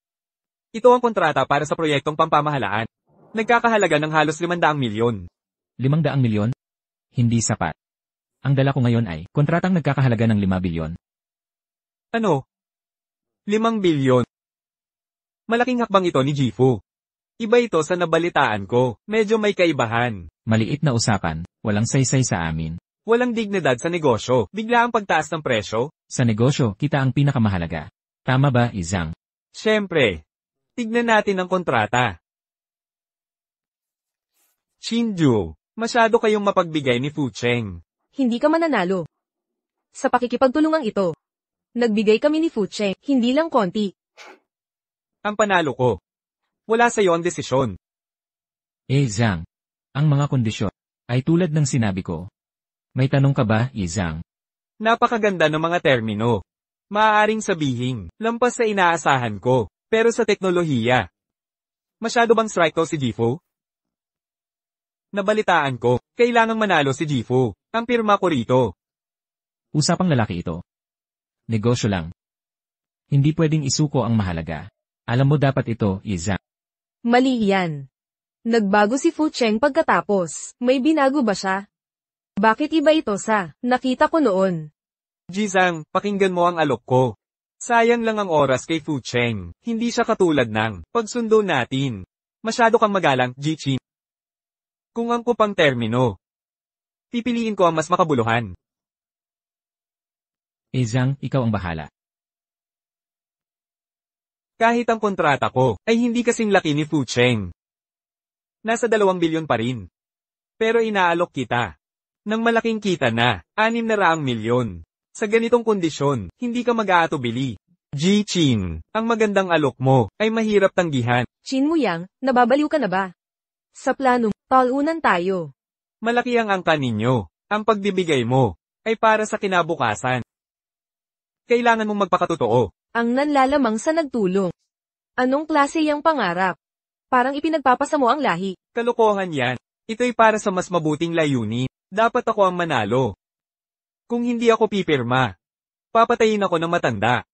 Ito ang kontrata para sa proyektong pampamahalaan. Nagkakahalaga ng halos 500 milyon. 500 milyon? Hindi sapat. Ang dala ko ngayon ay kontratang nagkakahalaga ng 5 bilyon. Ano? 5 bilyon? Malaking hakbang ito ni Jifu. Iba ito sa nabalitaan ko. Medyo may kaibahan. Maliit na usapan, walang saysay sa amin. Walang dignidad sa negosyo. Bigla ang pagtaas ng presyo. Sa negosyo, kita ang pinakamahalaga. Tama ba, Zhang? Siyempre. Tignan natin ang kontrata. Qinju, masyado kayong mapagbigay ni Fu Cheng. Hindi ka mananalo. Sa pakikipagtulungang ito, nagbigay kami ni Fu Cheng, hindi lang konti. Ang panalo ko. Wala sa iyo ang desisyon. Zhang. Ang mga kondisyon ay tulad ng sinabi ko. May tanong ka ba, Zhang? Napakaganda ng mga termino. Maaaring sabihin, lampas sa inaasahan ko, pero sa teknolohiya. Masyado bang strike to si Jifu? Nabalitaan ko, kailangang manalo si Jifu. Ang pirma ko rito. Usapang lalaki ito. Negosyo lang. Hindi pwedeng isuko ang mahalaga. Alam mo dapat ito, Zhang. Mali yan. Nagbago si Fu Cheng pagkatapos. May binago ba siya? Bakit iba ito sa nakita ko noon? Zhang, pakinggan mo ang alok ko. Sayang lang ang oras kay Fu Cheng. Hindi siya katulad ng pagsundo natin. Masyado kang magalang, Ji-Qin. Kung ang kupang termino, pipiliin ko ang mas makabuluhan. Zhang, ikaw ang bahala. Kahit ang kontrata ko, ay hindi kasing laki ni Fu Cheng. Nasa 2 bilyon pa rin. Pero inaalok kita. Nang malaking kita na, 600 milyon. Sa ganitong kondisyon, hindi ka mag-aatubili. Ji-Qin, ang magandang alok mo, ay mahirap tanggihan. Qin Muyang, nababaliw ka na ba? Sa plano, talunan tayo. Malaki ang angka ninyo. Ang pagbibigay mo, ay para sa kinabukasan. Kailangan mong magpakatotoo. Ang nanlalamang sa nagtulong. Anong klase yang pangarap? Parang ipinagpapasa mo ang lahi. Kalokohan yan. Ito'y para sa mas mabuting layunin. Dapat ako ang manalo. Kung hindi ako pipirma, papatayin ako ng matanda.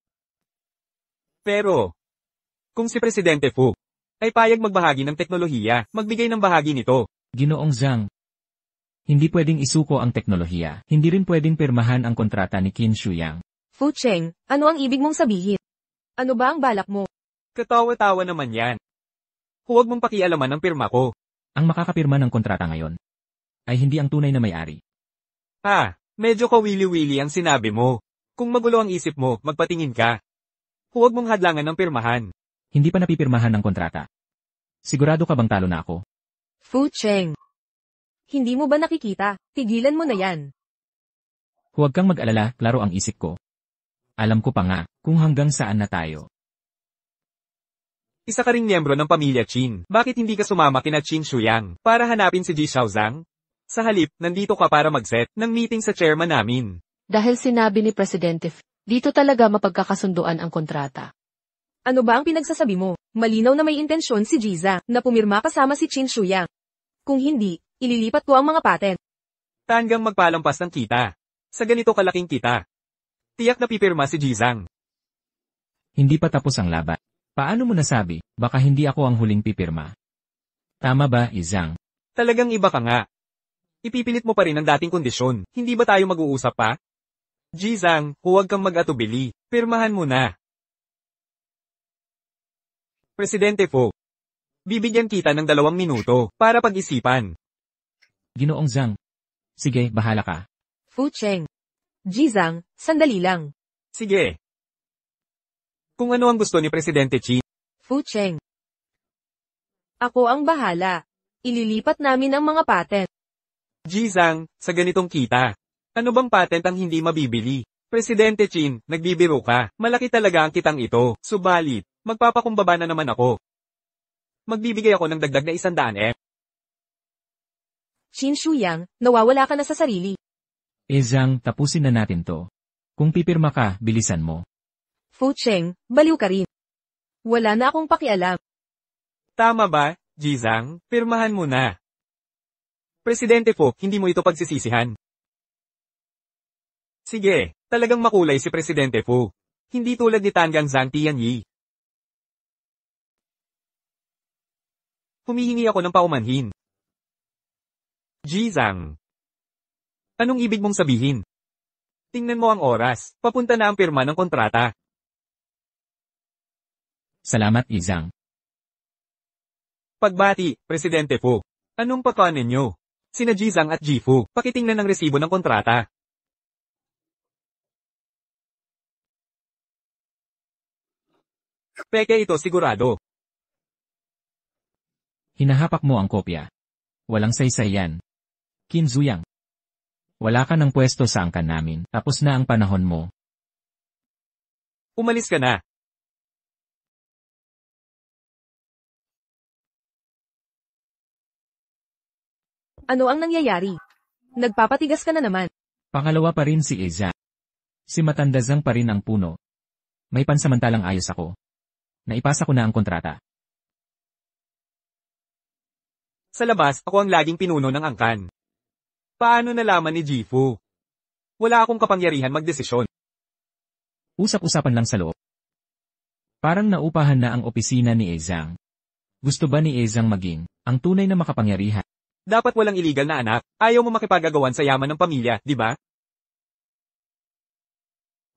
Pero, kung si Presidente Fu ay payag magbahagi ng teknolohiya, magbigay ng bahagi nito. Ginoong Zhang. Hindi pwedeng isuko ang teknolohiya. Hindi rin pwedeng pirmahan ang kontrata ni Qin Shuyang. Fu Cheng, ano ang ibig mong sabihin? Ano ba ang balak mo? Katawa-tawa naman yan. Huwag mong pakialaman ang pirma ko. Ang makakapirma ng kontrata ngayon ay hindi ang tunay na may-ari. Medyo kawili-wili ang sinabi mo. Kung magulo ang isip mo, magpatingin ka. Huwag mong hadlangan ng pirmahan. Hindi pa napipirmahan ng kontrata. Sigurado ka bang talo na ako? Fu Cheng. Hindi mo ba nakikita? Tigilan mo na yan. Huwag kang mag-alala, klaro ang isip ko. Alam ko pa nga, kung hanggang saan na tayo. Isa ka ring miyembro ng pamilya Qin. Bakit hindi ka sumama kina Qin Shuyang para hanapin si Ji Xiaozhang? Sa halip, nandito ka para mag-set ng meeting sa chairman namin. Dahil sinabi ni Presidente dito talaga mapagkakasunduan ang kontrata. Ano ba ang pinagsasabi mo? Malinaw na may intensyon si Jiza na pumirma kasama si Qin Shuyang. Kung hindi, ililipat ko ang mga patent. Tanggang magpalampas ng kita. Sa ganito kalaking kita. Tiyak na pipirma si Jizang. Hindi pa tapos ang laban. Paano mo nasabi, baka hindi ako ang huling pipirma? Tama ba, Zhang? Talagang iba ka nga. Ipipilit mo pa rin ang dating kondisyon. Hindi ba tayo mag-uusap pa? Jizang, huwag kang mag-atubili. Pirmahan mo na. Presidente Fu. Bibigyan kita ng 2 minuto para pag-isipan. Ginoong Zhang. Sige, bahala ka. Fu Cheng. Jizang, sandali lang. Sige. Kung ano ang gusto ni Presidente Qin. Fu Cheng. Ako ang bahala. Ililipat namin ang mga patent. Jizang, sa ganitong kita. Ano bang patent ang hindi mabibili? Presidente Qin, nagbibiro ka. Malaki talaga ang kitang ito. Subalit, magpapakumbaba na naman ako. Magbibigay ako ng dagdag na 100 M. Qin Shuyang, nawawala ka na sa sarili. Zhang, tapusin na natin to. Kung pipirma ka, bilisan mo. Fu Cheng, baliw ka rin. Wala na akong pakialam. Tama ba, Jizang? Pirmahan mo na. Presidente Fu, hindi mo ito pagsisisihan. Sige, talagang makulay si Presidente Fu. Hindi tulad ni Tangang Zhang Tianyi. Humihingi ako ng paumanhin. Jizang. Anong ibig mong sabihin? Tingnan mo ang oras, papunta na ang pirma ng kontrata. Salamat, Zhang. Pagbati, Presidente Fu. Anong pagkanin ninyo? Sina Jizang at Jifu, pakitingnan ng resibo ng kontrata. Peke ito sigurado. Hinahapak mo ang kopya. Walang saysay yan. Qin Zuyang. Wala ka ng pwesto sa angkan namin, tapos na ang panahon mo. Umalis ka na. Ano ang nangyayari? Nagpapatigas ka na naman. Pangalawa pa rin si Zhang. Si Matandazang pa rin ang puno. May pansamantalang ayos ako. Naipasa ko na ang kontrata. Sa labas, ako ang laging pinuno ng angkan. Paano nalaman ni Jifu? Wala akong kapangyarihan magdesisyon. Usap-usapan lang sa loob. Parang naupahan na ang opisina ni Zhang. Gusto ba ni Zhang maging ang tunay na makapangyarihan? Dapat walang illegal na anak. Ayaw mo makipagagawan sa yaman ng pamilya, di ba?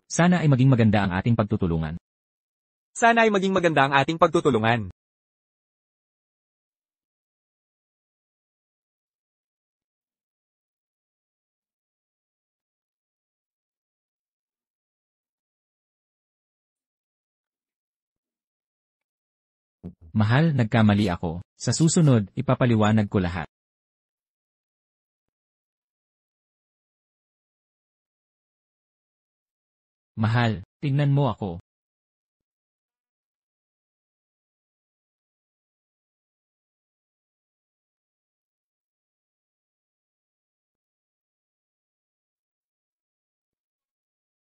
Sana ay maging maganda ang ating pagtutulungan. Sana ay maging maganda ang ating pagtutulungan. Mahal, nagkamali ako. Sa susunod, ipapaliwanag ko lahat. Mahal, tingnan mo ako.